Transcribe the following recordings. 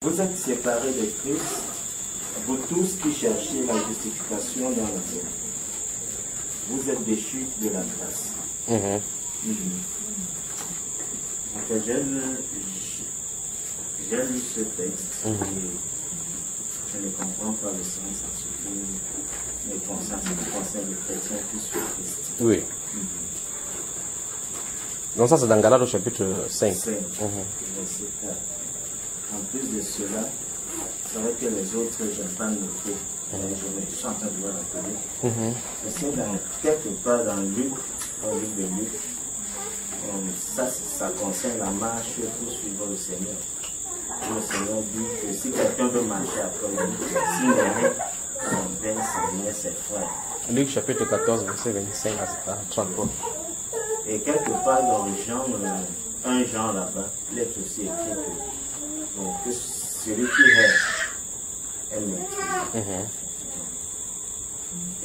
Vous êtes séparés de Christ, vous tous qui cherchez la justification dans la terre. Vous êtes déchus de la grâce. En fait, j'ai lu ce texte et je ne comprends pas le sens à ce qui concerne les chrétiens qui sont Christ. Oui. Donc ça c'est dans Galates au chapitre 5. En plus de cela, c'est vrai que les autres, je n'ai pas noté. Je suis en train de voir la télé. C'est quelque part dans Luc, dans le livre de Luc, ça concerne la marche pour suivre le Seigneur. Le Seigneur dit que si quelqu'un veut marcher après lui, s'il mérite son père, sa mère, ses frères. Luc chapitre 14, verset 25 à 33. Et quelque part dans Jean, un Jean là-bas, il est aussi écrit que celui qui est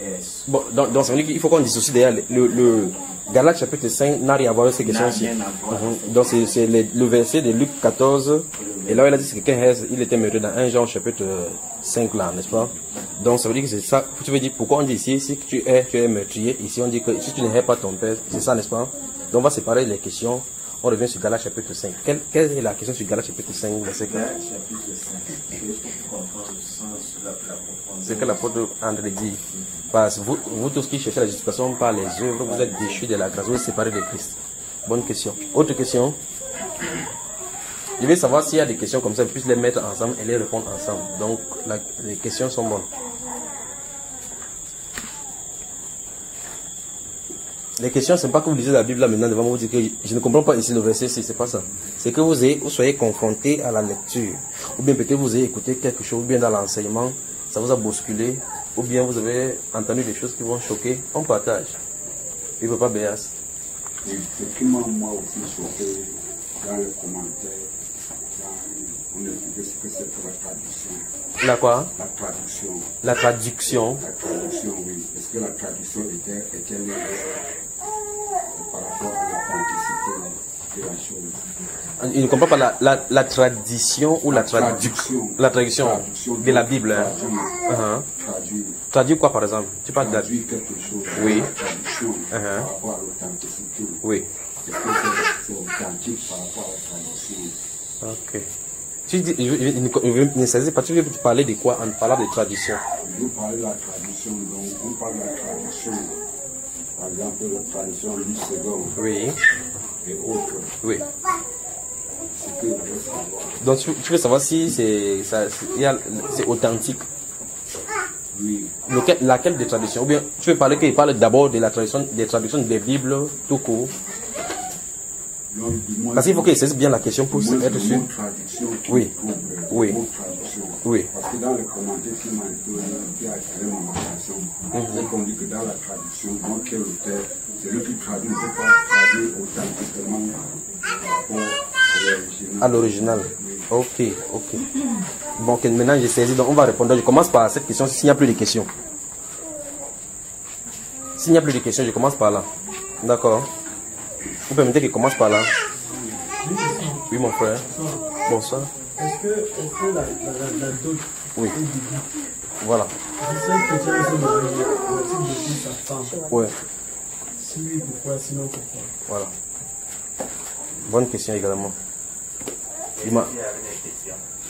maîtrise. Bon, donc ça veut dire qu'il faut qu'on dissocie d'ailleurs le Galates chapitre 5 n'a rien à voir avec ces questions-ci. Donc c'est le verset de Luc 14. Et là il a dit que quelqu'un il était meurtrier dans 1 Jean chapitre 5 là, n'est-ce pas? Donc ça veut dire que c'est ça. Tu veux dire pourquoi on dit ici, si tu es meurtrier, ici on dit que si tu ne hais pas ton père, c'est ça, n'est-ce pas? Donc on va séparer les questions. On revient sur Galates chapitre 5. Quelle est la question sur Galates chapitre 5, verset 4? Galates chapitre 5. Comprendre le sens de la profondeur. C'est que l'apôtre André dit. Parce que vous tous qui cherchez la justification par les œuvres, vous êtes déchus de la grâce, vous êtes séparés de Christ. Bonne question. Autre question? Je vais savoir s'il y a des questions comme ça, je puisse les mettre ensemble et les répondre ensemble. Donc, les questions sont bonnes. Les questions, ce n'est pas que vous lisez la Bible là maintenant devant vous dire que je ne comprends pas ici le verset 6, c'est pas ça. C'est que vous soyez confronté à la lecture. Ou bien peut-être vous avez écouté quelque chose, ou bien dans l'enseignement, ça vous a bousculé, ou bien vous avez entendu des choses qui vont choquer. On partage. Il ne veut pas Béas. Ce qui m'a moi aussi choqué dans les commentaires, on a dit que c'est la traduction. La quoi? La traduction. La traduction. La traduction, oui. Est-ce que la traduction était par rapport à l'authenticité de la chose? Il ne comprend pas la tradition ou la traduction. La traduction de la Bible. Traduire quoi par exemple? Tu parles traduire quelque chose. Oui. La traduction par rapport à l'authenticité. Oui. Est-ce que c'est authentique par rapport à la traduction? Ok. Tu dis, ne saisis pas, tu veux parler de quoi en parlant de tradition? Je veux parler de la tradition, donc on parle de la tradition. Par exemple, la tradition du second. Oui. Et autres. Oui. C'est que je veux savoir. Donc tu veux savoir si c'est authentique? Oui. Laquelle des traditions? Ou bien tu veux parler qu'il parle d'abord de la tradition, des traductions des Bibles tout court? Parce qu'il faut qu'il saisisse bien la question pour être sûr. Oui. Oui. Oui. Parce que dans les commentaires qui m'ont été attiré mon attention, c'est qu'on dit que dans la traduction, donc quel auteur, celui qui traduit ne peut pas traduire authentiquement à l'original. Ok, ok. Bon, okay, maintenant j'ai saisi, donc on va répondre. Je commence par cette question s'il n'y a plus de questions. S'il n'y a plus de questions, je commence par là. D'accord. Vous permettez qu'il commence par là? Oui, mon frère. Bonsoir. Est-ce que la dot oui. Voilà. Je sais que tu as le type de sa femme. Oui. Si oui, pourquoi? Sinon, pourquoi? Voilà. Bonne question également.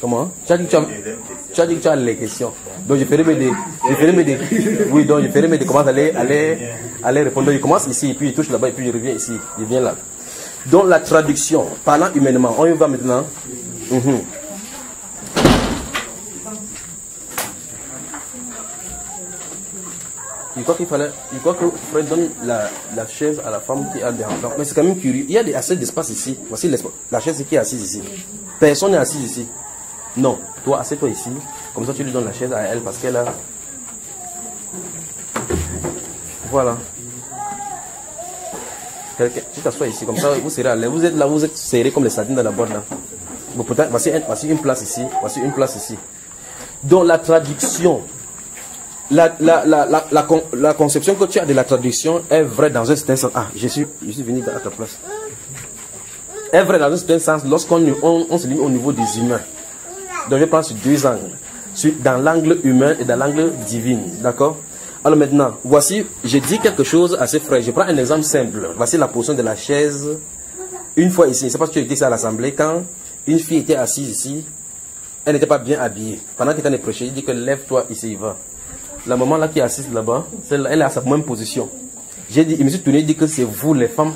Comment? Tu as dit que tu as les questions. Donc je ferai oui, donc je ferai mes comment aller répondre. Je commence ici, et puis je touche là-bas, et puis je reviens ici, je viens là. Donc la traduction, parlant humainement, on y va maintenant. Il croit que Fred donne la chaise à la femme qui a des enfants. Mais c'est quand même curieux. Il y a assez d'espace ici. Voici la chaise qui est assise ici. Personne n'est assis ici. Non, toi, assieds-toi ici. Comme ça, tu lui donnes la chaise à elle parce qu'elle a... Voilà. Tu t'assois ici, comme ça, vous serez à l'aise. Vous êtes là, vous êtes serrés comme les sardines dans la boîte là. Bon, peut-être, voici une place ici. Voici une place ici. Donc, la traduction... La conception que tu as de la traduction est vraie dans un certain sens. Ah, je suis venu à ta place. Est vraie dans un certain sens lorsqu'on se limite au niveau des humains. Donc je prends sur deux angles. Dans l'angle humain et dans l'angle divin. D'accord? Alors maintenant, voici, je dis quelque chose à ces frères. Je prends un exemple simple. Voici la position de la chaise. Une fois ici, je ne sais pas si tu as dit ça à l'assemblée, quand une fille était assise ici, elle n'était pas bien habillée. Pendant qu'il est prêché, il dit que lève-toi ici, va. La maman là qui est assise là-bas, elle est à sa même position. J'ai dit, il me suis tourné, il dit que c'est vous les femmes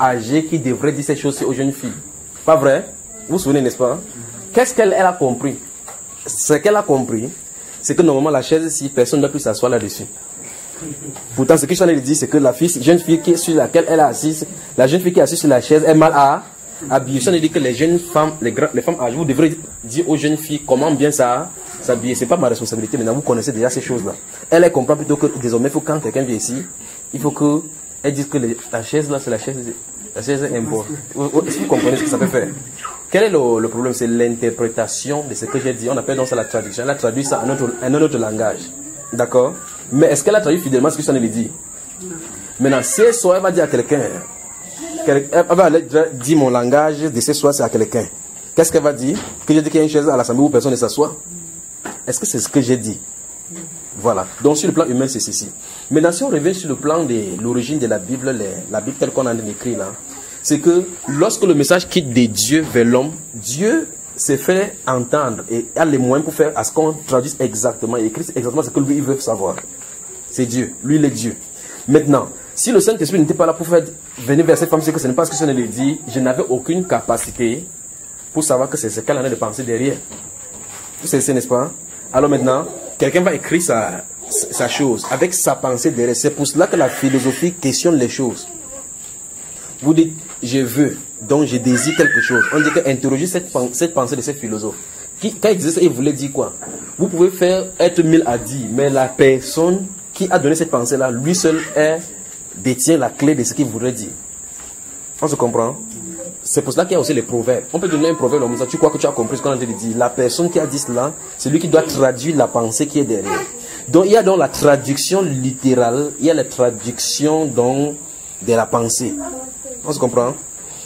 âgées qui devraient dire ces choses aux jeunes filles. Pas vrai? Vous vous souvenez, n'est-ce pas? Qu'est-ce qu'elle a compris? Ce qu'elle a compris, c'est que normalement la chaise ici, personne ne doit plus s'asseoir là-dessus. Pourtant, ce que je dit, c'est que la jeune fille qui est sur laquelle elle est assise, la jeune fille qui est assise sur la chaise est mal habillée. Ça veut dire que les jeunes femmes, les femmes âgées, vous devrez dire aux jeunes filles comment bien ça s'habiller. C'est pas ma responsabilité, maintenant vous connaissez déjà ces choses-là. Elle comprend plutôt que désormais, quand quelqu'un vient ici, il faut qu'elle dise que la chaise là, c'est la chaise impôt. Est-ce que vous comprenez ce que ça peut faire? Quel est le problème? C'est l'interprétation de ce que j'ai dit. On appelle donc ça la traduction. Elle a traduit ça en un autre langage. D'accord? Mais est-ce qu'elle a traduit fidèlement ce que ça lui dit? Maintenant, ce soir, elle va dire à quelqu'un, elle va dire mon langage de ce soir, c'est à quelqu'un. Qu'est-ce qu'elle va dire? Que j'ai dit qu'il y a une chaise à l'assemblée où personne ne s'assoit? Est-ce que c'est ce que j'ai dit? Voilà. Donc, sur le plan humain, c'est ceci. Maintenant, si on revient sur le plan de l'origine de la Bible telle qu'on a écrit là, c'est que lorsque le message quitte de Dieu vers l'homme, Dieu s'est fait entendre et a les moyens pour faire à ce qu'on traduise exactement et écrit exactement ce que lui il veut savoir. C'est Dieu. Lui, il est Dieu. Maintenant, si le Saint-Esprit n'était pas là pour faire venir vers cette femme, c'est que ce n'est pas ce que je lui dit, je n'avais aucune capacité pour savoir que c'est ce qu'elle en a de penser derrière. Vous savez, n'est-ce pas? Alors maintenant, quelqu'un va écrire sa chose avec sa pensée derrière. C'est pour cela que la philosophie questionne les choses. Vous dites, je veux, donc je désire quelque chose. On dit qu'interroger cette pensée de ces philosophes. Quand il disait ça, il voulait dire quoi? Vous pouvez être 1000 à dire, mais la personne qui a donné cette pensée-là, lui seul détient la clé de ce qu'il voudrait dire. On se comprend? C'est pour cela qu'il y a aussi les proverbes. On peut donner un proverbe comme ça, tu crois que tu as compris ce qu'on a dit. La personne qui a dit cela, c'est lui qui doit traduire la pensée qui est derrière. Donc il y a donc la traduction littérale, il y a la traduction donc de la pensée. On se comprend?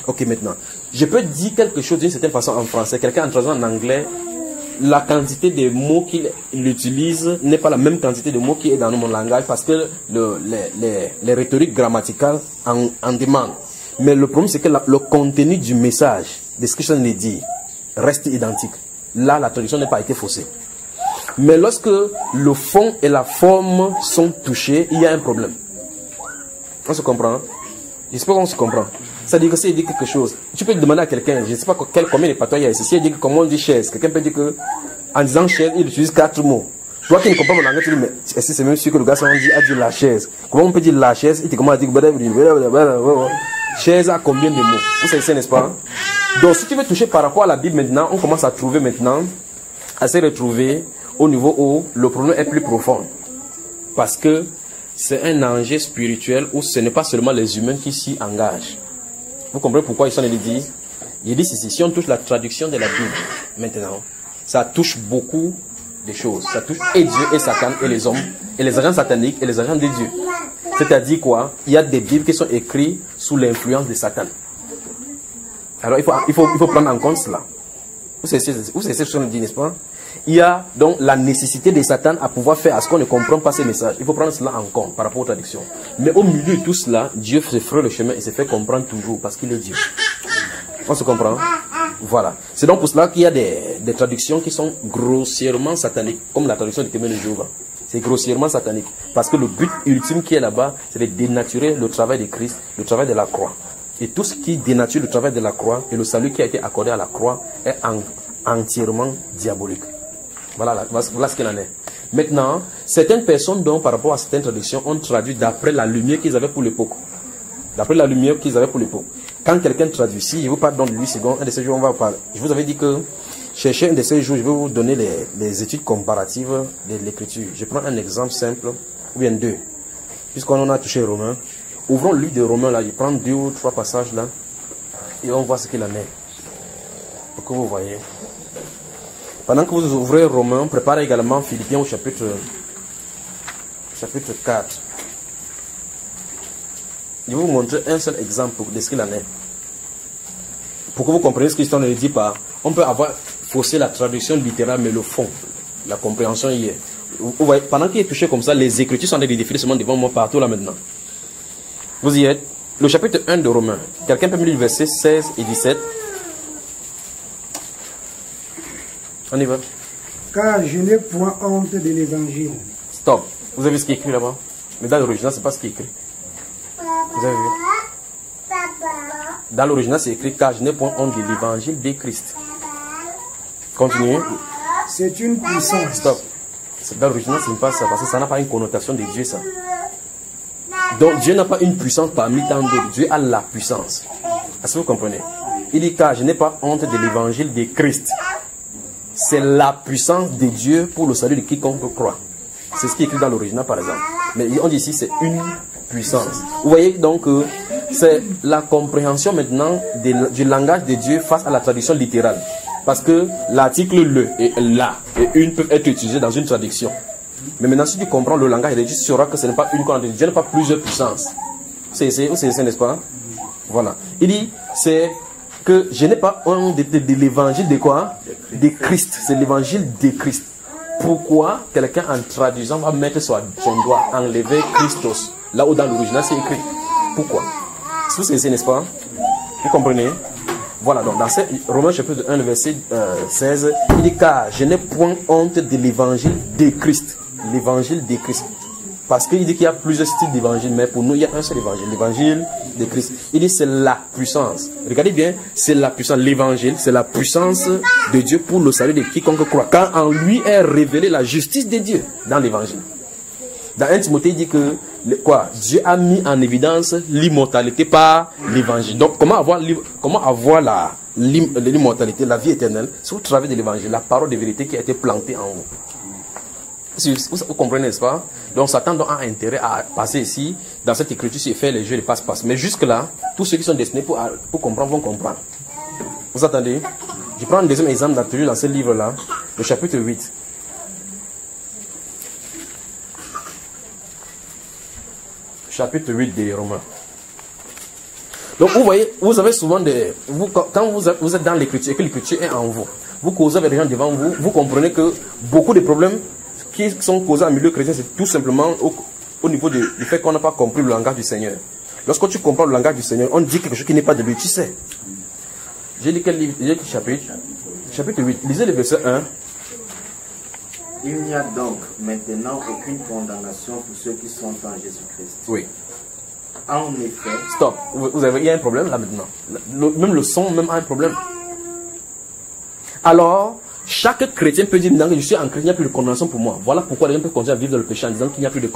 Ok, maintenant. Je peux dire quelque chose d'une certaine façon en français. Quelqu'un en traduisant en anglais, la quantité de mots qu'il utilise n'est pas la même quantité de mots qui est dans mon langage parce que les rhétoriques grammaticales en demandent. Mais le problème, c'est que le contenu du message, de ce que je viens de dire, reste identique. Là, la traduction n'a pas été faussée. Mais lorsque le fond et la forme sont touchés, il y a un problème. On se comprend? J'espère qu'on se comprend. Ça dit que s'il dit quelque chose, tu peux demander à quelqu'un, je ne sais pas combien de patois il y a ici. Si il dit comment on dit chaise, quelqu'un peut dire que, en disant chaise, il utilise 4 mots. Toi qui ne comprends pas mon langage, tu dis, mais est-ce que c'est même sûr que le gars a dit la chaise? Comment on peut dire la chaise? Il te commence à dire, chaise à combien de mots? Vous savez, n'est-ce pas? Donc, si tu veux toucher par rapport à la Bible maintenant, on commence à trouver maintenant, à se retrouver au niveau où le problème est plus profond. Parce que c'est un enjeu spirituel où ce n'est pas seulement les humains qui s'y engagent. Vous comprenez pourquoi ils sont allés dire? Il dit ceci, si on touche la traduction de la Bible, maintenant, ça touche beaucoup de choses. Ça touche et Dieu et Satan et les hommes, et les agents sataniques et les agents de Dieu. C'est-à-dire quoi? Il y a des Bibles qui sont écrites sous l'influence de Satan. Alors il faut prendre en compte cela. Vous savez ce que je dis, n'est-ce pas? Il y a donc la nécessité de Satan à pouvoir faire à ce qu'on ne comprend pas ces messages. Il faut prendre cela en compte par rapport aux traductions. Mais au milieu de tout cela, Dieu se ferait le chemin et se fait comprendre toujours parce qu'il est Dieu. On se comprend? Voilà. C'est donc pour cela qu'il y a des traductions qui sont grossièrement sataniques, comme la traduction du témoin de Jéhovah. C'est grossièrement satanique. Parce que le but ultime qui est là-bas, c'est de dénaturer le travail de Christ, le travail de la croix. Et tout ce qui dénature le travail de la croix et le salut qui a été accordé à la croix est entièrement diabolique. Voilà ce qu'il en est. Maintenant, certaines personnes, donc, par rapport à certaines traductions, ont traduit d'après la lumière qu'ils avaient pour l'époque. D'après la lumière qu'ils avaient pour l'époque. Quand quelqu'un traduit, si je vous parle dans 8 secondes, un de ces jours, on va parler. Je vous avais dit que, cherchez un de ces jours, je vais vous donner les études comparatives de l'écriture. Je prends un exemple simple, ou bien deux. Puisqu'on en a touché Romains. Ouvrons le livre de Romains, là, je prends 2 ou 3 passages, là, et on voit ce qu'il en est. Pour que vous voyez. Pendant que vous ouvrez Romains, préparez également Philippiens au chapitre 4. Je vais vous montrer un seul exemple de ce qu'il en est. Pour que vous compreniez ce que l'histoire ne dit pas. On peut avoir fausser la traduction littérale, mais le fond, la compréhension y est. Vous voyez, pendant qu'il est touché comme ça, les Écritures sont en train de défiler seulement devant moi partout là maintenant. Vous y êtes. Le chapitre 1 de Romains. Quelqu'un peut me lire le verset 16 et 17. On y va. Car je n'ai point honte de l'évangile. Stop. Vous avez vu ce qui est écrit là-bas? Mais dans l'original, c'est pas ce qui est écrit. Vous avez vu? Dans l'original, c'est écrit car je n'ai point honte de l'évangile de Christ. Continuez. C'est une puissance. Stop. Dans l'original, ce n'est pas ça, parce que ça n'a pas une connotation de Dieu, ça. Donc, Dieu n'a pas une puissance parmi tant d'autres. Dieu a la puissance. Est-ce que vous comprenez? Il dit car je n'ai pas honte de l'évangile de Christ. C'est la puissance de Dieu pour le salut de quiconque croit. C'est ce qui est écrit dans l'original, par exemple. Mais on dit ici, c'est une puissance. Vous voyez donc que c'est la compréhension maintenant du langage de Dieu face à la traduction littérale. Parce que l'article le et la et une peuvent être utilisés dans une traduction. Mais maintenant, si tu comprends le langage de Dieu, tu sauras que ce n'est pas une connexion. Dieu n'a pas plusieurs puissances. C'est n'est-ce pas? Voilà. Il dit, c'est que je n'ai pas honte de l'évangile de quoi? De Christ. C'est l'évangile de Christ. Pourquoi quelqu'un en traduisant va mettre son doigt, enlever Christos, là où dans l'original c'est écrit? Pourquoi? C'est n'est-ce pas? Vous comprenez? Voilà, donc dans Romains chapitre 1, verset 16, il dit car je n'ai point honte de l'évangile de Christ. L'évangile de Christ. Parce qu'il dit qu'il y a plusieurs styles d'évangile, mais pour nous, il y a un seul évangile, l'évangile de Christ. Il dit c'est la puissance. Regardez bien, c'est la puissance. L'évangile, c'est la puissance de Dieu pour le salut de quiconque croit. Quand en lui est révélée la justice de Dieu dans l'évangile. Dans 1 Timothée, il dit que Dieu a mis en évidence l'immortalité par l'évangile. Donc, comment avoir l'immortalité, la vie éternelle, c'est au travers de l'évangile, la parole de vérité qui a été plantée en vous. Vous comprenez, n'est-ce pas? Donc Satan a intérêt à passer ici, dans cette écriture, et faire les jeux de passe-passe. Mais jusque-là, tous ceux qui sont destinés pour comprendre vont comprendre. Vous attendez? Je prends un deuxième exemple dans ce livre-là, le chapitre 8. Chapitre 8 des Romains. Donc vous voyez, vous avez souvent quand vous êtes dans l'écriture et que l'écriture est en vous, vous causez avec les gens devant vous, vous comprenez que beaucoup de problèmes qui sont causés en milieu chrétien, c'est tout simplement au niveau du fait qu'on n'a pas compris le langage du Seigneur. Lorsque tu comprends le langage du Seigneur, on dit quelque chose qui n'est pas de lui, tu sais. J'ai lu quel livre? J'ai lu chapitre? Chapitre 8. Lisez le verset 1. Il n'y a donc maintenant aucune condamnation pour ceux qui sont en Jésus-Christ. Oui. En effet. Stop. Il y a un problème là maintenant. Même le son même a un problème. Alors, chaque chrétien peut dire maintenant que je suis en Christ, il n'y a plus de condamnation pour moi. Voilà pourquoi les gens peuvent continuer à vivre dans le péché en disant qu'il n'y a plus de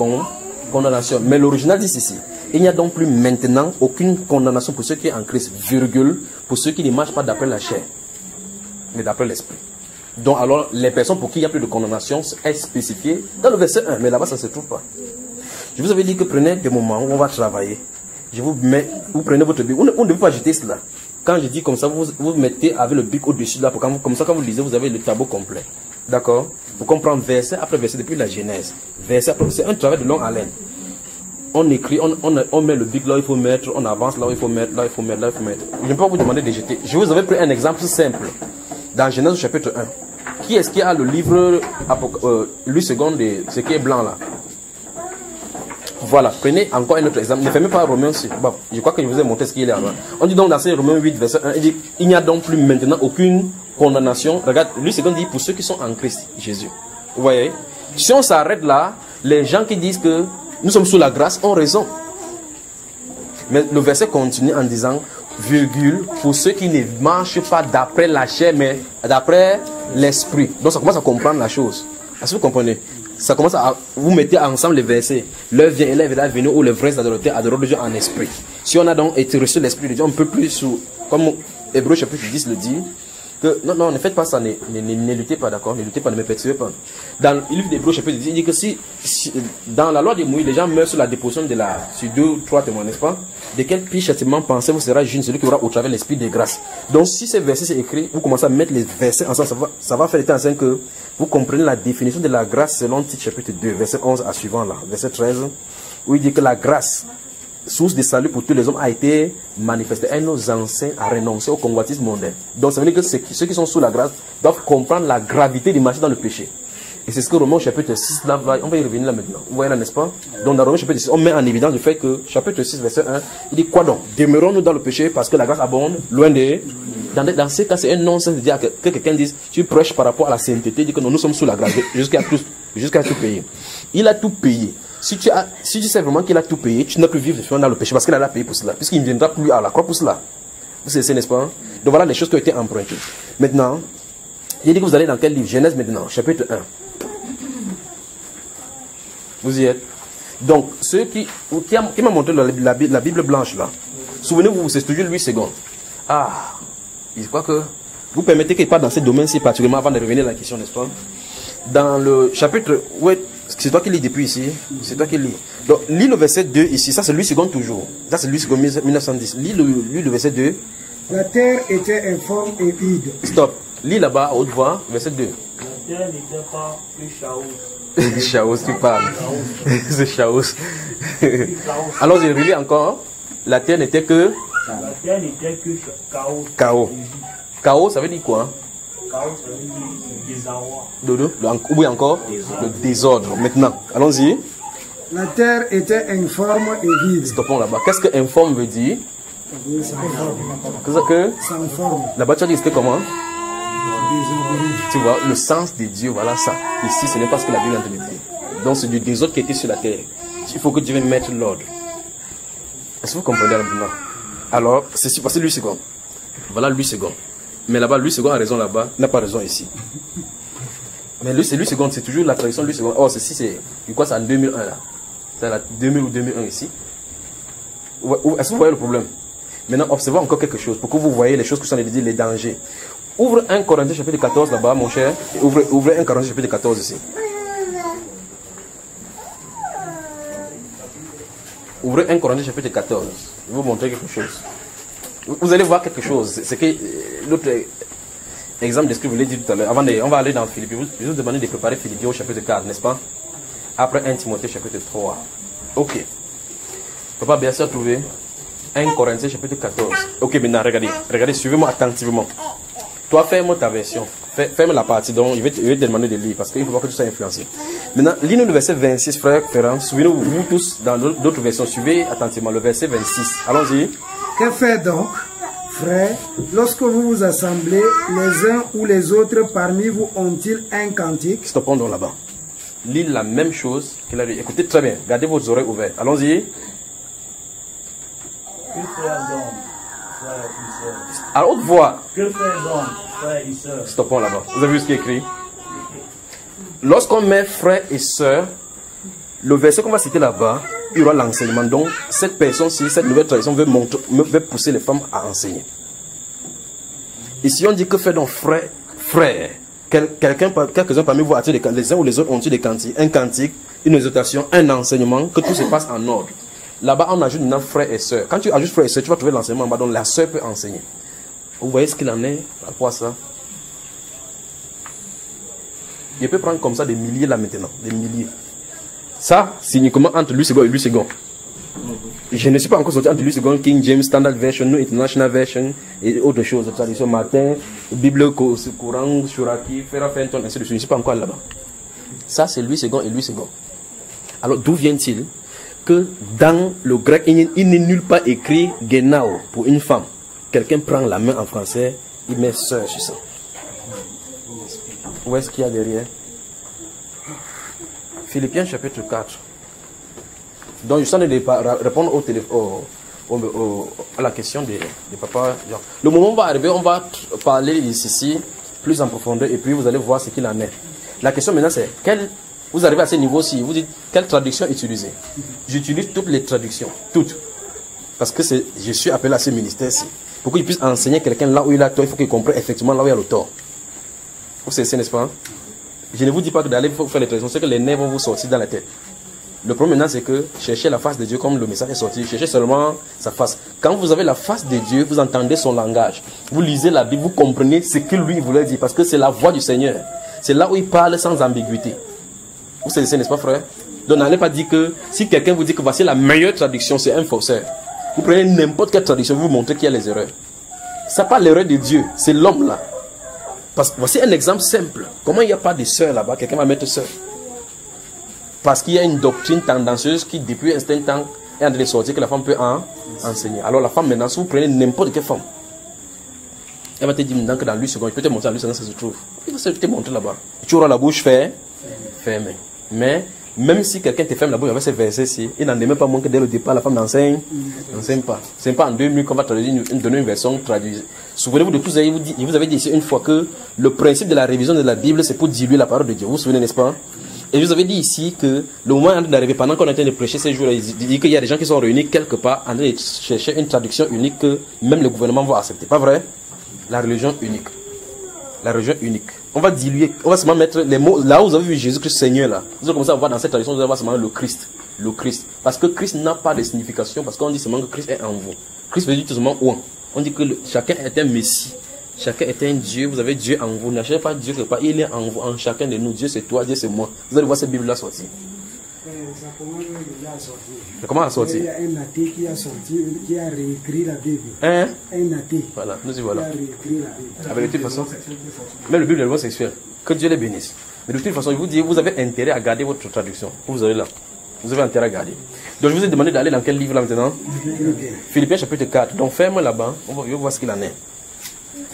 condamnation. Mais l'original dit ceci. Il n'y a donc plus maintenant aucune condamnation pour ceux qui sont en Christ, virgule, pour ceux qui ne marchent pas d'après la chair, mais d'après l'esprit. Donc alors, les personnes pour qui il n'y a plus de condamnation est spécifié dans le verset 1, mais là-bas ça ne se trouve pas. Je vous avais dit que prenez des moments où on va travailler. Je vous mets, vous prenez votre Bible. On ne veut pas jeter cela. Quand je dis comme ça, vous mettez avec le bic au-dessus là, comme ça quand vous lisez, vous avez le tableau complet. D'accord? Vous comprenez verset après verset depuis la Genèse. Verset après, c'est un travail de longue haleine. On écrit, on met le bic là où il faut mettre, on avance là où il faut mettre, là où il faut mettre, là où il faut mettre. Je ne peux pas vous demander de jeter. Je vous avais pris un exemple simple. Dans Genèse chapitre 1. Qui est-ce qui a le livre Louis II de ce qui est blanc là? Voilà, prenez encore un autre exemple. Ne fermez pas Romains aussi. Bon, je crois que je vous ai montré ce qu'il est là. On dit donc dans ces Romains 8, verset 1, il dit il n'y a donc plus maintenant aucune condamnation. Regarde, Louis II dit pour ceux qui sont en Christ Jésus. Vous voyez? Si on s'arrête là, les gens qui disent que nous sommes sous la grâce ont raison. Mais le verset continue en disant virgule, pour ceux qui ne marchent pas d'après la chair, mais d'après l'esprit. Donc ça commence à comprendre la chose. Est-ce que vous comprenez? Ça commence à... Vous mettez ensemble les versets. L'heure vient et l'heure va venir où les vrais adorateurs adorent Dieu en esprit. Si on a donc été reçu l'esprit de Dieu, on ne peut plus sous... Comme Hébreux chapitre 10 le dit, que non, ne faites pas ça, ne luttez pas, d'accord? Ne luttez pas, ne me perturbez pas. Dans le livre d'Hébreux chapitre 10, il dit que si dans la loi de Moïse, les gens meurent sur la déposition sur 2 ou 3 témoins, n'est-ce pas? De quel pire châtiment pensez-vous sera juste celui qui aura au travers l'esprit de grâce? Donc si ces versets sont écrits, vous commencez à mettre les versets ensemble, ça va faire l'état ensemble que vous comprenez la définition de la grâce selon Tite chapitre 2, verset 11 à suivant là, verset 13, où il dit que la grâce source de salut pour tous les hommes a été manifestée. Elle nous enseigne à renoncer au convoitisme mondain. Donc ça veut dire que ceux qui sont sous la grâce doivent comprendre la gravité du marché dans le péché. Et c'est ce que Romains chapitre 6, là, on va y revenir là maintenant. Vous voyez là, n'est-ce pas? Donc dans Romains chapitre 6, on met en évidence le fait que chapitre 6, verset 1, il dit quoi donc? Demeurons-nous dans le péché parce que la grâce abonde, loin des... Dans ces cas, c'est un non-sens de dire que quelqu'un dise, tu prêches par rapport à la sainteté, dit que nous sommes sous la grâce, jusqu'à tout payer. Il a tout payé. Si tu sais vraiment qu'il a tout payé, tu n'as plus vivre dans le péché parce qu'il a payé pour cela, puisqu'il ne viendra plus à la croix pour cela. Vous savez, n'est-ce pas? Donc voilà les choses qui ont été empruntées. Maintenant, il dit que vous allez dans quel livre? Genèse maintenant, chapitre 1. Vous y êtes. Donc, ceux qui m'a montré la Bible blanche là, souvenez-vous, c'est toujours Louis II. Ah, je crois que vous permettez qu'il parle dans ce domaine-ci particulièrement avant de revenir à la question, n'est-ce pas? Dans le chapitre, ouais, c'est toi qui lis depuis ici, c'est toi qui lis. Donc, lis le verset 2 ici, ça c'est Louis II toujours. Ça c'est Louis II 1910. Lis le verset 2. La terre était informe et vide. Stop. Lis là-bas à haute voix, verset 2. La terre n'était pas que chaos. Chaos, tu parles. C'est chaos. Alors, je relis encore. La terre n'était que... La terre n'était que chaos. Chaos. Chaos, ça veut dire quoi? Chaos, ça veut dire désarroi. Dodo, oui encore? Le désordre. Maintenant, allons-y. La terre était informe et vide. Stoppons là-bas. Qu'est-ce que informe veut dire? Sans forme. Là-bas, tu as dit c'était comment? Tu vois, le sens de Dieu, voilà ça. Ici, ce n'est pas ce que la Bible a dit. Donc, c'est du désordre qui était sur la terre. Il faut que Dieu vienne mettre l'ordre. Est-ce que vous comprenez maintenant? Alors, c'est passé Louis II. Voilà Louis II. Mais là-bas, Louis II a raison là-bas, n'a pas raison ici. Mais Louis II, c'est toujours la tradition Louis II. Oh, ceci, c'est quoi, c'est en 2001 là? C'est la 2000 ou 2001 ici. Est-ce que vous voyez le problème? Maintenant, observez encore quelque chose pour que vous voyez les choses que sont dit, les dangers. Ouvre 1 Corinthiens chapitre 14 là-bas, mon cher. Ouvre 1 Corinthiens chapitre 14 ici. Ouvrez 1 Corinthiens chapitre 14. Je vais vous montrer quelque chose. Vous allez voir quelque chose. C'est que l'autre exemple de ce que vous voulez dire tout à l'heure. On va aller dans Philippiens. Je vous demande de préparer Philippiens au chapitre 4, n'est-ce pas? Après 1 Timothée chapitre 3. Ok. Papa, bien sûr, trouver 1 Corinthiens chapitre 14. Ok, maintenant, regardez, suivez-moi attentivement. Toi, ferme ta version. Ferme la partie dont je vais te demander de lire parce qu'il faut pas que tu sois influencé. Maintenant, lis-nous le verset 26, frère Ferrand. Souvenez-vous, vous tous, dans d'autres versions, suivez attentivement le verset 26. Allons-y. Que faire donc, frères, lorsque vous vous assemblez, les uns ou les autres parmi vous ont-ils un cantique? Stoppons donc là-bas. Lis la même chose qu'il a dit. Écoutez très bien. Gardez vos oreilles ouvertes. Allons-y. Que faire donc, frères et sœurs? À haute voix. Que faire donc, frères et sœurs? Stoppons là-bas. Vous avez vu ce qui est écrit? Lorsqu'on met frères et sœurs, le verset qu'on va citer là-bas, il y aura l'enseignement. Donc, cette personne-ci, cette nouvelle tradition veut pousser les femmes à enseigner. Et si on dit que fait donc frère, quelques-uns parmi vous, les uns ou les autres ont-ils des cantiques, un cantique, une exhortation, un enseignement, que tout se passe en ordre. Là-bas, on ajoute maintenant frère et sœur. Quand tu ajoutes frère et sœur, tu vas trouver l'enseignement en bas, donc la sœur peut enseigner. Vous voyez ce qu'il en est par rapport à ça? Je peux prendre comme ça des milliers là maintenant, des milliers. Ça, c'est uniquement entre Louis II et Louis II. Je ne suis pas encore sorti entre Louis II, King James, Standard Version, New International Version et autre chose. Tradition Martin, Bible Courant, Shuraki, Ferra Fenton, ainsi de suite. Je ne suis pas encore là-bas. Ça, c'est Louis II et Louis II. Alors, d'où vient-il que dans le grec, il n'est nulle part écrit Genao pour une femme? Quelqu'un prend la main en français, il met sœur sur ça. Où est-ce qu'il y a derrière? Philippiens chapitre 4. Donc je suis en train de répondre à la question de papa Jean. Le moment va arriver, on va parler ici plus en profondeur et puis vous allez voir ce qu'il en est. La question maintenant c'est, vous arrivez à ce niveau-ci, vous dites quelle traduction utiliser? J'utilise toutes les traductions, toutes. Parce que je suis appelé à ce ministère-ci. Pour qu'il puisse enseigner quelqu'un là où il a tort, il faut qu'il comprenne effectivement là où il y a le tort. Vous savez, n'est-ce pas? Je ne vous dis pas que d'aller faire les traductions, c'est que les nerfs vont vous sortir dans la tête. Le problème maintenant, c'est que cherchez la face de Dieu comme le message est sorti. Cherchez seulement sa face. Quand vous avez la face de Dieu, vous entendez son langage. Vous lisez la Bible, vous comprenez ce que lui voulait dire. Parce que c'est la voix du Seigneur. C'est là où il parle sans ambiguïté. Vous savez, n'est-ce pas, frère? Donc n'allez pas dire que si quelqu'un vous dit que voici la meilleure traduction, c'est un faussaire. Vous prenez n'importe quelle traduction, vous montrez qu'il y a les erreurs. Ce n'est pas l'erreur de Dieu, c'est l'homme là. Parce que voici un exemple simple. Comment il n'y a pas de sœur là-bas? Quelqu'un va mettre sœur. Parce qu'il y a une doctrine tendancieuse qui, depuis un certain temps, est en train de sortir que la femme peut enseigner. Alors la femme, maintenant, si vous prenez n'importe quelle femme, elle va te dire maintenant que dans lui second, il peut te montrer dans lui second, ça se trouve. Il va te montrer là-bas. Tu auras la bouche fermée. Mais même si quelqu'un te ferme la bouche avec ces versets-ci, il n'en est même pas moins que dès le départ, la femme n'enseigne pas. Ce n'est pas en 2 minutes qu'on va traduire, donner une version traduite. Souvenez-vous de tout ça, il vous avait dit ici une fois que le principe de la révision de la Bible, c'est pour diluer la parole de Dieu. Vous vous souvenez, n'est-ce pas? Et je vous avais dit ici que le moment d'arriver, pendant qu'on est en train de prêcher ces jours-là, il dit qu'il y a des gens qui sont réunis quelque part en train de chercher une traduction unique que même le gouvernement va accepter. Pas vrai? La religion unique. La religion unique. On va diluer, on va seulement mettre les mots. Là où vous avez vu Jésus-Christ Seigneur, là, vous allez commencer à voir dans cette tradition, vous allez voir seulement le Christ. Le Christ. Parce que Christ n'a pas de signification, parce qu'on dit seulement que Christ est en vous. Christ veut dire tout simplement ouin. On dit que chacun est un Messie. Chacun est un Dieu, vous avez Dieu en vous. Ne cherchez pas Dieu quelque part, il est en vous, en chacun de nous. Dieu c'est toi, Dieu c'est moi. Vous allez voir cette Bible-là sortir. Comment elle a sorti? Il y a un athée qui a sorti, qui a réécrit la Bible. Hein? Un athée. Voilà, nous y voilà. Qui a réécrit la Bible. Avec de toute façon, même le Bible est homosexuel. Que Dieu les bénisse. Mais de toute façon, je vous dis, vous avez intérêt à garder votre traduction. Vous avez là. Vous avez intérêt à garder. Donc je vous ai demandé d'aller dans quel livre là maintenant? Philippiens chapitre 4. Donc ferme là-bas, on va voir ce qu'il en est.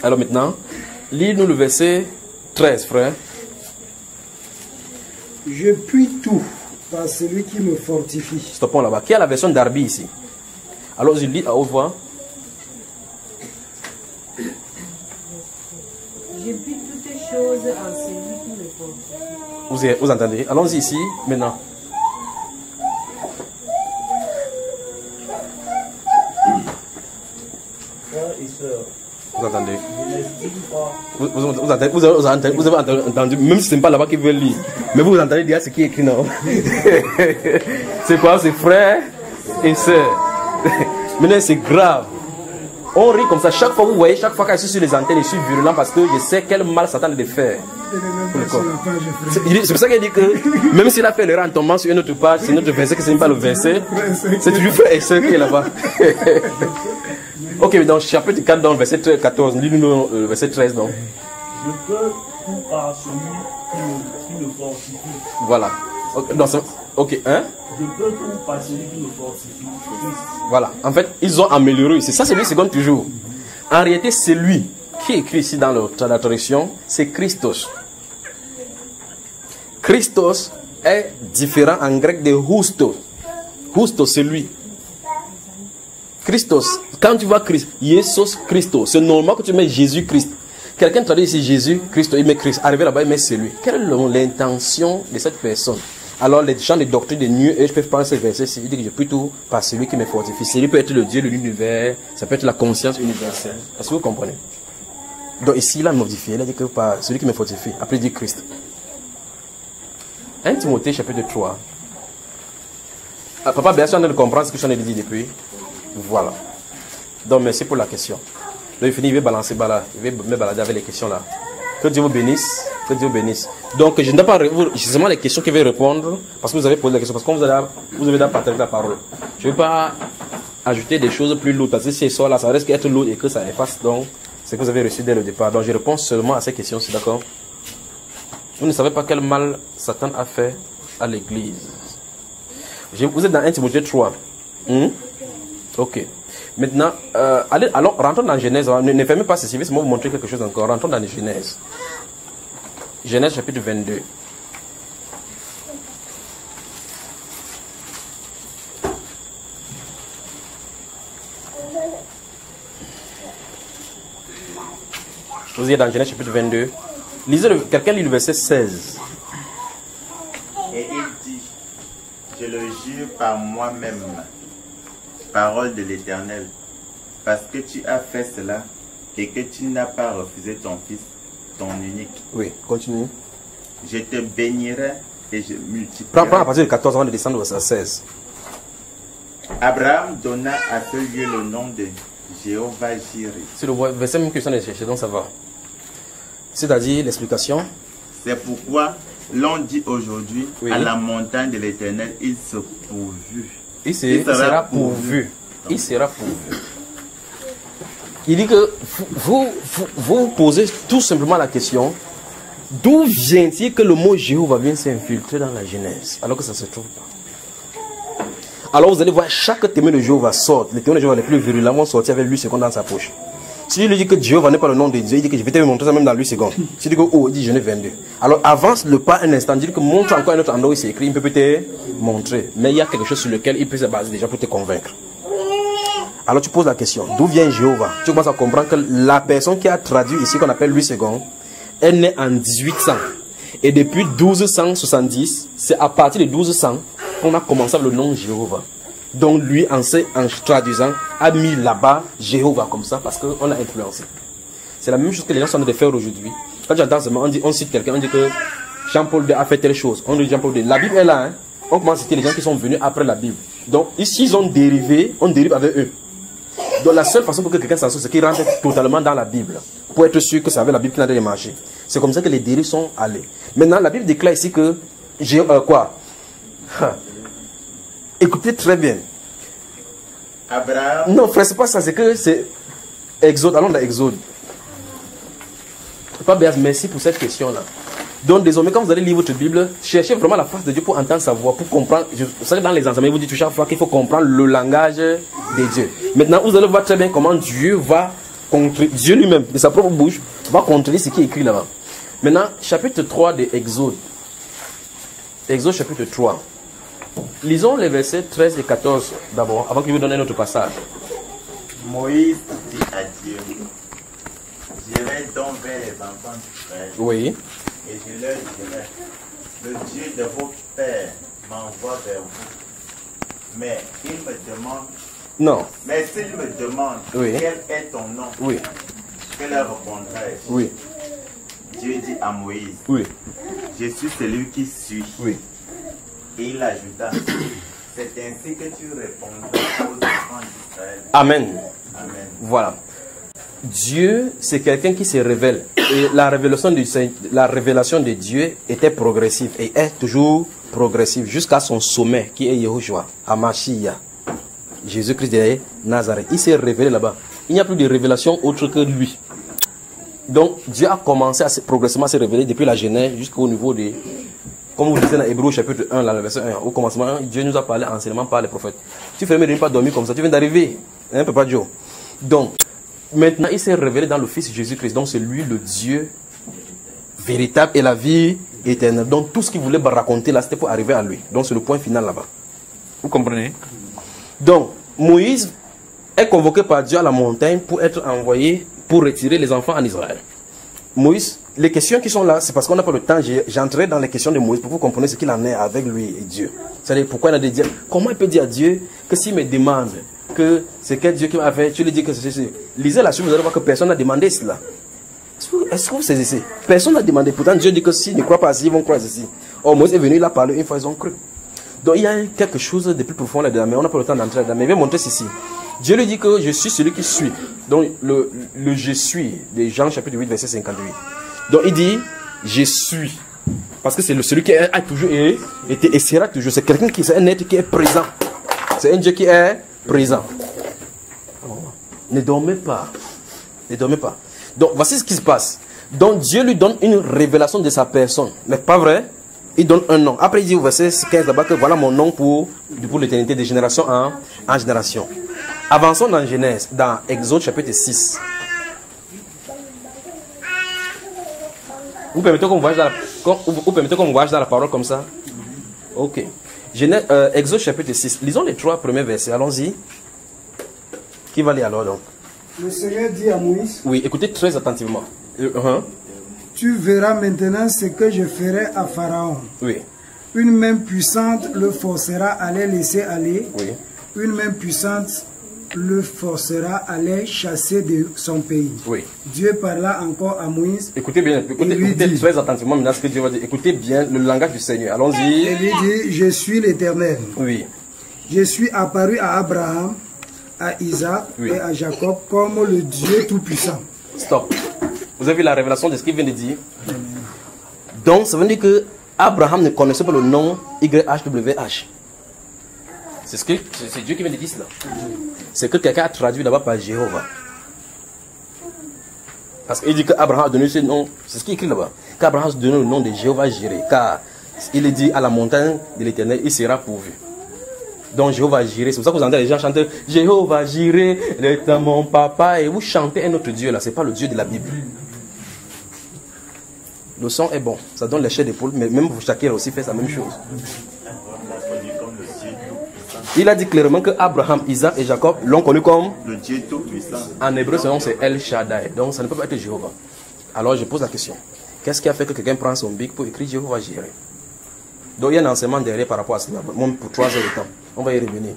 Alors maintenant, lis-nous le verset 13, frère. Je puis tout par celui qui me fortifie. Stoppons là-bas. Qui a la version d'Arbi ici? Alors je lis à haute voix. Je puis toutes choses en celui qui me fortifie. Vous entendez? Allons-y ici, maintenant. Frères et sœurs, Vous entendez? je n'estime pas Vous avez entendu, même si ce n'est pas là-bas qu'ils veulent lire. Mais vous entendez déjà ce qui est écrit, non? C'est quoi? C'est frère et sœur. Maintenant, c'est grave. On rit comme ça. Chaque fois, vous voyez, chaque fois que je suis sur les antennes, je suis virulent parce que je sais quel mal Satan est de faire. C'est pour ça qu'il dit que même s'il a fait l'erreur en tombant sur une autre page, c'est notre verset que ce n'est pas le verset. C'est toujours frère et sœur qui est là-bas. Ok, donc chapitre 4, donc verset 14, lis-nous le verset 13, donc. je peux tout par celui qui me fortifie. Voilà. Ok, non, ok, hein? Je peux tout par celui qui me fortifie. Christ. Voilà. En fait, ils ont amélioré. C'est ça, c'est lui qui compte toujours. En réalité, c'est lui qui est écrit ici dans la traduction, c'est Christos. Christos est différent en grec de Houstos. Houstos, c'est lui. Christos, quand tu vois Christ, Jesus Christos, c'est normal que tu mets Jésus-Christ. Quelqu'un traduit ici Jésus, Christ, il met Christ. Arrivé là-bas, il met c'est lui. Quelle est l'intention de cette personne? Alors, les gens de doctrine de Dieu, je peux prendre ces versets-ci. Il dit que je plutôt par celui qui me fortifie. Celui peut être le Dieu de l'univers, ça peut être la conscience universelle. Est-ce que vous comprenez? Donc, ici, il a modifié. Il a dit que par celui qui me fortifie. Après, il dit Christ. 1 Timothée, chapitre 3. Ah, papa, bien sûr, on a de comprendre ce que je suis en train de dire depuis. Voilà. Donc, merci pour la question. Donc, il finit, il va balancer, il va me balader avec les questions là. Que Dieu vous bénisse. Que Dieu vous bénisse. Donc, je ne dois pas c'est seulement les questions qui vais répondre parce que vous avez posé la question. Parce que vous avez déjà partagé la parole. Je ne vais pas ajouter des choses plus lourdes. Parce que si elles sont là, ça risque d'être lourd et que ça efface donc ce que vous avez reçu dès le départ. Donc, je réponds seulement à ces questions. C'est d'accord? Vous ne savez pas quel mal Satan a fait à l'église. Vous êtes dans 1 Timothée 3. Ok. Maintenant, alors rentrons dans Genèse. Ne fermez pas ceci, je vais vous montrer quelque chose encore. Rentrons dans Genèse. Genèse chapitre 22. Vous êtes dans Genèse chapitre 22. Lisez quelqu'un lit le verset 16. Et il dit, je le jure par moi-même, parole de l'Éternel, parce que tu as fait cela et que tu n'as pas refusé ton fils, ton unique. Oui, continue. Je te bénirai et je multiplierai. Prends à partir de 14 avant de descendre au 16. Abraham donna à ce lieu le nom de Jéhovah Jireh. C'est le verset même que je suis en train de chercher, donc ça va. C'est-à-dire l'explication. C'est pourquoi l'on dit aujourd'hui, Oui. à la montagne de l'Éternel, il se pourvu. Il sera pourvu. Il sera pourvu. Il dit que vous posez tout simplement la question, d'où vient-il que le mot Jéhovah vient s'infiltrer dans la Genèse, alors que ça ne se trouve pas. Alors vous allez voir, chaque témoin de Jéhovah sort, les témoins de Jéhovah les plus virulents vont sortir avec lui second dans sa poche. Si il lui dit que Jéhovah n'est pas le nom de Dieu, il dit que je vais te montrer ça même dans lui second. S'il dit que oh, il dit je n'ai 22. Alors avance le pas un instant, dit que montre encore un autre endroit où c'est écrit, il peut te montrer. Mais il y a quelque chose sur lequel il peut se baser déjà pour te convaincre. Alors tu poses la question, d'où vient Jéhovah? Tu commences à comprendre que la personne qui a traduit ici, qu'on appelle Louis II, est née en 1800. Et depuis 1270, c'est à partir de 1200 qu'on a commencé avec le nom Jéhovah. Donc lui, en traduisant, a mis là-bas Jéhovah comme ça parce qu'on a influencé. C'est la même chose que les gens sont en train de faire aujourd'hui. Quand j'entends ce mot, on cite quelqu'un, on dit que Jean-Paul II a fait telle chose. On dit Jean-Paul II. La Bible est là, hein? On commence à citer les gens qui sont venus après la Bible. Donc ici, ils ont dérivé, on dérive avec eux. Donc la seule façon pour que quelqu'un s'en sorte, c'est qu'il rentre totalement dans la Bible. Pour être sûr que c'est avec la Bible qu'il a démarché. C'est comme ça que les dérives sont allés. Maintenant, la Bible déclare ici que... Écoutez très bien. Abraham. Non, frère, c'est pas ça. C'est que c'est... Exode. Allons dans Exode. Pas bien, merci pour cette question-là. Donc désormais, quand vous allez lire votre Bible, cherchez vraiment la face de Dieu pour entendre sa voix, pour comprendre. Vous savez, dans les enseignements, vous dites chaque fois qu'il faut comprendre le langage de Dieu. Maintenant, vous allez voir très bien comment Dieu va contrer, Dieu lui-même, de sa propre bouche, va contrer ce qui est écrit là-bas. Maintenant, chapitre 3 de Exode. Exode chapitre 3. Lisons les versets 13 et 14 d'abord, avant qu'il vous donne un autre passage. Moïse dit à Dieu, j'irai donc vers les enfants d'Israël. Oui. Et je leur dirai, le Dieu de vos pères m'envoie vers vous. Mais il me demande, Non. mais s'il me demande, Oui. quel est ton nom? Oui. Que leur répondrai-je? Oui. Dieu dit à Moïse, Oui. je suis celui qui suis. Oui. Et il ajouta, c'est ainsi que tu répondras aux enfants d'Israël. Amen. Amen. Voilà. Dieu, c'est quelqu'un qui se révèle. Et la révélation de Dieu était progressive et est toujours progressive jusqu'à son sommet qui est Yehoshua, Amashia, Jésus-Christ de Nazareth. Il s'est révélé là-bas. Il n'y a plus de révélation autre que lui. Donc Dieu a commencé à progressivement se révéler depuis la Genèse jusqu'au niveau de, comme vous disiez dans Hébreux chapitre 1, là, le verset 1, au commencement, Dieu nous a parlé enseignement par les prophètes. Tu fais mieux de ne pas dormir comme ça, tu viens d'arriver, hein, Papa Joe. Donc, maintenant, il s'est révélé dans le Fils Jésus-Christ. Donc, c'est lui le Dieu véritable et la vie éternelle. Donc, tout ce qu'il voulait raconter là, c'était pour arriver à lui. Donc, c'est le point final là-bas. Vous comprenez? Donc, Moïse est convoqué par Dieu à la montagne pour être envoyé pour retirer les enfants en Israël. Moïse, les questions qui sont là, c'est parce qu'on n'a pas le temps. J'entrerai dans les questions de Moïse pour que vous compreniez ce qu'il en est avec lui et Dieu. C'est-à-dire, pourquoi il a dit Dieu. Comment il peut dire à Dieu que s'il me demande que c'est quel Dieu qui m'a fait, tu lui dis que c'est ceci. Lisez la suite, vous allez voir que personne n'a demandé cela. Est-ce que vous saisissez? Personne n'a demandé. Pourtant, Dieu dit que s'ils ne croient pas ainsi, ils vont croire ceci. Or, Moïse est venu, il a parlé, une fois ils ont cru. Donc, il y a quelque chose de plus profond là-dedans, mais on n'a pas le temps d'entrer là-dedans. Mais il va montrer ceci. Dieu lui dit que je suis celui qui suis. Donc, le je suis, de Jean chapitre 8, verset 58. Donc, il dit, je suis. Parce que c'est celui qui a toujours été et sera toujours. C'est quelqu'un qui, c'est un être qui est présent. C'est un Dieu qui est présent. Ne dormez pas. Ne dormez pas. Donc, voici ce qui se passe. Donc, Dieu lui donne une révélation de sa personne. Mais pas vrai? Il donne un nom. Après, il dit au verset 15 là-bas que voilà mon nom pour l'éternité, de génération en génération. Avançons dans Genèse, dans Exode chapitre 6. Vous permettez qu'on voyage dans la parole comme ça? Ok. Exode chapitre 6. Lisons les 3 premiers versets. Allons-y. Qui va lire alors donc? Le Seigneur dit à Moïse. Oui, écoutez très attentivement. Tu verras maintenant ce que je ferai à Pharaon. Oui. Une main puissante le forcera à les laisser aller. Oui. Une main puissante le forcera à les chasser de son pays. Oui. Dieu parla encore à Moïse. Écoutez bien, écoutez très attentivement maintenant ce que Dieu va dire. Écoutez bien le langage du Seigneur. Allons-y. Il lui dit, je suis l'Éternel. Oui. Je suis apparu à Abraham, à Isaac et à Jacob comme le Dieu Tout-Puissant. Stop. Vous avez vu la révélation de ce qu'il vient de dire? Donc, ça veut dire que Abraham ne connaissait pas le nom YHWH. C'est Dieu qui vient de dire cela. C'est que quelqu'un a traduit là-bas par Jéhovah. Parce qu'il dit qu'Abraham a donné ce nom, c'est ce qui est écrit là-bas. Qu'Abraham a donné le nom de Jéhovah Jireh. Car il est dit à la montagne de l'Éternel, il sera pourvu. Donc Jéhovah Jireh, c'est pour ça que vous entendez les gens chanter Jéhovah Jireh, il est mon papa. Et vous chantez un autre Dieu là, c'est pas le Dieu de la Bible. Le son est bon, ça donne les chairs d'épaule, mais même vous Shakira aussi fait la même chose. Il a dit clairement que Abraham, Isaac et Jacob l'ont connu comme le Dieu tout-puissant. En hébreu, son nom c'est El Shaddai. Donc ça ne peut pas être Jéhovah. Alors je pose la question. Qu'est-ce qui a fait que quelqu'un prend son bic pour écrire Jéhovah Jireh? Donc il y a un enseignement derrière par rapport à cela. Même pour 3 heures de temps. On va y revenir.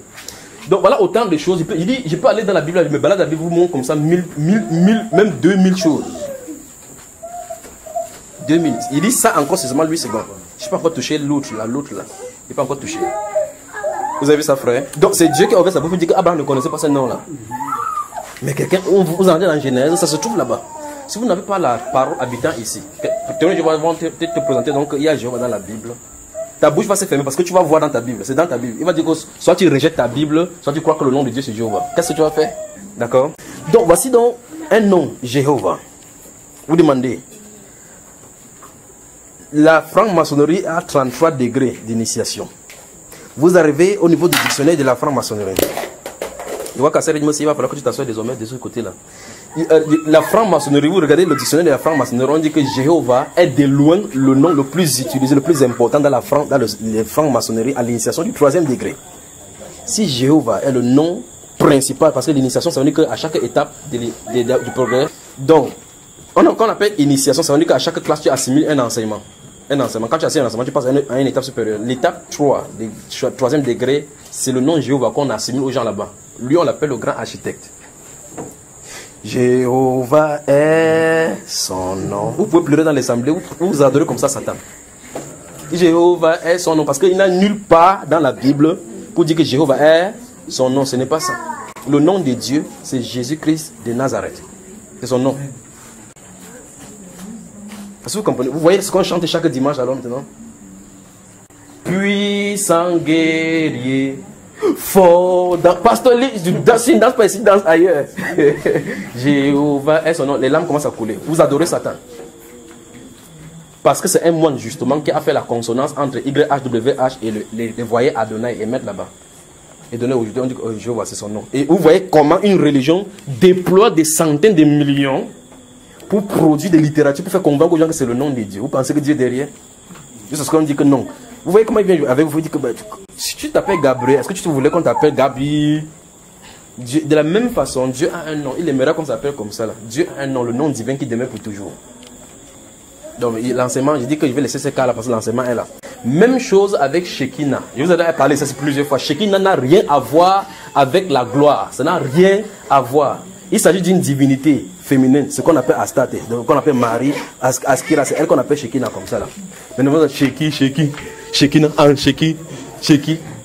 Donc voilà autant de choses. Il dit, je peux aller dans la Bible, je me balade dans la Bible, vous montre comme ça 1000, même 2000 choses. 2000. Il dit ça encore, c'est seulement 8 secondes. Je ne peux pas encore toucher l'autre là. Il n'est pas encore touché. Vous avez vu ça, frère? Donc c'est Dieu qui a ouvert sa bouche pour dire qu'Abraham ne connaissait pas ce nom là. Mais quelqu'un, vous en êtes dans Genèse, ça se trouve là-bas. Si vous n'avez pas la parole habitant ici, je vais te présenter, donc il y a Jéhovah dans la Bible. Ta bouche va se fermer parce que tu vas voir dans ta Bible, c'est dans ta Bible. Il va dire que soit tu rejettes ta Bible, soit tu crois que le nom de Dieu c'est Jéhovah. Qu'est-ce que tu vas faire? D'accord? Donc voici donc un nom, Jéhovah. Vous demandez. La franc-maçonnerie a 33 degrés d'initiation. Vous arrivez au niveau du dictionnaire de la franc-maçonnerie. Je vois qu'à cette il va falloir que tu t'assoies désormais de ce côté-là. La franc-maçonnerie, vous regardez le dictionnaire de la franc-maçonnerie, on dit que Jéhovah est de loin le nom le plus utilisé, le plus important dans les franc-maçonnerie à l'initiation du 3e degré. Si Jéhovah est le nom principal, parce que l'initiation, ça veut dire qu'à chaque étape du progrès, donc, quand on appelle initiation, ça veut dire qu'à chaque classe, tu assimiles un enseignement. Quand tu as un enseignement, tu passes à une étape supérieure. L'étape 3, du 3e degré, c'est le nom Jéhovah qu'on assimile aux gens là-bas. Lui, on l'appelle le grand architecte. Jéhovah est son nom. Vous pouvez pleurer dans l'assemblée, vous adorez comme ça Satan. Jéhovah est son nom, parce qu'il n'y a nulle part dans la Bible pour dire que Jéhovah est son nom. Ce n'est pas ça. Le nom de Dieu, c'est Jésus-Christ de Nazareth. C'est son nom. Parce que vous comprenez, vous voyez ce qu'on chante chaque dimanche alors maintenant? Puissant guerrier, fort dans... Pasteur, danse pas ici, danse ailleurs. Jéhovah est son nom. Les larmes commencent à couler. Vous adorez Satan. Parce que c'est un moine justement qui a fait la consonance entre YHWH et les voyez Adonai et mettre là-bas. Et donner aujourd'hui, on dit que Jéhovah c'est son nom. Et vous voyez comment une religion déploie des centaines de millions pour produire des littératures, pour faire convaincre aux gens que c'est le nom de Dieu. Vous pensez que Dieu est derrière? C'est ce qu'on dit que non. Vous voyez comment il vient avec vous, vous dit que si tu t'appelles Gabriel, est-ce que tu voulais qu'on t'appelle Gabi? Dieu, de la même façon, Dieu a un nom. Il aimerait qu'on s'appelle comme ça là. Dieu a un nom, le nom divin qui demeure pour toujours. Donc l'enseignement, je dis que je vais laisser ce cas là parce que l'enseignement est là. Même chose avec Shekinah. Je vous ai déjà parlé de ça plusieurs fois. Shekinah n'a rien à voir avec la gloire. Ça n'a rien à voir. Il s'agit d'une divinité féminine, ce qu'on appelle Astarte, qu'on appelle Marie, Askira, c'est elle qu'on appelle Shekinah comme ça là. Maintenant, Shekinah, Sheki.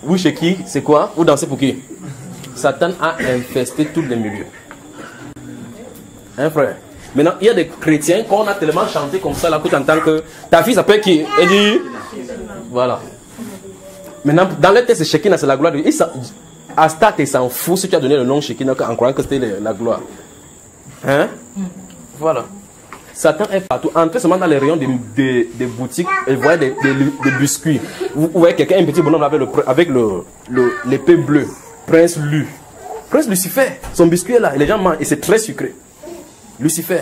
Vous, Sheki, c'est quoi? Vous dansez pour qui? Satan a infesté tous les milieux. Hein, frère? Maintenant, il y a des chrétiens qu'on a tellement chanté comme ça là que tu entends que ta fille s'appelle qui? Elle dit, voilà. Maintenant, dans le texte, Shekinah, c'est la gloire de Dieu. Astarte s'en fout si tu as donné le nom Shekinah en croyant que c'était la gloire. Hein? Voilà. Satan est partout. Entrez seulement dans les rayons des boutiques et vous voyez des biscuits. Vous voyez quelqu'un, un petit bonhomme avec l'épée bleue. Prince Lu. Prince Lucifer. Son biscuit est là. Et les gens mangent. Et c'est très sucré. Lucifer.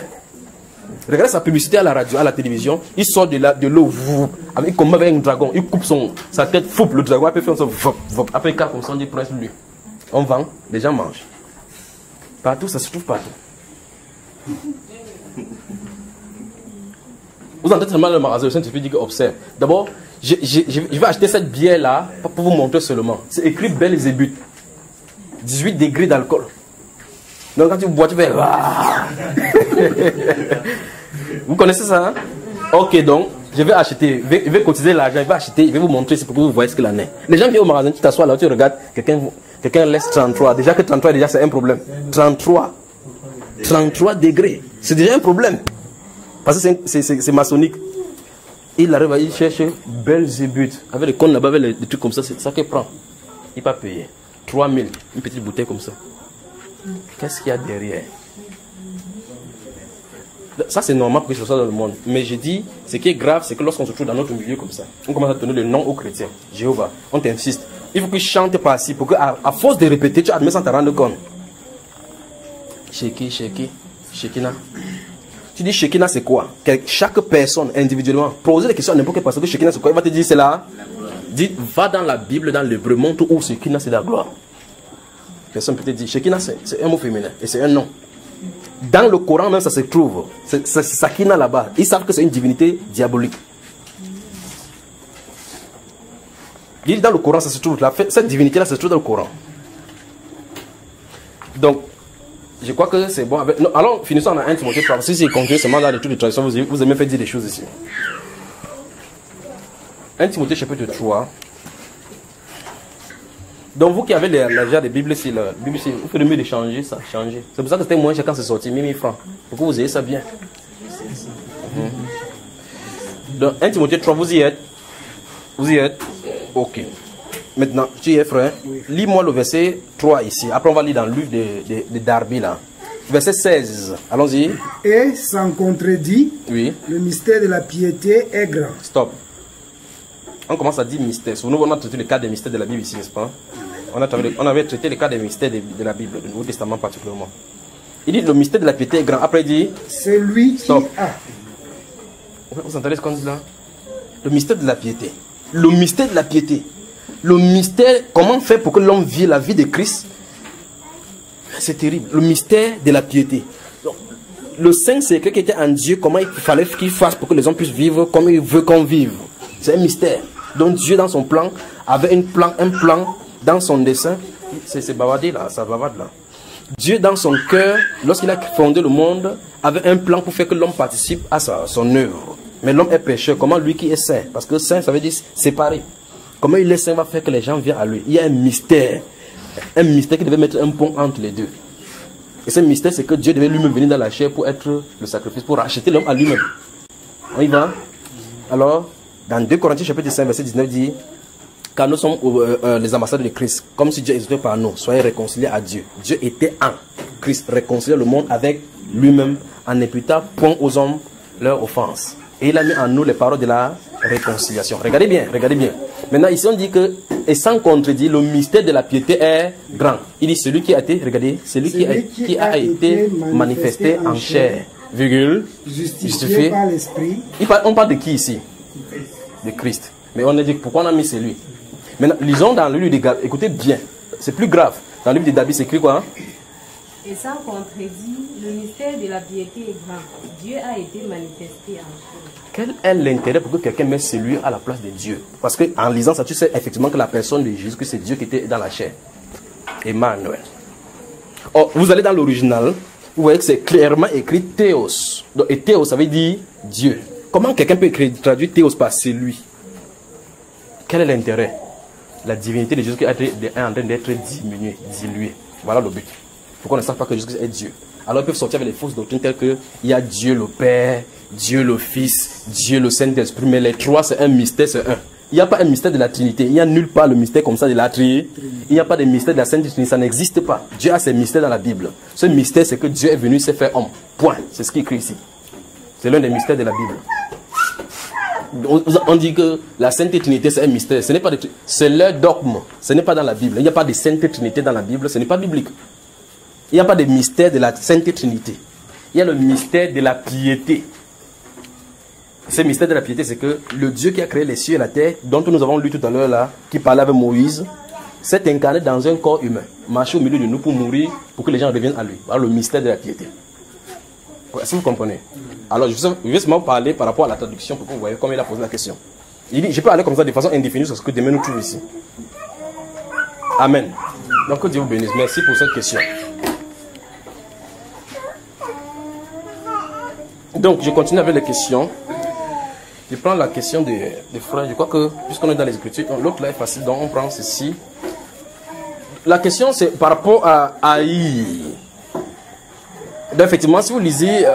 Regardez sa publicité à la radio, à la télévision. Il sort de l'eau. Il combat avec un dragon. Il coupe sa tête. Foupe le dragon. Après, il fait ça. Après, il comme ça, on dit Prince Lu. On vend. Les gens mangent. Partout, ça se trouve partout. Vous entrez seulement dans le magasin, le Saint-Esprit dit que observe. D'abord, je vais acheter cette bière-là pour vous montrer seulement. C'est écrit Belzébuth. 18 degrés d'alcool. Donc quand tu bois, tu fais... Vous connaissez ça, hein? Ok, donc, je vais acheter, je vais cotiser l'argent, je vais acheter, je vais vous montrer, c'est pour que vous voyez ce qu'il en est. Les gens viennent au magasin, tu t'assois là, tu regardes, quelqu'un laisse 33. Déjà que 33, déjà c'est un problème. 33 degrés. C'est déjà un problème. Parce que c'est maçonnique. Il arrive à y chercher Belzébuth. Avec les comptes là-bas, avec des trucs comme ça, c'est ça qu'il prend. Il va payer 3000, une petite bouteille comme ça. Qu'est-ce qu'il y a derrière? Ça, c'est normal pour que ce soit dans le monde. Mais je dis, ce qui est grave, c'est que lorsqu'on se trouve dans notre milieu comme ça, on commence à donner le nom aux chrétiens. Jéhovah, on t'insiste. Il faut que tu chantes par-ci pour qu'à force de répéter, tu admets sans te rendre compte. Shekina. Tu dis Shekina, c'est quoi? Chaque personne individuellement, poser des questions à n'importe quelle personne que Shekina, c'est quoi? Il va te dire, c'est là. Dis, va dans la Bible, dans l'hébreu, montre où Shekina, c'est la gloire. Personne peut te dire, Shekina, c'est un mot féminin et c'est un nom. Dans le Coran même, ça se trouve. C'est Sakina là-bas. Ils savent que c'est une divinité diabolique. Dans le Coran, ça se trouve. Cette divinité-là se trouve dans le Coran. Donc, je crois que c'est bon. Non, alors, finissons en 1 Timothée 3. Si c'est concret seulement dans les trucs de tradition, vous aimez faire dire des choses ici. 1 Timothée chapitre 3. Donc vous qui avez l'argent des Bibles ici, vous faites le mieux de changer ça, changer. C'est pour ça que c'était moins cher quand c'est sorti, 1000 francs. Pour que vous ayez ça bien. Donc 1 Timothée 3, vous y êtes? Vous y êtes? Ok. Maintenant, tu y es frère? Lis-moi le verset 3 ici. Après on va lire dans le livre de Darby là. Verset 16. Allons-y. Et sans contredit, oui. Le mystère de la piété est grand. Stop. On commence à dire mystère. Souvenez-vous, on a traité le cas des mystères de la Bible ici, n'est-ce pas? On avait traité le cas des mystères de la Bible, du Nouveau Testament particulièrement. Il dit le mystère de la piété est grand. Après il dit... C'est lui qui a... Vous entendez ce qu'on dit là? Le mystère de la piété. Le mystère de la piété. Le mystère, comment faire pour que l'homme vive la vie de Christ? C'est terrible. Le mystère de la piété. Donc, le saint secret qui était en Dieu, comment il fallait qu'il fasse pour que les hommes puissent vivre comme il veut qu'on vive. C'est un mystère. Donc Dieu dans son plan avait un plan dans son dessein. C'est bavardé là, ça bavarde là. Dieu dans son cœur, lorsqu'il a fondé le monde, avait un plan pour faire que l'homme participe à son œuvre. Mais l'homme est pécheur. Comment lui qui est saint? Parce que saint ça veut dire séparé. Comment il est saint va faire que les gens viennent à lui? Il y a un mystère. Un mystère qui devait mettre un pont entre les deux. Et ce mystère c'est que Dieu devait lui-même venir dans la chair pour être le sacrifice, pour racheter l'homme à lui-même. On y va? Alors, dans 2 Corinthiens chapitre 5 verset 19 dit, car nous sommes les ambassadeurs de Christ, comme si Dieu était par nous, soyez réconciliés à Dieu. Dieu était en Christ, réconcilier le monde avec lui-même en imputant point aux hommes leur offense. Et il a mis en nous les paroles de la réconciliation. Regardez bien, regardez bien. Maintenant ici on dit que, et sans contredit, le mystère de la piété est grand. Il dit celui qui a été, regardez, celui qui a été manifesté en chair, virgule, justifié par l'esprit. On parle de qui ici? De Christ. Mais on a dit pourquoi on a mis celui. Maintenant, lisons dans le livre de David. Écoutez bien, c'est plus grave. Dans le livre de David, c'est écrit quoi? Et sans contredit, le mystère de la piété est grand. Dieu a été manifesté en chair. Quel est l'intérêt pour que quelqu'un mette celui à la place de Dieu? Parce qu'en lisant ça, tu sais effectivement que la personne de Jésus, que c'est Dieu qui était dans la chair. Emmanuel. Or, vous allez dans l'original, vous voyez que c'est clairement écrit Théos. Donc, et Théos, ça veut dire Dieu. Comment quelqu'un peut traduire Théos par celui? Quel est l'intérêt? La divinité de Jésus est en train d'être diminuée, diluée. Voilà le but. Il faut qu'on ne sache pas que Jésus est Dieu. Alors ils peuvent sortir avec les fausses doctrines telles que il y a Dieu le Père, Dieu le Fils, Dieu le Saint-Esprit. Mais les trois, c'est un mystère, c'est un. Il n'y a pas un mystère de la Trinité. Il n'y a nulle part le mystère comme ça de la Trinité. Il n'y a pas de mystère de la Sainte Trinité. Ça n'existe pas. Dieu a ses mystères dans la Bible. Ce mystère, c'est que Dieu est venu se faire homme. Point. C'est ce qui est écrit ici. C'est l'un des mystères de la Bible. On dit que la Sainte Trinité c'est un mystère. Ce n'est pas c'est leur dogme. Ce n'est pas dans la Bible. Il n'y a pas de Sainte Trinité dans la Bible. Ce n'est pas biblique. Il n'y a pas de mystère de la Sainte Trinité. Il y a le mystère de la piété. Ce mystère de la piété, c'est que le Dieu qui a créé les cieux et la terre, dont nous avons lu tout à l'heure là, qui parlait avec Moïse, s'est incarné dans un corps humain, marché au milieu de nous pour mourir, pour que les gens reviennent à lui. Voilà le mystère de la piété. Est-ce que vous comprenez? Alors, je vais seulement parler par rapport à la traduction pour que vous voyez comment il a posé la question. Il dit, je peux aller comme ça de façon indéfinie sur ce que demain nous trouve ici. Amen. Donc, que Dieu vous bénisse. Merci pour cette question. Donc, je continue avec les questions. Je prends la question des frères. Je crois que, puisqu'on est dans les Écritures, l'autre là est facile, donc on prend ceci. La question, c'est par rapport à Aïe. Donc, effectivement, si vous lisez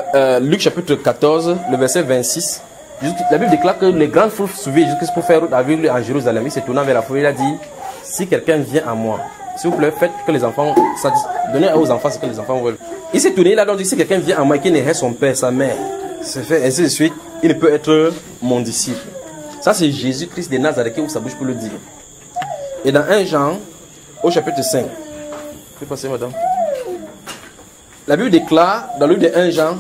Luc chapitre 14, le verset 26, La Bible déclare que les grandes foules suivaient Jésus-Christ pour faire route avec lui en Jérusalem. Il s'est tourné vers la foule, il a dit, si quelqu'un vient à moi, s'il vous plaît, faites que les enfants, donnez aux enfants ce que les enfants veulent. Il s'est tourné, il a donc dit, si quelqu'un vient à moi et qui n'est son père, sa mère, c'est fait, ainsi de suite, il ne peut être mon disciple. Ça, c'est Jésus-Christ de Nazareth qui ouvre sa bouche pour le dire. Et dans 1 Jean, au chapitre 5, je vais passer, madame. La Bible déclare, dans le livre de 1 Jean,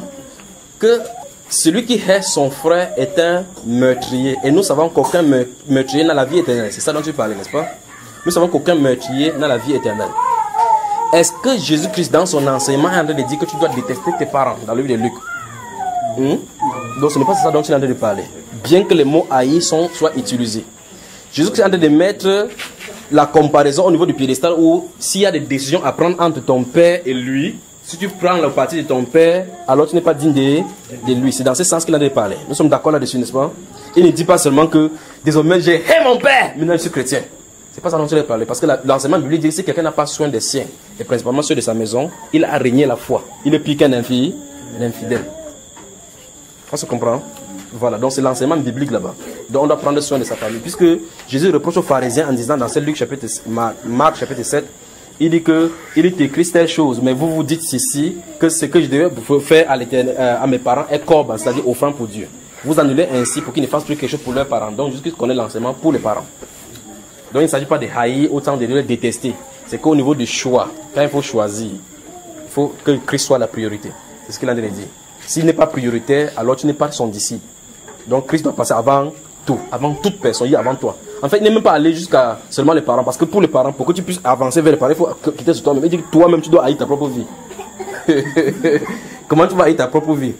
que celui qui hait son frère est un meurtrier. Et nous savons qu'aucun meurtrier n'a la vie éternelle. C'est ça dont tu parlais, n'est-ce pas? Nous savons qu'aucun meurtrier n'a la vie éternelle. Est-ce que Jésus-Christ, dans son enseignement, est en train de dire que tu dois détester tes parents, dans le livre de Luc? Donc ce n'est pas ça dont il est en train de parler. Bien que les mots haïs soient utilisés. Jésus-Christ est en train de mettre la comparaison au niveau du piédestal où s'il y a des décisions à prendre entre ton père et lui, si tu prends le parti de ton père, alors tu n'es pas digne de lui. C'est dans ce sens qu'il a de parler. Nous sommes d'accord là-dessus, n'est-ce pas? Il ne dit pas seulement que désormais j'ai haï mon père, maintenant je suis chrétien. C'est pas ça dont il a parlé. Parce que l'enseignement biblique dit que si quelqu'un n'a pas soin des siens, et principalement ceux de sa maison, il a régné la foi. Il est plus qu'un infidèle. On se comprend? Voilà, donc c'est l'enseignement biblique là-bas. Donc on doit prendre soin de sa famille. Puisque Jésus reproche aux pharisiens en disant dans Marc chapitre 7, il dit que il est écrit telle chose, mais vous vous dites ceci, que ce que je devais faire à mes parents est corban, c'est-à-dire offrande pour Dieu. Vous annulez ainsi pour qu'ils ne fassent plus quelque chose pour leurs parents. Donc Jésus connaît l'enseignement pour les parents. Donc il ne s'agit pas de haïr autant de les détester. C'est qu'au niveau du choix, quand il faut choisir, il faut que Christ soit la priorité. C'est ce qu'il a dit. S'il n'est pas prioritaire, alors tu n'es pas son disciple. Donc Christ doit passer avant tout, avant toute personne, il est avant toi. En fait, il n'est même pas allé jusqu'à seulement les parents, parce que pour les parents, pour que tu puisses avancer vers les parents, il faut quitter sur toi-même. Il dit que toi-même, tu dois haïr ta propre vie. Comment tu vas haïr ta propre vie?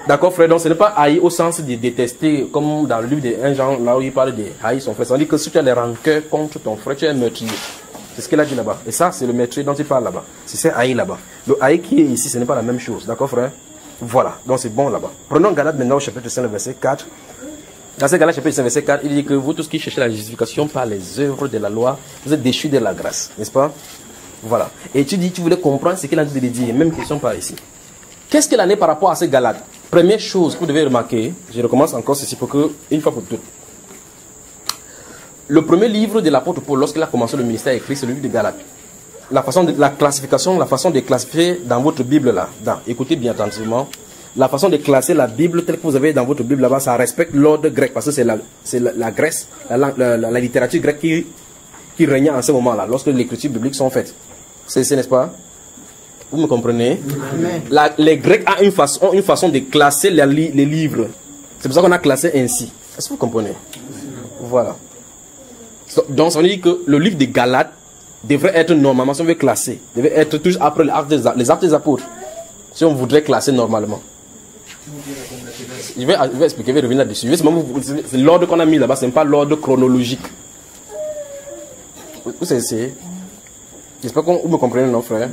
D'accord, frère, donc ce n'est pas haïr au sens de détester, comme dans le livre de 1 Jean, là où il parle de haïr son frère. Ça dit que si tu as les rancœurs contre ton frère, tu es un meurtrier. C'est ce qu'il a dit là-bas. Et ça, c'est le meurtrier dont il parle là-bas. C'est haïr là-bas. Le haïr qui est ici, ce n'est pas la même chose. D'accord, frère? Voilà, donc c'est bon là-bas. Prenons Galates maintenant au chapitre 5, verset 4. Dans ce Galates chapitre 5, verset 4, il dit que vous tous qui cherchez la justification par les œuvres de la loi, vous êtes déchus de la grâce, n'est-ce pas? Voilà. Et tu dis, tu voulais comprendre ce qu'il a dit de dire. Même question par ici. Qu'est-ce qu'il en est par rapport à ces Galates? Première chose que vous devez remarquer, je recommence encore ceci pour que, une fois pour toutes. Le premier livre de l'apôtre Paul, lorsqu'il a commencé le ministère écrit, c'est le livre de Galates. La façon de la classification, la façon de classifier dans votre Bible là, écoutez bien attentivement, la façon de classer la Bible telle que vous avez dans votre Bible là-bas, ça respecte l'ordre grec parce que c'est la Grèce, la littérature grecque qui régnait en ce moment-là, lorsque les écritures bibliques sont faites. N'est-ce pas? Vous me comprenez? Les Grecs ont une façon de classer les livres. C'est pour ça qu'on a classé ainsi. Est-ce que vous comprenez? Voilà. Donc ça veut dire que le livre des Galates devrait être normalement, si on veut classer, devrait être toujours après les actes des apôtres. Si on voudrait classer normalement. Je vais expliquer, je vais revenir là-dessus. C'est l'ordre qu'on a mis là-bas, ce n'est pas l'ordre chronologique. Vous savez, j'espère que vous me comprenez, non, frère?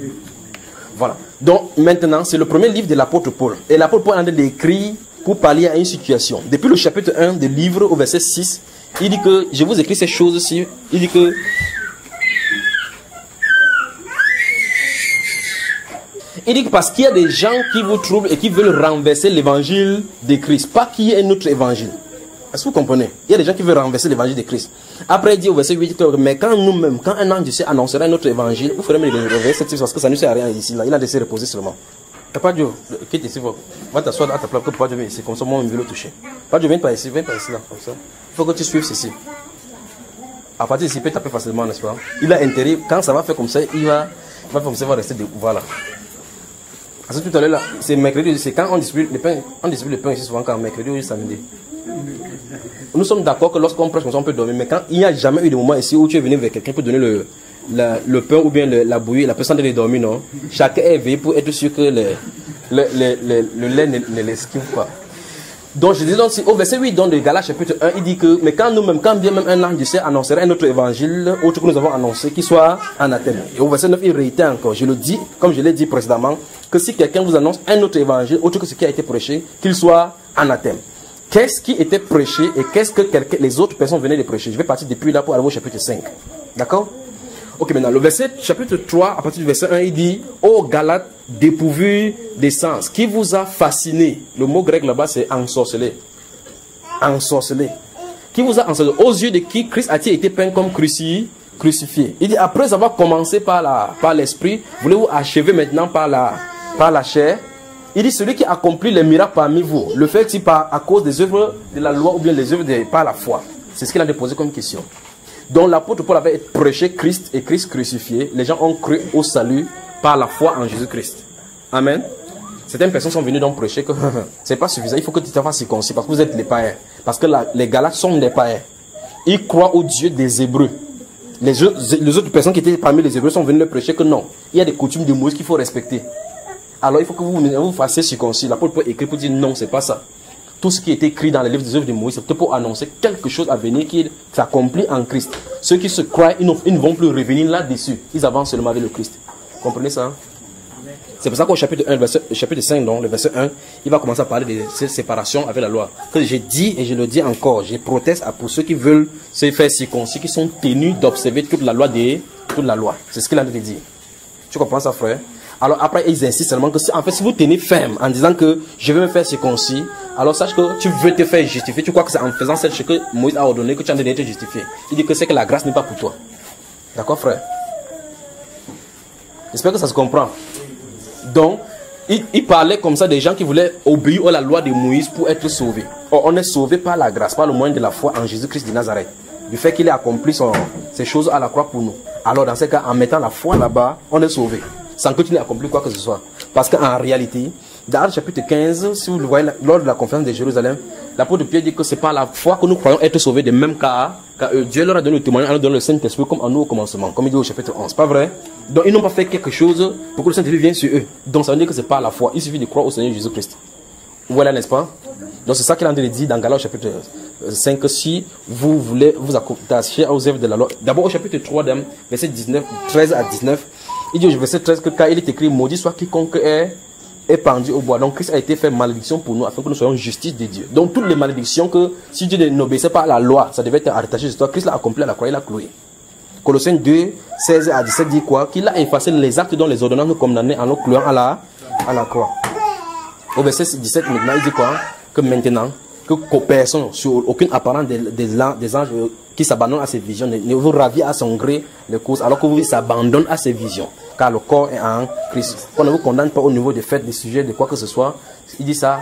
Voilà. Donc maintenant, c'est le premier livre de l'apôtre Paul. Et l'apôtre Paul est en train d'écrire pour pallier à une situation. Depuis le chapitre 1 du livre au verset 6, il dit que, je vous écris ces choses-ci, il dit que parce qu'il y a des gens qui vous troublent et qui veulent renverser l'évangile de Christ, pas qu'il y ait un autre évangile. Est-ce que vous comprenez? Il y a des gens qui veulent renverser l'évangile de Christ. Après, il dit au verset 8 que, mais quand nous-mêmes, quand un ange de Dieu annoncera un autre évangile, vous ferez me renverser cette chose parce que ça ne sert à rien ici. Là. Il a laissé reposer seulement. Pas Dieu, quitte ici, va t'asseoir à ta place, que pas Dieu vienne ici, comme ça, moi, je vais le toucher. Pas Dieu, viens pas ici, là, comme ça. Il faut que tu suives ceci. À partir d'ici, il peut taper facilement, n'est-ce pas? Il a intérêt, quand ça va faire comme ça, il va rester de. Voilà. Parce que tout à l'heure, là, c'est mercredi, c'est quand on distribue le pain ici, souvent quand mercredi ou samedi. Nous sommes d'accord que lorsqu'on prêche comme ça, on peut dormir, mais quand il n'y a jamais eu de moment ici où tu es venu vers quelqu'un pour donner le pain ou bien la bouillie, la personne de dormir, non? Chacun est éveillé pour être sûr que le lait ne l'esquive pas. Donc je dis donc, au verset 8 donc, de Galates chapitre 1, il dit que, mais quand nous-mêmes, quand bien même un ange du ciel annoncerait un autre évangile, autre que nous avons annoncé, qui soit anathème. Et au verset 9, il réitère encore, je le dis, comme je l'ai dit précédemment, que si quelqu'un vous annonce un autre évangile, autre que ce qui a été prêché, qu'il soit anathème. Qu'est-ce qui était prêché et qu'est-ce que les autres personnes venaient de prêcher? Je vais partir depuis là pour aller au chapitre 5. D'accord? Ok, maintenant, le verset, chapitre 3, à partir du verset 1, il dit, ô Galates dépourvus d'essence, qui vous a fasciné? Le mot grec là-bas, c'est ensorcelé. Ensorcelé. Qui vous a ensorcelé? Aux yeux de qui Christ a-t-il été peint comme crucifié? Il dit, après avoir commencé par l'esprit, voulez-vous achever maintenant par la chair? Il dit, celui qui accomplit les miracles parmi vous, le fait-il à cause des œuvres de la loi ou bien les œuvres par la foi? C'est ce qu'il a déposé comme question. Donc l'apôtre Paul avait prêché Christ et Christ crucifié. Les gens ont cru au salut par la foi en Jésus-Christ. Amen. Certaines personnes sont venues donc prêcher que c'est pas suffisant. Il faut que tu te fasses circoncis parce que vous êtes les païens. Parce que les Galates sont des païens. Ils croient au Dieu des Hébreux. Les autres personnes qui étaient parmi les Hébreux sont venues leur prêcher que non. Il y a des coutumes de Moïse qu'il faut respecter. Alors il faut que vous fassiez circoncis. L'apôtre Paul écrit pour dire non, c'est pas ça. Tout ce qui est écrit dans les livres des œuvres de Moïse, c'est pour annoncer quelque chose à venir qui s'accomplit en Christ. Ceux qui se croient, ils ne vont plus revenir là-dessus. Ils avancent seulement avec le Christ. Comprenez ça? C'est pour ça qu'au chapitre 1, chapitre 5, donc, le verset 1, il va commencer à parler de cette séparation avec la loi. Que j'ai dit et je le dis encore, je proteste pour ceux qui veulent se faire circoncis, qui sont tenus d'observer toute la loi. C'est ce qu'il a dit. Tu comprends ça, frère? Alors après, ils insistent seulement que si vous tenez ferme en disant que je vais me faire circoncis, alors sache que tu veux te faire justifier. Tu crois que c'est en faisant cette chose que Moïse a ordonné que tu es en train d'être justifié. Il dit que c'est que la grâce n'est pas pour toi. D'accord, frère? J'espère que ça se comprend. Donc, il parlait comme ça des gens qui voulaient obéir à la loi de Moïse pour être sauvés. Or, on est sauvé par la grâce, par le moyen de la foi en Jésus-Christ de Nazareth. Du fait qu'il ait accompli ces choses à la croix pour nous. Alors, dans ce cas, en mettant la foi là-bas, on est sauvé. Sans que tu n'aies accompli quoi que ce soit. Parce qu'en réalité, dans le chapitre 15, si vous le voyez, lors de la conférence de Jérusalem, l'apôtre Pierre dit que c'est par la foi que nous croyons être sauvés de même cas. Car Dieu leur a donné le témoignage, leur donne le Saint-Esprit comme à nous au commencement, comme il dit au chapitre 11. Pas vrai? Donc ils n'ont pas fait quelque chose pour que le Saint-Esprit vienne sur eux. Donc ça veut dire que c'est par la foi. Il suffit de croire au Seigneur Jésus-Christ. Voilà, n'est-ce pas? Donc c'est ça qu'il a dit dans Galates chapitre 5, que si vous voulez vous attacher aux œuvres de la loi. D'abord au chapitre 3, verset 13 à 19, il dit au verset 13 que car il est écrit, maudit soit quiconque est pendu au bois. Donc Christ a été fait malédiction pour nous afin que nous soyons justice de Dieu. Donc toutes les malédictions que si Dieu n'obéissait pas à la loi, ça devait être attaché sur toi. Christ l'a accompli à la croix, il l'a cloué. Colossiens 2, 16 à 17 dit quoi? Qu'il a effacé les actes dont les ordonnances nous condamnaient en nous clouant à la croix. Au verset 17 maintenant, il dit quoi? Que maintenant, que personne, sur aucune apparence des anges qui s'abandonnent à ces visions, ne vous ravit à son gré les causes, alors que vous s'abandonnez à ces visions. Car le corps est en Christ. On ne vous condamne pas au niveau des fêtes, des sujets, de quoi que ce soit. Il dit ça.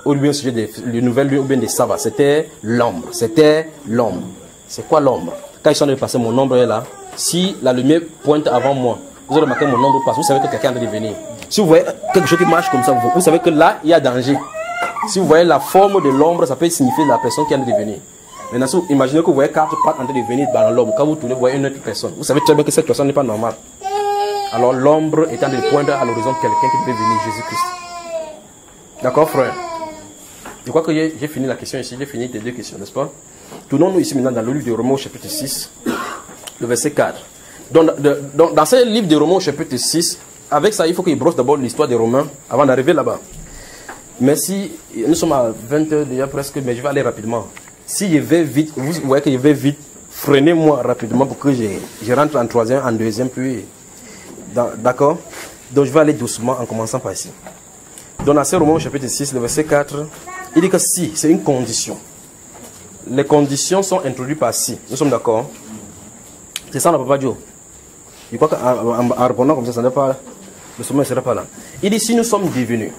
Ou bien au sujet des nouvelles lunes, ou bien des sabbats. C'était l'ombre. C'est quoi l'ombre? Quand ils sont en train de passer, mon ombre est là. Si la lumière pointe avant moi, vous aurez remarqué mon ombre passe. Vous savez que quelqu'un est en train de venir. Si vous voyez quelque chose qui marche comme ça, vous savez que là, il y a danger. Si vous voyez la forme de l'ombre, ça peut signifier la personne qui est en train de venir. Maintenant, si vous imaginez que vous voyez 4 pattes en train de venir dans l'ombre, quand vous tournez, vous voyez une autre personne. Vous savez très bien que cette personne n'est pas normale. Alors l'ombre est en train de poindre à l'horizon quelqu'un qui peut venir, Jésus-Christ. D'accord, frère? Je crois que j'ai fini la question ici, j'ai fini tes deux questions, n'est-ce pas? Tournons-nous ici maintenant dans le livre de Romains, chapitre 6, le verset 4. Donc, dans ce livre de Romains, chapitre 6, avec ça, il faut qu'il brosse d'abord l'histoire des Romains avant d'arriver là-bas. Mais si, nous sommes à 20 heures déjà presque, mais je vais aller rapidement. Si je vais vite, vous voyez que je vais vite, freinez-moi rapidement pour que je rentre en troisième, en deuxième, puis... D'accord? Donc je vais aller doucement en commençant par ici. Donc dans ce Romains, chapitre 6, le verset 4, il dit que si, c'est une condition. Les conditions sont introduites par si. Nous sommes d'accord? C'est ça, on n'a pas dit. Je crois qu'en répondant comme ça n'est pas... Le sommet ne sera pas là. Il dit si nous sommes devenus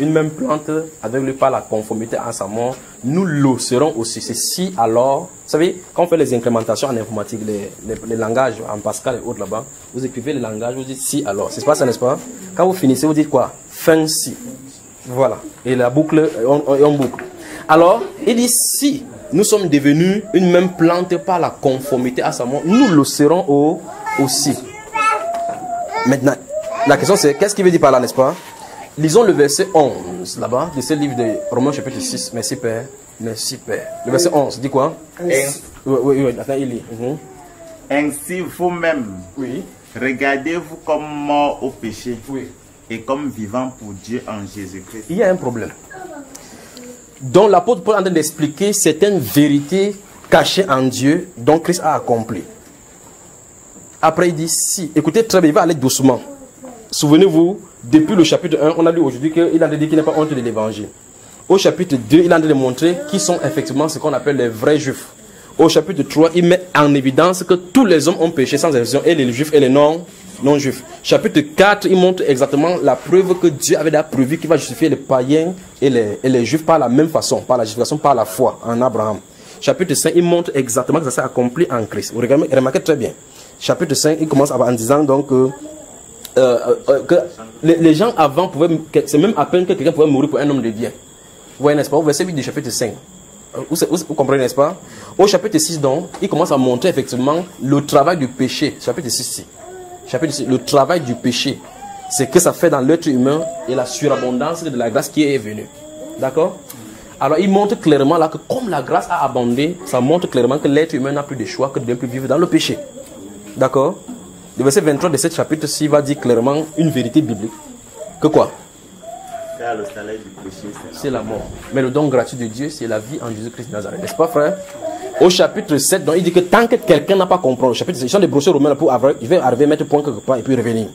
une même plante aveugle par la conformité à sa mort, nous le serons aussi. C'est si alors, vous savez, quand on fait les incrémentations en informatique, les langages en Pascal et autres là-bas, vous écrivez les langages, vous dites si alors. C'est pas ça, n'est-ce pas? Quand vous finissez, vous dites quoi? Fin si. Voilà. Et la boucle, on boucle. Alors, il dit si nous sommes devenus une même plante par la conformité à sa mort, nous le serons aussi. Maintenant, la question c'est, qu'est-ce qu'il veut dire par là, n'est-ce pas? Lisons le verset 11, là-bas, de ce livre de Romains chapitre 6. Merci Père, merci Père. Le verset 11, dit quoi? Oui, attends, il lit. Ainsi vous-même, Oui. regardez-vous comme mort au péché, Oui. et comme vivant pour Dieu en Jésus-Christ. Il y a un problème. Donc l'apôtre Paul est en train d'expliquer certaines vérités cachées en Dieu dont Christ a accompli. Après, il dit si. Écoutez très bien, il va aller doucement. Souvenez-vous, depuis le chapitre 1, on a lu aujourd'hui qu'il a dit qu'il n'est pas honte de l'évangile. Au chapitre 2, il a démontré qui sont effectivement ce qu'on appelle les vrais juifs. Au chapitre 3, il met en évidence que tous les hommes ont péché sans exception, et les juifs et les non-juifs. Chapitre 4, il montre exactement la preuve que Dieu avait déjà prévu qu'il va justifier les païens et les juifs par la même façon, par la justification, par la foi en Abraham. Chapitre 5, il montre exactement que ça s'est accompli en Christ. Vous remarquez très bien. Chapitre 5, il commence en disant donc que les gens avant pouvaient, c'est même à peine que quelqu'un pouvait mourir pour un homme de bien. Vous voyez, n'est-ce pas? Au verset 8 du chapitre 5. Vous comprenez, n'est-ce pas? Au chapitre 6, donc, il commence à montrer effectivement le travail du péché. Chapitre 6, chapitre 6, le travail du péché. C'est que ça fait dans l'être humain et la surabondance de la grâce qui est venue. D'accord? Alors, il montre clairement là que comme la grâce a abondé, ça montre clairement que l'être humain n'a plus de choix que de ne plus vivre dans le péché. D'accord? Le verset 23 de ce chapitre-ci va dire clairement une vérité biblique. Que quoi? Car le salaire du péché, c'est la mort. Mais le don gratuit de Dieu, c'est la vie en Jésus-Christ de Nazareth. N'est-ce pas, frère? Au chapitre 7, donc, il dit que tant que quelqu'un n'a pas compris, au chapitre 7, ils sont des brochures romains pour avoir, il va arriver à mettre point quelque part et puis revenir.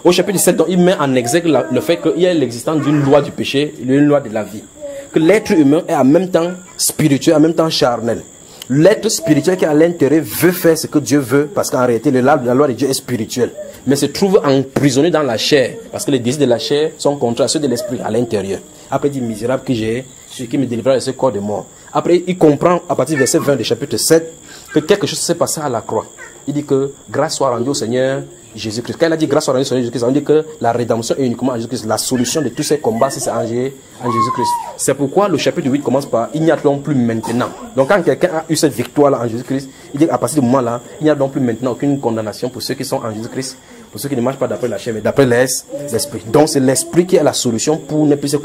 Au chapitre 7, donc, il met en exergue le fait qu'il y a l'existence d'une loi du péché, une loi de la vie. Que l'être humain est en même temps spirituel, en même temps charnel. L'être spirituel qui est à l'intérieur veut faire ce que Dieu veut, parce qu'en réalité, la loi de Dieu est spirituelle. Mais se trouve emprisonné dans la chair, parce que les désirs de la chair sont contraires à ceux de l'esprit à l'intérieur. Après, il dit, misérable que j'ai, celui qui me délivrera de ce corps de mort. Après, il comprend, à partir du verset 20 du chapitre 7, que quelque chose s'est passé à la croix. Il dit que grâce soit rendue au Seigneur Jésus-Christ. Quand il a dit grâce soit rendue au Seigneur Jésus-Christ, on dit que la rédemption est uniquement en Jésus-Christ. La solution de tous ces combats, c'est en Jésus-Christ. C'est pourquoi le chapitre 8 commence par il n'y a donc plus maintenant. Donc quand quelqu'un a eu cette victoire-là en Jésus-Christ, il dit qu'à partir du moment-là, il n'y a donc plus maintenant aucune condamnation pour ceux qui sont en Jésus-Christ, pour ceux qui ne marchent pas d'après la chair, mais d'après l'esprit. Donc c'est l'esprit qui est la solution pour ne plus se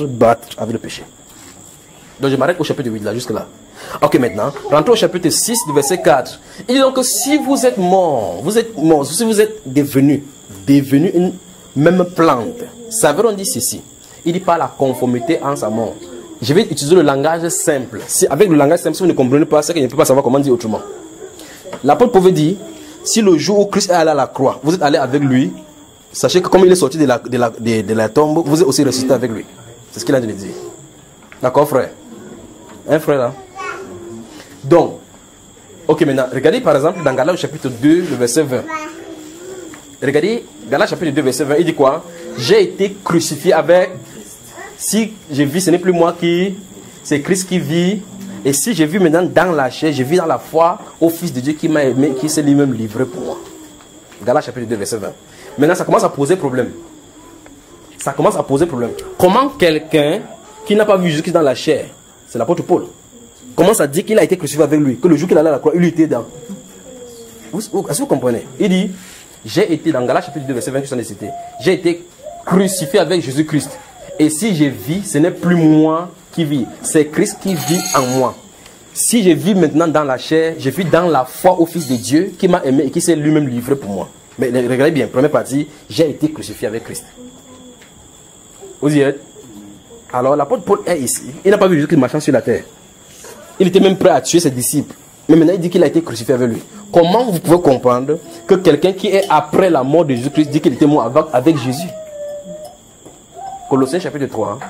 battre avec le péché. Donc je m'arrête au chapitre 8 là, jusque là. Ok, maintenant, rentrons au chapitre 6 du verset 4. Il dit donc que si vous êtes mort, si vous êtes devenu une même plante, ça veut dire ceci. Il dit pas la conformité en sa mort. Je vais utiliser le langage simple. Si, avec le langage simple, si vous ne comprenez pas, c'est que je ne peux pas savoir comment dire autrement. L'apôtre pouvait dire, si le jour où Christ est allé à la croix, vous êtes allé avec lui, sachez que comme il est sorti de la tombe, vous êtes aussi ressuscité avec lui. C'est ce qu'il a dit de dire. D'accord, frère? Un frère là. Donc, ok, maintenant, regardez par exemple dans Galates chapitre 2, le verset 20. Regardez, Galates chapitre 2, verset 20, il dit quoi? J'ai été crucifié avec. Si je vis, ce n'est plus moi qui. C'est Christ qui vit. Et si je vis maintenant dans la chair, je vis dans la foi au Fils de Dieu qui m'a aimé, qui s'est lui-même livré pour moi. Galates chapitre 2, verset 20. Maintenant, ça commence à poser problème. Ça commence à poser problème. Comment quelqu'un qui n'a pas vu Jésus-Christ dans la chair, c'est l'apôtre Paul, commence à dire qu'il a été crucifié avec lui, que le jour qu'il allait à la croix, il lui était dans. Est-ce que vous comprenez? Il dit, j'ai été, dans Galates chapitre 2, verset 20, j'ai été crucifié avec Jésus-Christ. Et si je vis, ce n'est plus moi qui vis, c'est Christ qui vit en moi. Si je vis maintenant dans la chair, je vis dans la foi au Fils de Dieu qui m'a aimé et qui s'est lui-même livré pour moi. Mais regardez bien, première partie, j'ai été crucifié avec Christ. Vous y êtes? Alors l'apôtre Paul est ici. Il n'a pas vu Jésus-Christ marchant sur la terre. Il était même prêt à tuer ses disciples. Mais maintenant il dit qu'il a été crucifié avec lui. Comment vous pouvez comprendre que quelqu'un qui est après la mort de Jésus-Christ dit qu'il était mort avec Jésus? Colossiens chapitre 3.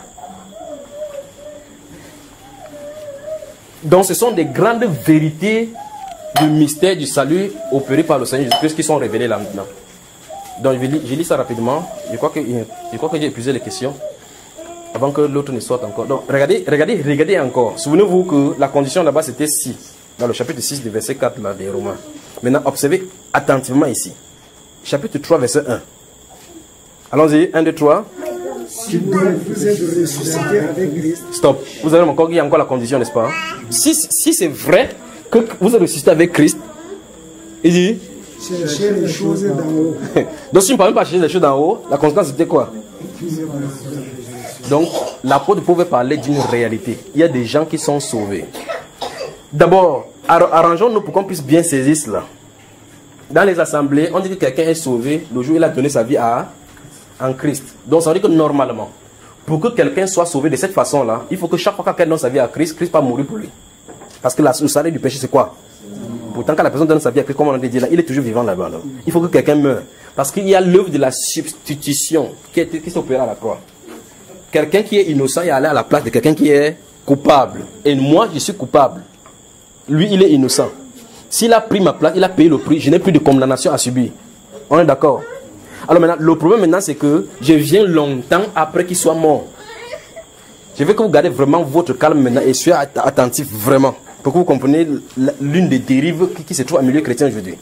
Donc ce sont des grandes vérités du mystère du salut opéré par le Seigneur Jésus-Christ qui sont révélées là maintenant. Donc je lis ça rapidement. Je crois que j'ai épuisé les questions avant que l'autre ne sorte encore. Donc regardez encore. Souvenez-vous que la condition là-bas c'était si. Dans le chapitre 6 du verset 4 là, des Romains. Maintenant observez attentivement ici. Chapitre 3 verset 1. Allons-y, 1, 2, 3. Si vous êtes ressuscité avec Christ. Stop. Vous avez encore, il y a encore la condition, n'est-ce pas? Si c'est vrai que vous êtes ressuscité avec Christ, il dit cherchez les choses d'en haut. Donc si on ne parle pas chercher les choses d'en haut, la conséquence c'était quoi? Donc l'apôtre pouvait parler d'une réalité. Il y a des gens qui sont sauvés. D'abord, arrangeons-nous pour qu'on puisse bien saisir cela. Dans les assemblées, on dit que quelqu'un est sauvé le jour où il a donné sa vie en Christ. Donc ça veut dire que normalement, pour que quelqu'un soit sauvé de cette façon-là, il faut que chaque fois qu'il donne sa vie à Christ, Christ va mourir pour lui. Parce que le salaire du péché c'est quoi? Pourtant, quand la personne donne sa vie à Christ, comme on a dit là, il est toujours vivant là-bas. Il faut que quelqu'un meure. Parce qu'il y a l'œuvre de la substitution qui s'opère à la croix. Quelqu'un qui est innocent est allé à la place de quelqu'un qui est coupable. Et moi, je suis coupable. Lui, il est innocent. S'il a pris ma place, il a payé le prix. Je n'ai plus de condamnation à subir. On est d'accord? Alors maintenant, le problème maintenant, c'est que je viens longtemps après qu'il soit mort. Je veux que vous gardez vraiment votre calme maintenant et soyez attentifs vraiment. Pour que vous compreniez l'une des dérives qui se trouve au milieu chrétien aujourd'hui.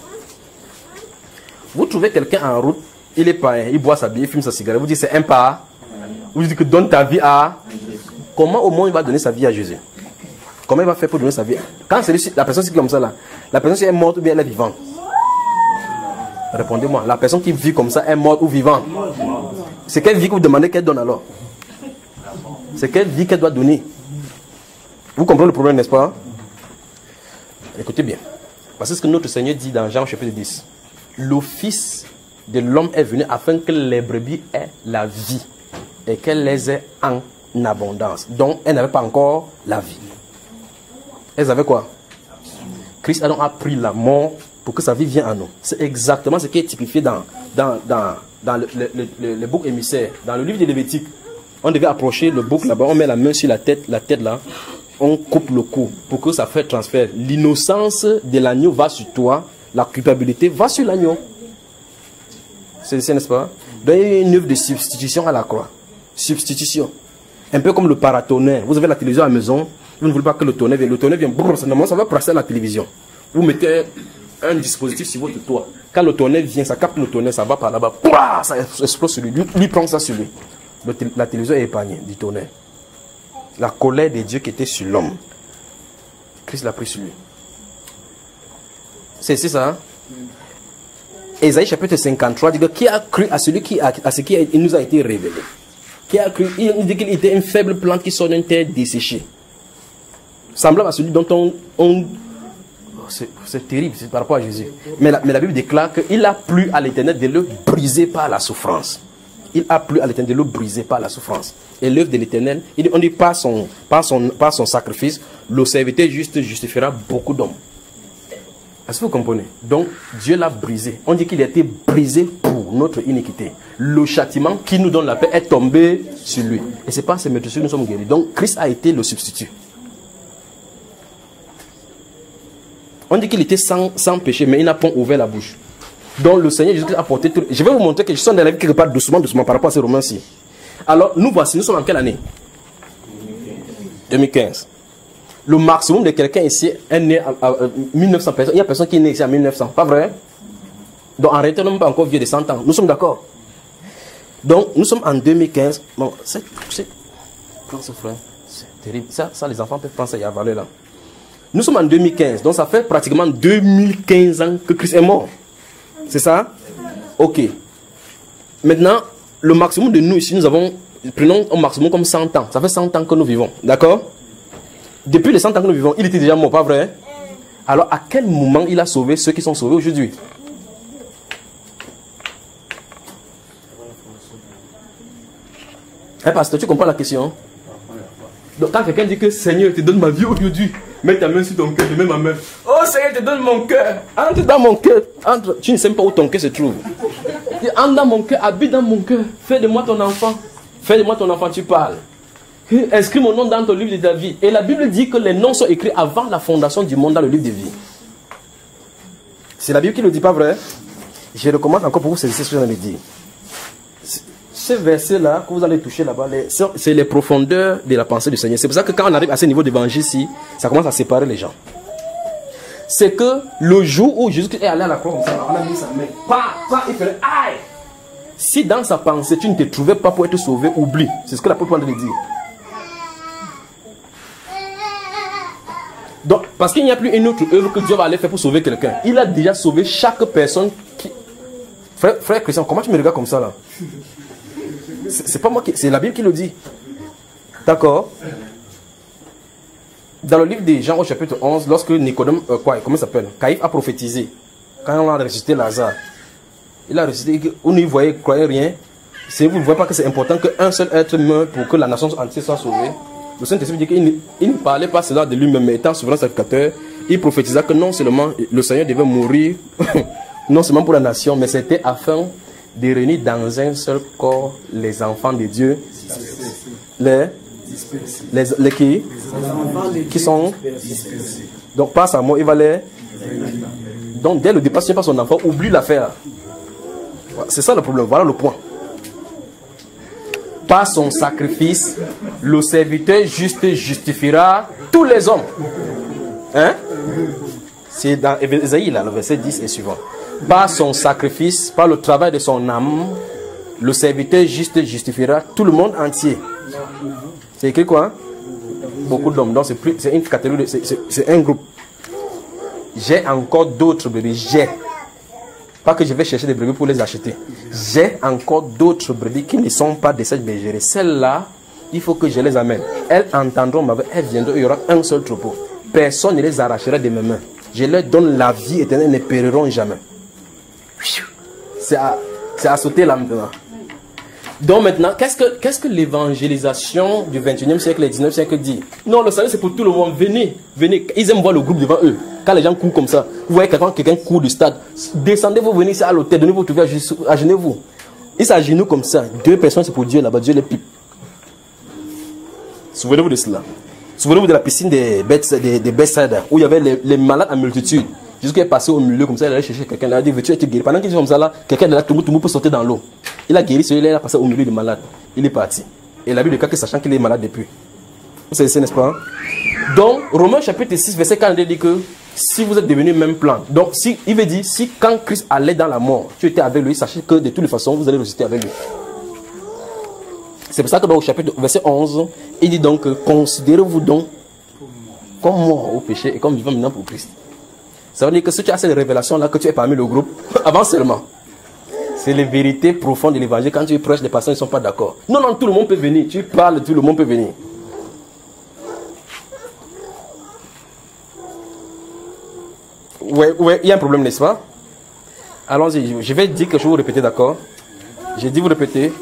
Vous trouvez quelqu'un en route, il est païen, il boit sa bière, il fume sa cigarette. Vous dites c'est un pas. Vous dites que donne ta vie à... Comment au moins il va donner sa vie à Jésus? Comment il va faire pour donner sa vie? Quand la personne est comme ça là, la personne si elle est morte ou bien elle est vivante? Répondez-moi, la personne qui vit comme ça est morte ou vivante? C'est quelle vie que vous demandez qu'elle donne alors? C'est quelle vie qu'elle doit donner? Vous comprenez le problème, n'est-ce pas? Écoutez bien. Parce que ce que notre Seigneur dit dans Jean chapitre 10. Le Fils de l'homme est venu afin que les brebis aient la vie et qu'elle les ait en abondance. Donc, elles n'avaient pas encore la vie. Elles avaient quoi? Christ a donc pris la mort pour que sa vie vienne à nous. C'est exactement ce qui est typifié dans le bouc émissaire. Dans le livre de Lévitique, on devait approcher le bouc là-bas, on met la main sur la tête là, on coupe le cou pour que ça fasse transfert. L'innocence de l'agneau va sur toi, la culpabilité va sur l'agneau. C'est ça, n'est-ce pas? Donc, il y a une œuvre de substitution à la croix. Substitution. Un peu comme le paratonnerre. Vous avez la télévision à la maison, vous ne voulez pas que le tonnerre vienne. Le tonnerre vient, ça va passer à la télévision. Vous mettez un dispositif sur votre toit. Quand le tonnerre vient, ça capte le tonnerre, ça va par là-bas, ça explose sur lui. Lui prend ça sur lui. La télévision est épargnée du tonnerre. La colère de Dieu qui était sur l'homme, Christ l'a pris sur lui. C'est ça, hein? Ésaïe chapitre 53 dit que qui a cru à celui à ce qui nous a été révélé? Qui a cru? Il dit qu'il était une faible plante qui sort d'une terre desséchée. Semblable à celui dont c'est terrible, c'est par rapport à Jésus. Mais la Bible déclare qu'il a plu à l'Éternel de le briser par la souffrance. Il a plu à l'Éternel de le briser par la souffrance. Et l'œuvre de l'Éternel, on dit par son sacrifice, le serviteur juste justifiera beaucoup d'hommes. Est-ce que vous comprenez? Donc, Dieu l'a brisé. On dit qu'il a été brisé pour notre iniquité. Le châtiment qui nous donne la paix est tombé sur lui. Et c'est pas ces méthodes que nous sommes guéris. Donc, Christ a été le substitut. On dit qu'il était sans péché, mais il n'a pas ouvert la bouche. Donc, le Seigneur Jésus a porté tout. Je vais vous montrer que je suis dans la vie quelque part doucement par rapport à ces romans-ci. Alors, nous voici, nous sommes en quelle année? 2015. Le maximum de quelqu'un ici est né à 1900 personnes. Il n'y a personne qui est né ici en 1900. Pas vrai? Donc en réalité, nous ne sommes pas encore vieux de 100 ans. Nous sommes d'accord? Donc nous sommes en 2015. Bon, prends ce frère. C'est terrible. Ça, les enfants peuvent prendre ça, il y a valeur là. Nous sommes en 2015. Donc ça fait pratiquement 2015 ans que Christ est mort. C'est ça? Ok. Maintenant, le maximum de nous ici, prenons au maximum comme 100 ans. Ça fait 100 ans que nous vivons. D'accord? Depuis les 100 ans que nous vivons, il était déjà mort, pas vrai? Alors, à quel moment il a sauvé ceux qui sont sauvés aujourd'hui? Pasteur, tu comprends la question? Donc, quand quelqu'un dit que Seigneur, je te donne ma vie aujourd'hui, mets ta main sur ton cœur, je mets ma main. Oh Seigneur, je te donne mon cœur. Entre dans mon cœur. Tu ne sais pas où ton cœur se trouve. Entre dans mon cœur, habite dans mon cœur. Fais de moi ton enfant. Fais de moi ton enfant, tu parles. Inscris mon nom dans ton livre de ta vie. Et la Bible dit que les noms sont écrits avant la fondation du monde dans le livre de vie. C'est la Bible qui ne le dit, pas vrai? Je recommande encore pour vous saisir ce que je viens de dire. Ce verset-là, que vous allez toucher là-bas, c'est les profondeurs de la pensée du Seigneur. C'est pour ça que quand on arrive à ce niveau d'évangile-ci, ça commence à séparer les gens. C'est que le jour où Jésus est allé à la croix, on a mis sa main. Il fait aïe! Si dans sa pensée, tu ne te trouvais pas pour être sauvé, oublie. C'est ce que l'apôtre Paul dit. Donc, parce qu'il n'y a plus une autre œuvre que Dieu va aller faire pour sauver quelqu'un. Il a déjà sauvé chaque personne qui... Frère Christian, comment tu me regardes comme ça là? C'est pas moi qui... C'est la Bible qui le dit. D'accord? Dans le livre de Jean au chapitre 11, lorsque Nicodème, comment il s'appelle? Caïphe a prophétisé. Quand on a ressuscité Lazare. Il a ressuscité, vous ne croyez rien. Vous ne voyez pas que c'est important qu'un seul être meure pour que la nation entière soit sauvée. le Saint-Esprit dit qu'il ne parlait pas cela de lui-même, mais étant souverain sacrificateur, il prophétisa que non seulement le Seigneur devait mourir, non seulement pour la nation, mais c'était afin de réunir dans un seul corps les enfants de Dieu, les qui sont. Donc par sa mort, il va les. Donc dès le départ, si ce n'est pas son enfant, oublie l'affaire. C'est ça le problème, voilà le point. Par son sacrifice, le serviteur juste justifiera tous les hommes. Hein? C'est dans Ésaïe, là, le verset 10 et suivant. Par son sacrifice, par le travail de son âme, le serviteur juste justifiera tout le monde entier. C'est écrit quoi? Beaucoup d'hommes. Donc c'est une catégorie, c'est un groupe. J'ai encore d'autres brebis. J'ai. Pas que je vais chercher des brebis pour les acheter. J'ai encore d'autres brebis qui ne sont pas de cette bergerie. Celles-là, il faut que je les amène. Elles entendront ma voix, elles viendront, il y aura un seul troupeau. Personne ne les arrachera de mes mains. Je leur donne la vie éternelle, elles ne périront jamais. C'est à sauter là maintenant. Donc maintenant, qu'est-ce que l'évangélisation du 21e siècle et du 19e siècle dit? Non, le salut c'est pour tout le monde. Venez, venez. Ils aiment voir le groupe devant eux. Quand les gens courent comme ça, vous voyez quelqu'un court du stade. Descendez, vous venez ici à l'hôtel, donnez votre vie, agenez-vous. Ils s'agenouillent comme ça. 2 personnes c'est pour Dieu là-bas, Dieu les pipe. Souvenez-vous de cela. Souvenez-vous de la piscine des Bethsaida où il y avait les malades en multitude. Jusqu'à est passé au milieu comme ça, il allait chercher quelqu'un, il a dit veux-tu être guéri? Pendant qu'il est comme ça là, quelqu'un de là, tout le monde peut sauter dans l'eau. Il a guéri celui-là, il a passé au milieu des malades. Il est parti. Et la Bible dit que sachant qu'il est malade depuis. Vous savez, n'est-ce pas? Donc, Romains chapitre 6, verset 42 dit que si vous êtes devenus même plan. Donc, il veut dire, si quand Christ allait dans la mort, tu étais avec lui, sachez que de toutes les façons, vous allez ressusciter avec lui. C'est pour ça que dans le chapitre verset 11, il dit donc, considérez-vous donc comme mort au péché et comme vivant maintenant pour Christ. Ça veut dire que si tu as cette révélation-là, que tu es parmi le groupe, avance seulement. C'est les vérités profondes de l'évangile. Quand tu prêches, les personnes ne sont pas d'accord. Non, non, tout le monde peut venir. Tu parles, tout le monde peut venir. Ouais, il y a un problème, n'est-ce pas? Allons-y, je vais dire que je vais vous répéter, d'accord? J'ai dit vous répéter.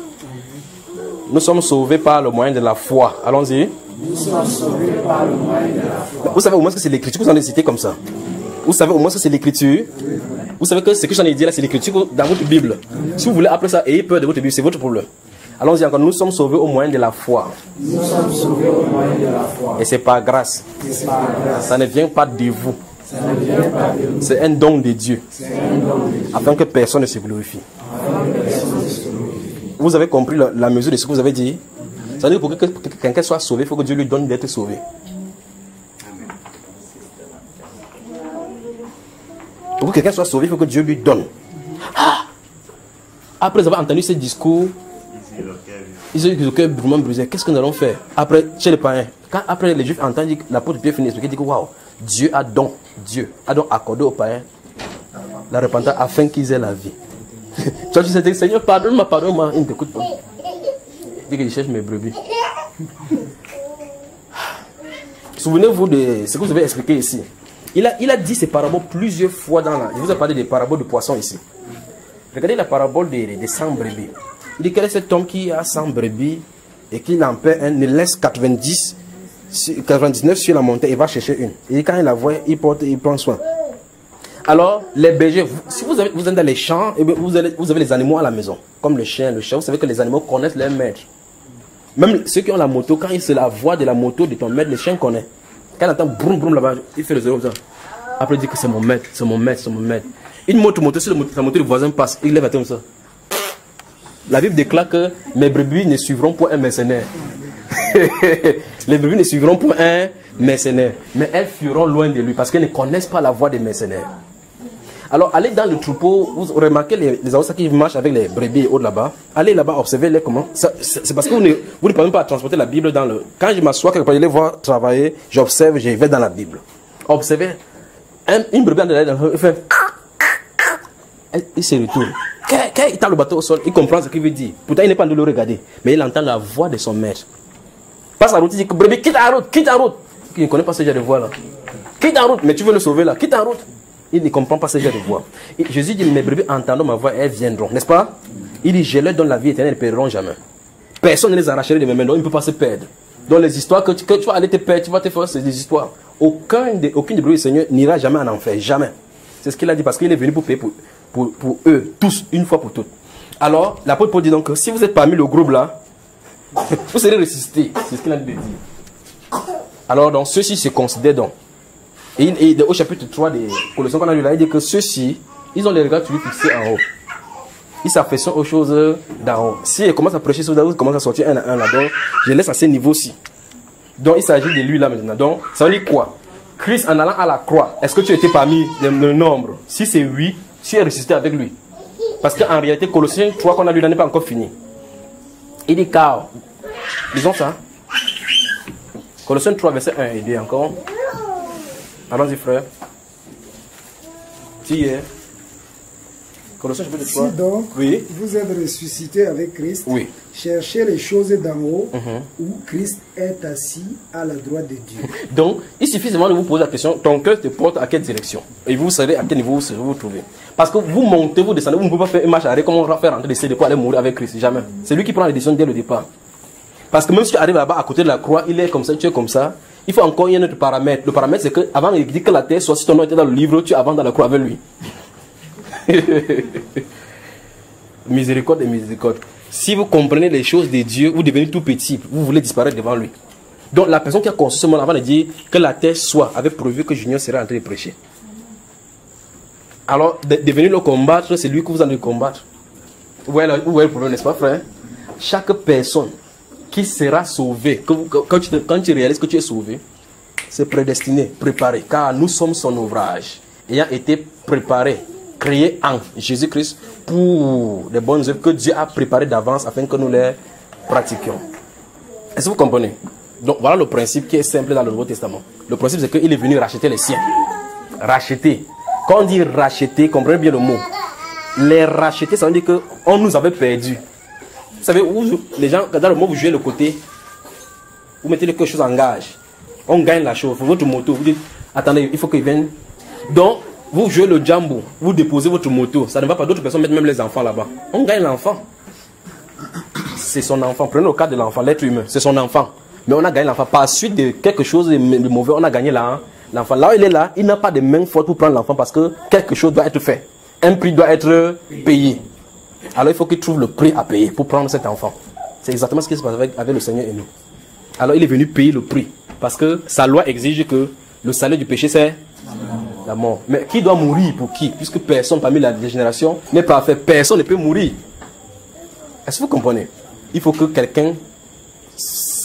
Nous sommes sauvés par le moyen de la foi. Allons-y. Nous sommes sauvés par le moyen de la foi. Vous savez au moins que c'est l'écriture que vous en avez cité comme ça. Vous savez au moins que c'est l'écriture. Vous savez que ce que j'en ai dit là, c'est l'écriture dans votre Bible. Si vous voulez appeler ça, ayez peur de votre Bible, c'est votre problème. Allons-y encore. Nous sommes sauvés au moyen de la foi. Nous sommes sauvés au moyen de la foi. Et c'est par grâce. Ça ne vient pas de vous. C'est un don de Dieu. Afin que personne ne se glorifie. Vous avez compris la mesure de ce que vous avez dit? Ça veut dire que pour que quelqu'un soit sauvé, il faut que Dieu lui donne d'être sauvé. Pour que quelqu'un soit sauvé, il faut que Dieu lui donne. Ah! Après avoir entendu ce discours, ils ont eu le cœur vraiment brisé. Qu'est-ce que nous allons faire? Après, chez les païens, quand après les Juifs entendent l'apôtre Pierre finit d'expliquer, ils disent waouh, Dieu a donc accordé aux païens la repentance afin qu'ils aient la vie. Toi, tu sais, Seigneur, pardonne-moi, pardonne-moi. Il ne t'écoute pas. Il dit que je cherche mes brebis. Souvenez-vous de ce que vous avez expliqué ici. Il a dit ces paraboles plusieurs fois dans la... Je vous ai parlé des paraboles de poissons ici. Regardez la parabole des 100 brebis. Il dit quel est cet homme qui a 100 brebis et qui n'en perd un, ne laisse 99 sur la montagne et va chercher une. Et quand il la voit, il prend soin. Alors, les bergers, si vous êtes dans les champs, eh bien, vous avez les animaux à la maison, comme le chien, le chat. Vous savez que les animaux connaissent leur maître. Même ceux qui ont la moto, quand c'est la voix de la moto de ton maître, le chien connaît. Quand il entend broum broum là-bas, il fait le zéro comme ça. Après, il dit que c'est mon maître, c'est mon maître, c'est mon maître. Une moto, si la moto du voisin passe, il lève la tête comme ça. La Bible déclare que mes brebis ne suivront pas un mercenaire. Les brebis ne suivront pas un mercenaire. Mais elles fuiront loin de lui parce qu'elles ne connaissent pas la voix des mercenaires. Alors, allez dans le troupeau, vous remarquez les Aoussa qui marchent avec les brebis et autres là-bas. Allez là-bas, observez-les comment. C'est parce que vous ne pouvez pas transporter la Bible dans le... Quand je m'assois quelque part, je les vois travailler, j'observe, je vais dans la Bible. Observez. Une brebis il fait... Il se retourne. Quand il tend le bateau au sol, il comprend ce qu'il veut dire. Pourtant, il n'est pas en train de le regarder. Mais il entend la voix de son maître. Passe la route, il dit, brebis, quitte la route, quitte la route. Il ne connaît pas ce genre de voix là. Quitte la route, mais tu veux le sauver là, quitte la route. Il ne comprend pas ce genre de voix. Et Jésus dit, mes brebis entendant ma voix, elles viendront, n'est-ce pas? Il dit, je leur donne la vie éternelle, elles ne perdront jamais. Personne ne les arracherait de mes mains, donc ils ne peuvent pas se perdre. Dans les histoires que tu vas aller te perdre, tu vas te faire, c'est des histoires. Aucun des brebis du Seigneur n'ira jamais en enfer, jamais. C'est ce qu'il a dit parce qu'il est venu pour payer pour eux, tous, une fois pour toutes. Alors, l'apôtre Paul dit donc que si vous êtes parmi le groupe là, vous serez ressuscités. C'est ce qu'il a dit de dire. Alors, donc, ceux-ci se considèrent donc. Et au chapitre 3 des Colossiens qu'on a lu là, il dit que ceux-ci, ils ont les regards toujours fixés en haut. Ils s'affectionnent aux choses d'en haut. Si ils commencent à prêcher sur d'en haut, ils commencent à sortir un à un là-dedans, je laisse à ce niveau-ci. Donc, il s'agit de lui là maintenant. Donc, ça veut dire quoi? Christ en allant à la croix, est-ce que tu étais parmi le nombre? Si c'est oui, tu es ressuscité avec lui. Parce qu'en réalité, Colossiens 3 qu'on a lu là n'est pas encore fini. Il dit car, disons ça. Colossiens 3, verset 1 et 2 encore. Allons-y, frère. Tu y es. Colossiens chapitre 3. Si donc oui. Vous êtes ressuscité avec Christ, oui. Cherchez les choses d'en haut où Christ est assis à la droite de Dieu. Donc, il suffit seulement de vous poser la question, ton cœur te porte à quelle direction? Et vous savez à quel niveau vous vous trouvez. Parce que vous montez, vous descendez, vous ne pouvez pas faire une marche arrière comme on va faire rentrer des CD pour aller mourir avec Christ. Jamais. C'est lui qui prend les décisions dès le départ. Parce que même si tu arrives là-bas à côté de la croix, il est comme ça, tu es comme ça. Il faut encore un autre paramètre. Le paramètre, c'est qu'avant il dit que la terre soit, si ton nom était dans le livre, tu avances dans la croix avec lui. Miséricorde et miséricorde. Si vous comprenez les choses de Dieu, vous devenez tout petit, vous voulez disparaître devant lui. Donc la personne qui a conçu ce monde avant de dire que la terre soit, avait prévu que Junior serait en train de prêcher. Alors, de venir le combattre, c'est lui que vous allez combattre. Vous voyez le problème, n'est-ce pas, frère? Chaque personne qui sera sauvée, quand tu réalises que tu es sauvé, c'est prédestiné, préparé, car nous sommes son ouvrage, ayant été préparé, créé en Jésus-Christ pour les bonnes œuvres que Dieu a préparées d'avance afin que nous les pratiquions. Est-ce que vous comprenez? Donc voilà le principe qui est simple dans le Nouveau Testament. Le principe, c'est qu'il est venu racheter les siens. Racheter. Quand on dit racheter, comprenez bien le mot. Les racheter, ça veut dire qu'on nous avait perdus. Vous savez, où les gens, dans le mot, vous jouez le côté, vous mettez quelque chose en gage. On gagne la chose. Votre moto, vous dites, attendez, il faut qu'il vienne. Donc, vous jouez le jambo, vous déposez votre moto. Ça ne va pas, d'autres personnes mettent même les enfants là-bas. On gagne l'enfant. C'est son enfant. Prenez le cas de l'enfant, l'être humain. C'est son enfant. Mais on a gagné l'enfant. Par suite de quelque chose de mauvais, on a gagné l'enfant. Là où il est là, il n'a pas de main forte pour prendre l'enfant parce que quelque chose doit être fait. Un prix doit être payé. Alors il faut qu'il trouve le prix à payer pour prendre cet enfant. C'est exactement ce qui se passe avec le Seigneur et nous. Alors il est venu payer le prix. Parce que sa loi exige que le salaire du péché c'est la mort. Mais qui doit mourir pour qui? Puisque personne parmi la génération n'est parfait. Personne ne peut mourir. Est-ce que vous comprenez? Il faut que quelqu'un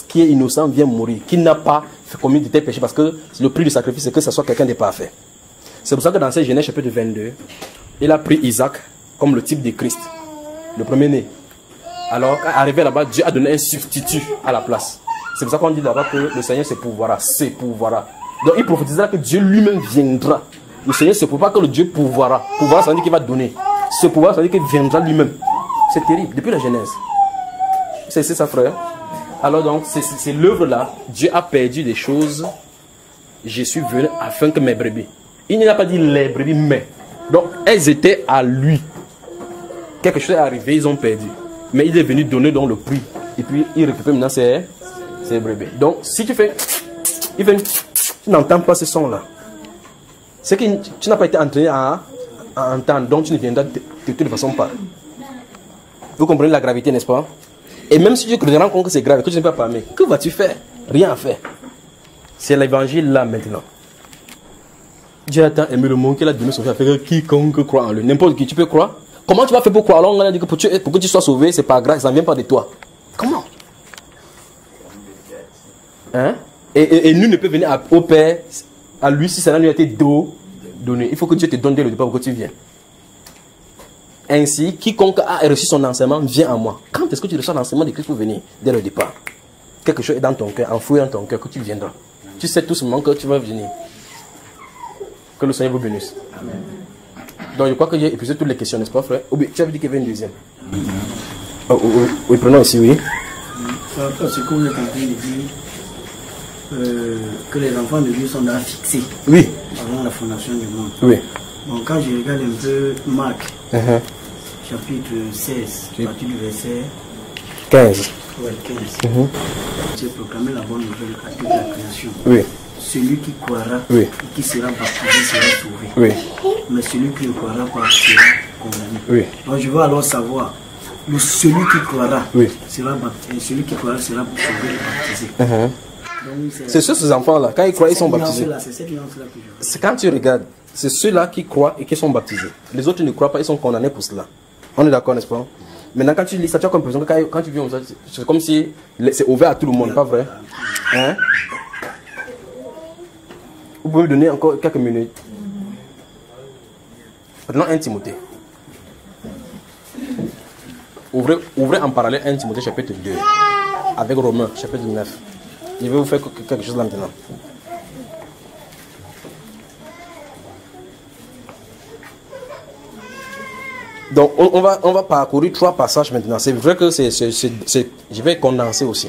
qui est innocent vienne mourir. Qui n'a pas commis de tels péchés. Parce que le prix du sacrifice, c'est que ce soit quelqu'un de parfait. C'est pour ça que dans cette Genèse chapitre 22, il a pris Isaac comme le type de Christ. Le premier-né. Alors, arrivé là-bas, Dieu a donné un substitut à la place. C'est pour ça qu'on dit là-bas que le Seigneur se pourvoira. C'est pourvoira. Donc il prophétisera que Dieu lui-même viendra. Le Seigneur se pourvoira que le Dieu pourvoira. Pourvoira, ça veut dire qu'il va donner. Ce pouvoir, ça veut dire qu'il viendra lui-même. C'est terrible, depuis la Genèse. C'est ça, frère. Alors donc, c'est l'œuvre là. Dieu a perdu des choses. Je suis venu afin que mes brebis. Il n'a pas dit les brebis, mais. Donc, elles étaient à lui. Quelque chose est arrivé, ils ont perdu. Mais il est venu donner donc le prix. Et puis, il récupère maintenant ses brebis. Donc, si tu fais... Il fait... Tu n'entends pas ce son-là. C'est que tu n'as pas été entraîné à entendre. Donc, tu ne viendras de toute façon pas. Vous comprenez la gravité, n'est-ce pas? Et même si tu te rends compte que c'est grave, que tu n'es pas parmi, que vas-tu faire? Rien à faire. C'est l'évangile là maintenant. Dieu a tant aimé le monde qu'il a donné son fils à faire quiconque croit en lui. N'importe qui, tu peux croire. Comment tu vas faire pour croire? Alors on a dit que pour que tu sois sauvé, c'est pas grave, ça ne vient pas de toi. Comment? Hein? Et nul ne peut venir au Père, à lui, si ça lui a été donné. Il faut que Dieu te donne dès le départ pour que tu viennes. Ainsi, quiconque a reçu son enseignement vient à moi. Quand est-ce que tu reçois l'enseignement de Christ pour venir? Dès le départ. Quelque chose est dans ton cœur, enfoui dans ton cœur, que tu viendras. Tu sais tout simplement que tu vas venir. Que le Seigneur vous bénisse. Amen. Donc je crois que j'ai épuisé toutes les questions, n'est-ce pas, frère? Ou bien tu avais dit qu'il y avait une deuxième. Oui, prenons ici, oui. Ce que vous êtes en train de dire, que les enfants de Dieu sont là fixés. Oui. Avant la fondation du monde. Oui. Bon, quand je regarde un peu Marc, chapitre 16, à partir du verset 15. Ouais, 15. J'ai proclamé la bonne nouvelle à toute la création. Oui. Celui qui croira Oui. et qui sera baptisé sera sauvé. Oui. Mais celui qui ne croira pas sera condamné. Oui. Donc je veux alors savoir, celui qui croira Oui. sera baptisé, celui qui croira sera sauvé et baptisé. Donc, C'est sur ces enfants-là, quand ils croient, ils sont cette baptisés. nuance-là, c'est cette nuance-là que je veux. C'est quand tu regardes, c'est ceux-là qui croient et qui sont baptisés. Les autres qui ne croient pas, ils sont condamnés pour cela. On est d'accord, n'est-ce pas? Maintenant, quand tu lis ça, tu as comme l'impression que quand tu viens, c'est comme si c'est ouvert à tout le monde, pas vrai? Hein? Vous pouvez me donner encore quelques minutes. Maintenant, 1 Timothée. Ouvrez en parallèle 1 Timothée chapitre 2 avec Romains chapitre 9. Je vais vous faire quelque chose là maintenant. Donc, on va parcourir 3 passages maintenant. C'est vrai que je vais condenser aussi.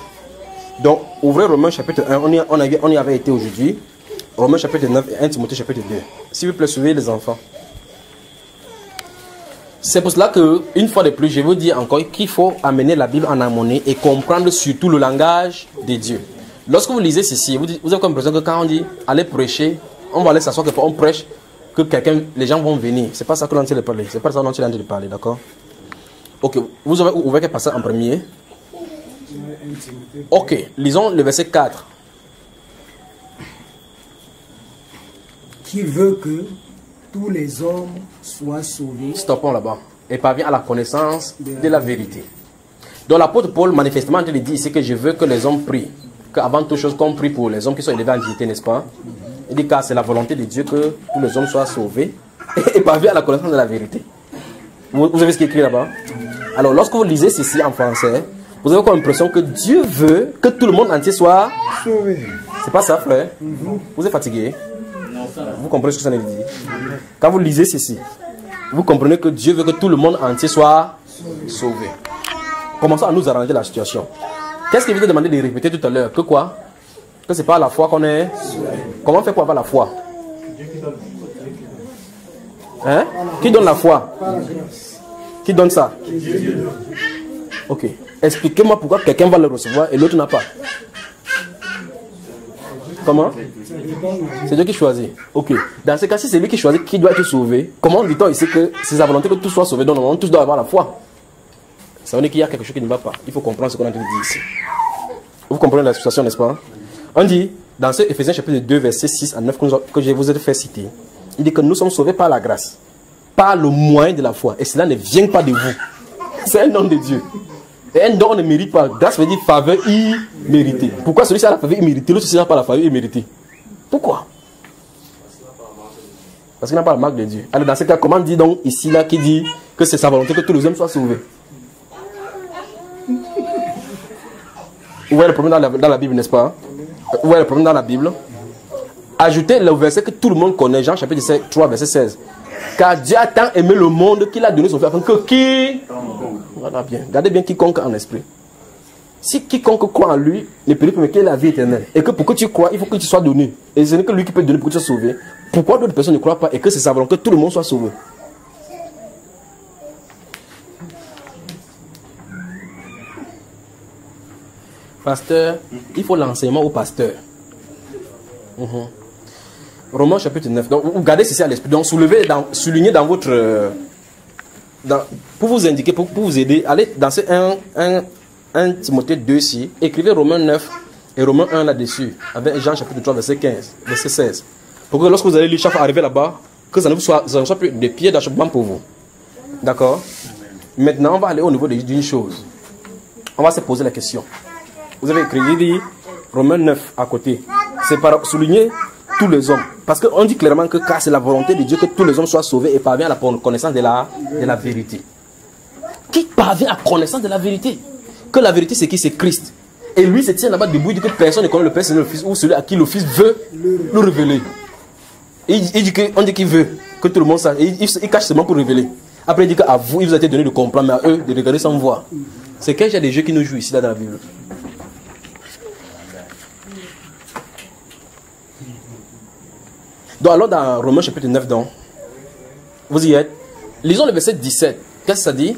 Donc, ouvrez Romains chapitre 1. On y avait été aujourd'hui. Romains chapitre 9 et 1 Timothée chapitre 2. S'il vous plaît, suivez les enfants. C'est pour cela que, une fois de plus, je vous dis encore qu'il faut amener la Bible en harmonie et comprendre surtout le langage de Dieu. Lorsque vous lisez ceci, vous avez comme l'impression que quand on dit allez prêcher, on va aller s'asseoir que on prêche, que les gens vont venir. C'est pas ça que l'on est en train de parler. C'est pas ça que l'on est en train de parler, d'accord? Ok, vous avez ouvert quel passage en premier? Ok, lisons le verset 4. Qui veut que tous les hommes soient sauvés. Stoppons là-bas. Et parvient à la connaissance de la vérité. Donc l'apôtre Paul, manifestement, il dit ici que je veux que les hommes prient. Qu'avant toute chose, qu'on prie pour les hommes qui sont élevés en dignité, n'est-ce pas? Il dit car c'est la volonté de Dieu que tous les hommes soient sauvés et parviennent à la connaissance de la vérité. Vous avez ce qui est écrit là-bas? Alors lorsque vous lisez ceci en français, vous avez comme l'impression que Dieu veut que tout le monde entier soit Sauvé. C'est pas ça, frère? Vous êtes fatigué? Vous comprenez ce que ça veut dire? Quand vous lisez ceci, vous comprenez que Dieu veut que tout le monde entier soit sauvé. Commençons à nous arranger la situation. Qu'est-ce qu'il vous a demandé de répéter tout à l'heure? Que quoi? Que c'est pas à la foi qu'on est. Comment on fait pour avoir la foi? Hein? Qui donne la foi? Qui donne ça? Ok. Expliquez-moi pourquoi quelqu'un va le recevoir et l'autre n'a pas. Comment? C'est Dieu qui choisit. Ok. Dans ce cas-ci, c'est lui qui choisit qui doit être sauvé. Comment dit-on ici que c'est sa volonté que tout soit sauvé? Donc, normalement, tous doivent avoir la foi. Ça veut dire qu'il y a quelque chose qui ne va pas. Il faut comprendre ce qu'on a dit ici. Vous comprenez la situation, n'est-ce pas? On dit, dans ce Éphésiens chapitre 2, versets 6 à 9, que je vous ai fait citer, il dit que nous sommes sauvés par la grâce, par le moyen de la foi. Et cela ne vient pas de vous. C'est un don de Dieu. Et un don, on ne mérite pas. Grâce veut dire faveur imméritée. Pourquoi celui-ci a la faveur imméritée, l'autre n'a pas la faveur imméritée? Pourquoi? Parce qu'il n'a pas la marque de Dieu. Alors dans ce cas, comment dit donc ici, là, qui dit que c'est sa volonté que tous les hommes soient sauvés? Vous voyez le problème dans la Bible, n'est-ce pas? Vous voyez le problème dans la Bible? Ajoutez le verset que tout le monde connaît, Jean chapitre 3, verset 16. Car Dieu a tant aimé le monde qu'il a donné son Fils afin que qui? Voilà bien. Regardez bien quiconque en esprit. Si quiconque croit en lui ne périt pas, mais qu'il ait la vie éternelle. Et que pour que tu crois, il faut que tu sois donné. Et ce n'est que lui qui peut te donner pour que tu sois sauvé. Pourquoi d'autres personnes ne croient pas et que c'est sa volonté que tout le monde soit sauvé? Pasteur, il faut l'enseignement au pasteur. Romains chapitre 9. Donc, vous gardez ceci à l'esprit. Donc, soulignez dans votre... pour vous indiquer, pour vous aider, allez dans ce 1 Timothée 2 ici, écrivez Romains 9 et Romains 1 là-dessus, avec Jean chapitre 3, verset 15, verset 16. Pour que lorsque vous allez lire chaque fois arriver là-bas, que ça ne soit plus des pieds d'achoppement pour vous. D'accord? Maintenant, on va aller au niveau d'une chose. On va se poser la question. Vous avez écrit, il dit Romains 9 à côté. C'est par souligner tous les hommes. Parce qu'on dit clairement que car c'est la volonté de Dieu que tous les hommes soient sauvés et parviennent à la connaissance de la vérité. Qui parvient à la connaissance de la vérité? Que la vérité c'est qui? C'est Christ. Et lui se tient là-bas debout, il dit que personne ne connaît le Père, c'est le Fils, ou celui à qui le Fils veut le révéler. On dit qu'il veut que tout le monde sache. Il cache seulement pour révéler. Après il dit qu'à vous, il vous a été donné de comprendre, mais à eux de regarder sans voir. C'est quel genre de jeu qui nous joue ici là dans la Bible? Donc alors dans Romains chapitre 9, donc, vous y êtes. Lisons le verset 17. Qu'est-ce que ça dit?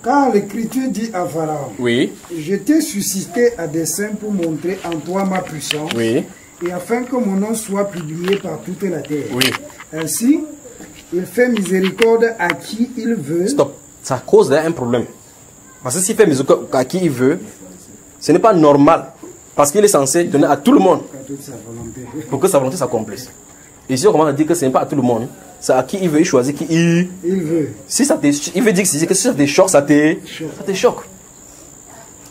Car l'Écriture dit à Pharaon, Oui. je t'ai suscité à dessein pour montrer en toi ma puissance, Oui. et afin que mon nom soit publié par toute la terre. Oui. Ainsi, il fait miséricorde à qui il veut. Stop. Ça cause un problème. Parce que s'il fait miséricorde à qui il veut, ce n'est pas normal. Parce qu'il est censé donner à tout le monde pour que sa volonté s'accomplisse. Ici, on commence à dire que ce n'est pas à tout le monde. C'est à qui il veut, il choisit qui il veut. Si ça te, il veut dire que si ça te choque, ça te choque.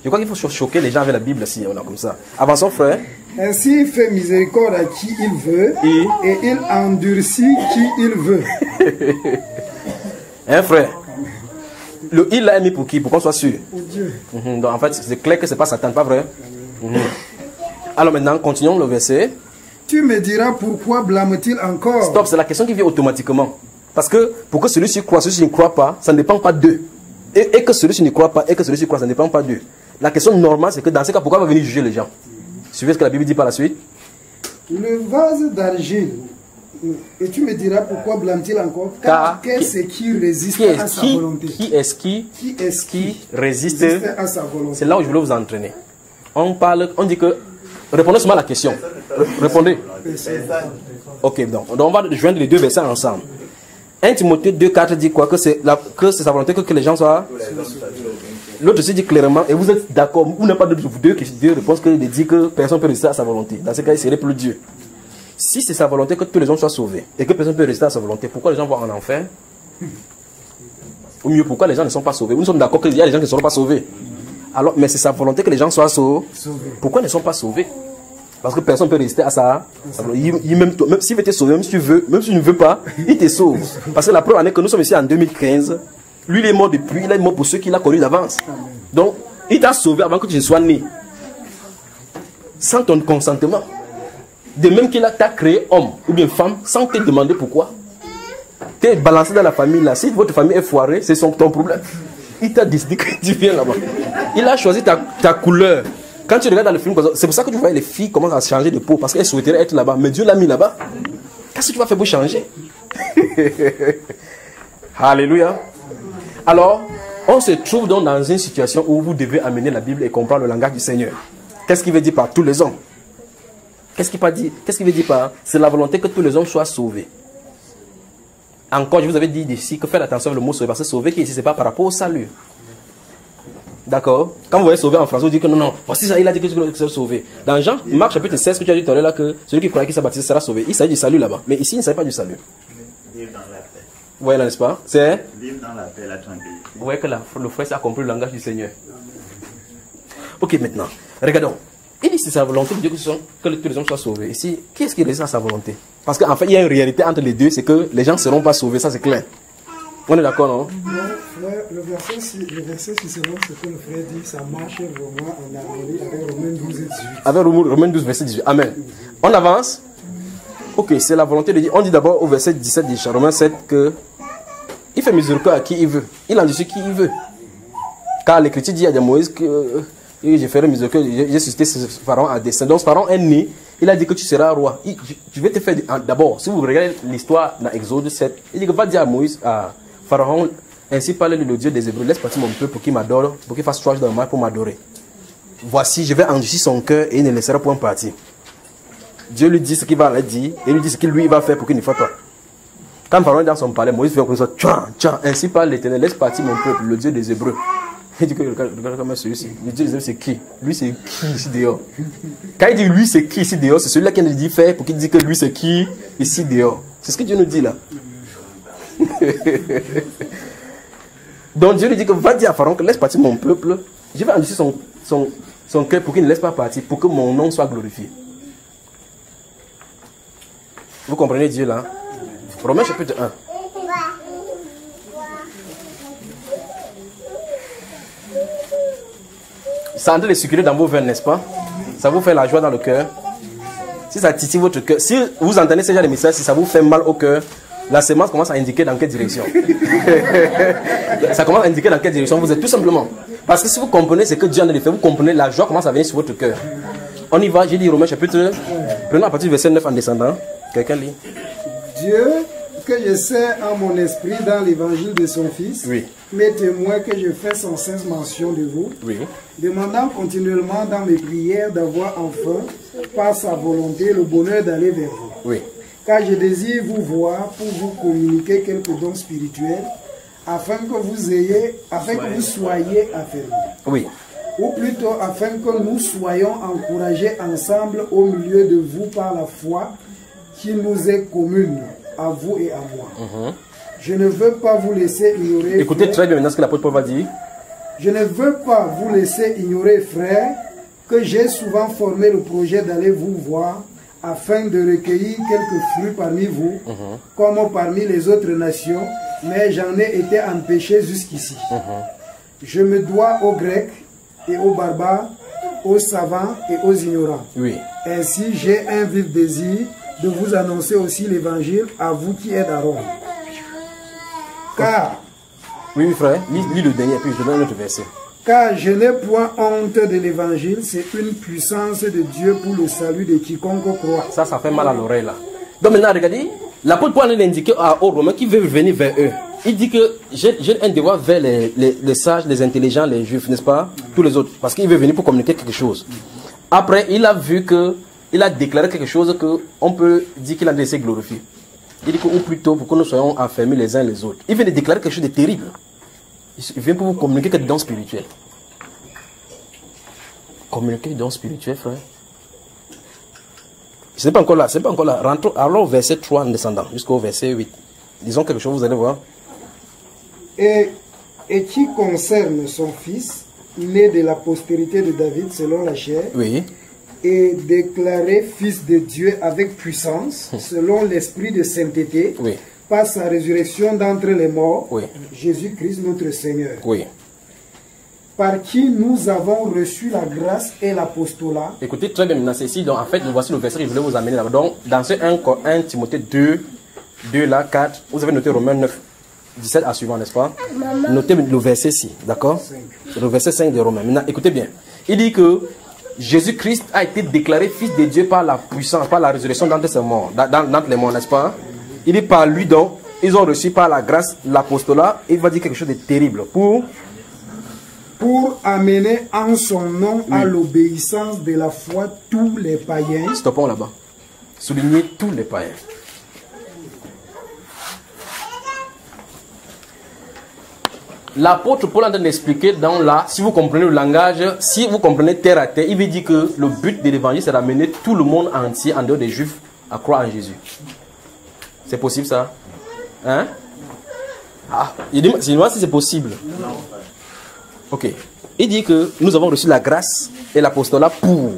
Je crois qu'il faut choquer les gens avec la Bible si on a comme ça. Avançons, frère. Ainsi, il fait miséricorde à qui il veut et il endurcit qui il veut. Hein, frère? Le il l'a mis pour qui? Pour qu'on soit sûr. Pour Dieu. Donc en fait, c'est clair que ce n'est pas Satan, pas vrai? Alors maintenant, continuons le verset. Tu me diras pourquoi blâme-t-il encore? Stop, c'est la question qui vient automatiquement. Parce que pour que celui-ci croit, celui-ci ne croit pas, ça ne dépend pas d'eux. Et que celui-ci ne croit pas, et que celui-ci croit, ça ne dépend pas d'eux. La question normale, c'est que dans ce cas, pourquoi on va venir juger les gens? Suivez ce que la Bible dit par la suite. Le vase d'argile. Et tu me diras pourquoi blâme-t-il encore? Car qu'est-ce qui résiste à sa volonté? Qui est-ce qui résiste à sa volonté? C'est là où je voulais vous entraîner. On parle, on dit que... Répondez seulement à la question. Répondez. Ok, donc on va joindre les deux versets ensemble. 1 Timothée 2,4 dit quoi? Que c'est sa volonté que les gens soient... L'autre aussi dit clairement, et vous êtes d'accord, vous n'avez pas de deux réponses que de dire que personne ne peut résister à sa volonté. Dans ce cas, il serait plus Dieu. Si c'est sa volonté que tous les gens soient sauvés, et que personne ne peut résister à sa volonté, pourquoi les gens vont en enfer? Ou mieux, pourquoi les gens ne sont pas sauvés? Nous sommes d'accord qu'il y a des gens qui ne seront pas sauvés. Alors, mais c'est sa volonté que les gens soient sauvés. Pourquoi ils ne sont pas sauvés? Parce que personne ne peut résister à ça. Même s'il veut te sauver, même si tu veux, même si tu ne veux pas, il te sauve. Parce que la première année que nous sommes ici en 2015, lui il est mort depuis, il est mort pour ceux qu'il a connus d'avance. Donc, il t'a sauvé avant que tu ne sois né. Sans ton consentement. De même qu'il t'a créé homme ou bien femme sans te demander pourquoi. Tu es balancé dans la famille là. Si votre famille est foirée, c'est ton problème. Il t'a décidé que tu viens là-bas. Il a choisi ta couleur. Quand tu regardes dans le film, c'est pour ça que tu vois les filles commencent à changer de peau. Parce qu'elles souhaiteraient être là-bas. Mais Dieu l'a mis là-bas. Qu'est-ce que tu vas faire pour changer? Alléluia. Alors, on se trouve donc dans une situation où vous devez amener la Bible et comprendre le langage du Seigneur. Qu'est-ce qu'il veut dire par tous les hommes? Qu'est-ce qu'il veut dire par c'est la volonté que tous les hommes soient sauvés? Encore, je vous avais dit ici que faites attention avec le mot sauver. Parce que sauver qui ici, ce n'est pas par rapport au salut. D'accord? Quand vous voyez sauver en français, vous dites que non, voici ça, il a dit que tu es sauvé. Dans Jean, Marc chapitre 16, que tu as dit tout à l'heure là, que celui qui croit qu'il s'est baptisé sera sauvé. Il s'agit du salut là-bas. Mais ici, il ne s'agit pas du salut. Vivre dans la paix. Vous voyez là, n'est-ce pas? C'est... Vivre dans la paix, la tranquillité. Vous voyez que le frère a compris le langage du Seigneur. Ok, maintenant, regardons. Il dit que c'est sa volonté de Dieu que tous les hommes soient sauvés. Ici, qui est-ce qui résiste à sa volonté? Parce qu'en fait, il y a une réalité entre les deux, c'est que les gens ne seront pas sauvés, ça c'est clair. On est d'accord, non? Le verset suivant, c'est que le frère dit, ça marche vraiment en harmonie avec Romains 12 et 18. Avec Romains 12, verset 18. Amen. On avance. Ok, c'est la volonté de Dieu. On dit d'abord au verset 17 de Romains 7 que il fait miséricorde à qui il veut. Il endurcit qui il veut. Car l'Écriture dit à Moïse que je ferai miséricorde, j'ai suscité ce Pharaon à dessein. Donc Pharaon est né, il a dit que tu seras roi. Je vais te faire d'abord, si vous regardez l'histoire dans Exode 7, il dit que va dire à Moïse, à Pharaon, ainsi parle le Dieu des Hébreux, laisse partir mon peuple pour qu'il m'adore, pour qu'il fasse 3 jours dans le mar pour m'adorer. Voici, je vais endurcir son cœur et il ne laissera point partir. Dieu lui dit ce qu'il va lui dire et lui dit ce qu'il lui va faire pour qu'il ne fasse pas. Quand Pharaon est dans son palais, Moïse fait comme ça, tchouan, ainsi parle l'Éternel, laisse partir mon peuple, le Dieu des Hébreux. Il dit que regarde comment celui-ci. Le Dieu des Hébreux, c'est qui? Lui, c'est qui ici dehors? Quand il dit lui, c'est qui ici dehors, c'est celui-là qui nous dit faire pour qu'il dise que lui, c'est qui ici dehors. C'est ce que Dieu nous dit là. Donc Dieu lui dit que va dire à Pharaon que laisse partir mon peuple. Je vais endurcir son cœur pour qu'il ne laisse pas partir, pour que mon nom soit glorifié. Vous comprenez Dieu là? Romains chapitre 1. Ça entre les circuler dans vos veines, n'est-ce pas? Ça vous fait la joie dans le cœur. Si ça titille votre cœur, si vous entendez ce genre de message, si ça vous fait mal au cœur, la sémence commence à indiquer dans quelle direction. Ça commence à indiquer dans quelle direction vous êtes, tout simplement. Parce que si vous comprenez ce que Dieu en a fait, vous comprenez, la joie commence à venir sur votre cœur. On y va, j'ai dit Romains chapitre 1. Prenons à partir du verset 9 en descendant. Quelqu'un lit. Dieu que je sais en mon esprit dans l'évangile de son Fils, Oui. mes témoins que je fais sans cesse mention de vous, Oui. demandant continuellement dans mes prières d'avoir enfin, par sa volonté, le bonheur d'aller vers vous. Oui. Car je désire vous voir pour vous communiquer quelques dons spirituels, afin que vous soyez affermis. Oui. Ou plutôt afin que nous soyons encouragés ensemble au milieu de vous par la foi qui nous est commune, à vous et à moi. Je ne veux pas vous laisser ignorer. Écoutez frère, très bien maintenant ce que l'apôtre Paul va dire. je ne veux pas vous laisser ignorer, frère, que j'ai souvent formé le projet d'aller vous voir afin de recueillir quelques fruits parmi vous, comme parmi les autres nations, mais j'en ai été empêché jusqu'ici. Je me dois aux Grecs et aux barbares, aux savants et aux ignorants. Oui. Ainsi, j'ai un vif désir de vous annoncer aussi l'évangile à vous qui êtes à Rome. Car, Oui, frère. Lis le dernier, puis je donne un autre verset. car je n'ai point honte de l'évangile, c'est une puissance de Dieu pour le salut de quiconque croit. Ça fait mal à l'oreille là. Donc maintenant, regardez, l'apôtre Paul a indiqué aux Romains qui veulent venir vers eux. Il dit que j'ai un devoir vers les sages, les intelligents, les juifs, n'est-ce pas? Tous les autres. Parce qu'il veut venir pour communiquer quelque chose. Après, il a vu que, il a déclaré quelque chose qu'on peut dire qu'il a laissé glorifier. Il dit que, ou plutôt pour que nous soyons enfermés les uns les autres. Il vient de déclarer quelque chose de terrible. Il vient pour vous communiquer des dons spirituels. Communiquer des dons spirituels, frère. Ce n'est pas encore là, c'est pas encore là. Rentrons alors au verset 3 en descendant jusqu'au verset 8. Disons quelque chose, vous allez voir. Et qui concerne son fils, né de la postérité de David selon la chair, Oui. et déclaré fils de Dieu avec puissance, selon l'esprit de sainteté, Oui. par sa résurrection d'entre les morts, Oui. Jésus-Christ notre Seigneur, Oui. par qui nous avons reçu la grâce et l'apostolat. Écoutez très bien maintenant, c'est ici. Donc en fait, voici le verset que je voulais vous amener là-bas. Donc dans ce 1 Timothée 2 là, 4, vous avez noté Romains 9, 17 à suivant, n'est-ce pas? Notez le verset ici, d'accord? Le verset 5 de Romains. Maintenant, écoutez bien. Il dit que Jésus-Christ a été déclaré fils de Dieu par la puissance, par la résurrection d'entre les morts, les morts, n'est-ce pas? Il dit par lui donc, ils ont reçu par la grâce l'apostolat. Il va dire quelque chose de terrible pour amener en son nom à l'obéissance de la foi tous les païens. Stoppons là-bas. Souligner tous les païens. L'apôtre Paul est en train d'expliquer dans là, si vous comprenez le langage, si vous comprenez terre à terre, il veut dire que le but de l'évangile c'est d'amener tout le monde entier, en dehors des juifs, à croire en Jésus. C'est possible ça? Hein? Ah, il dit, dis-moi si c'est possible. Ok. Il dit que nous avons reçu la grâce et l'apostolat pour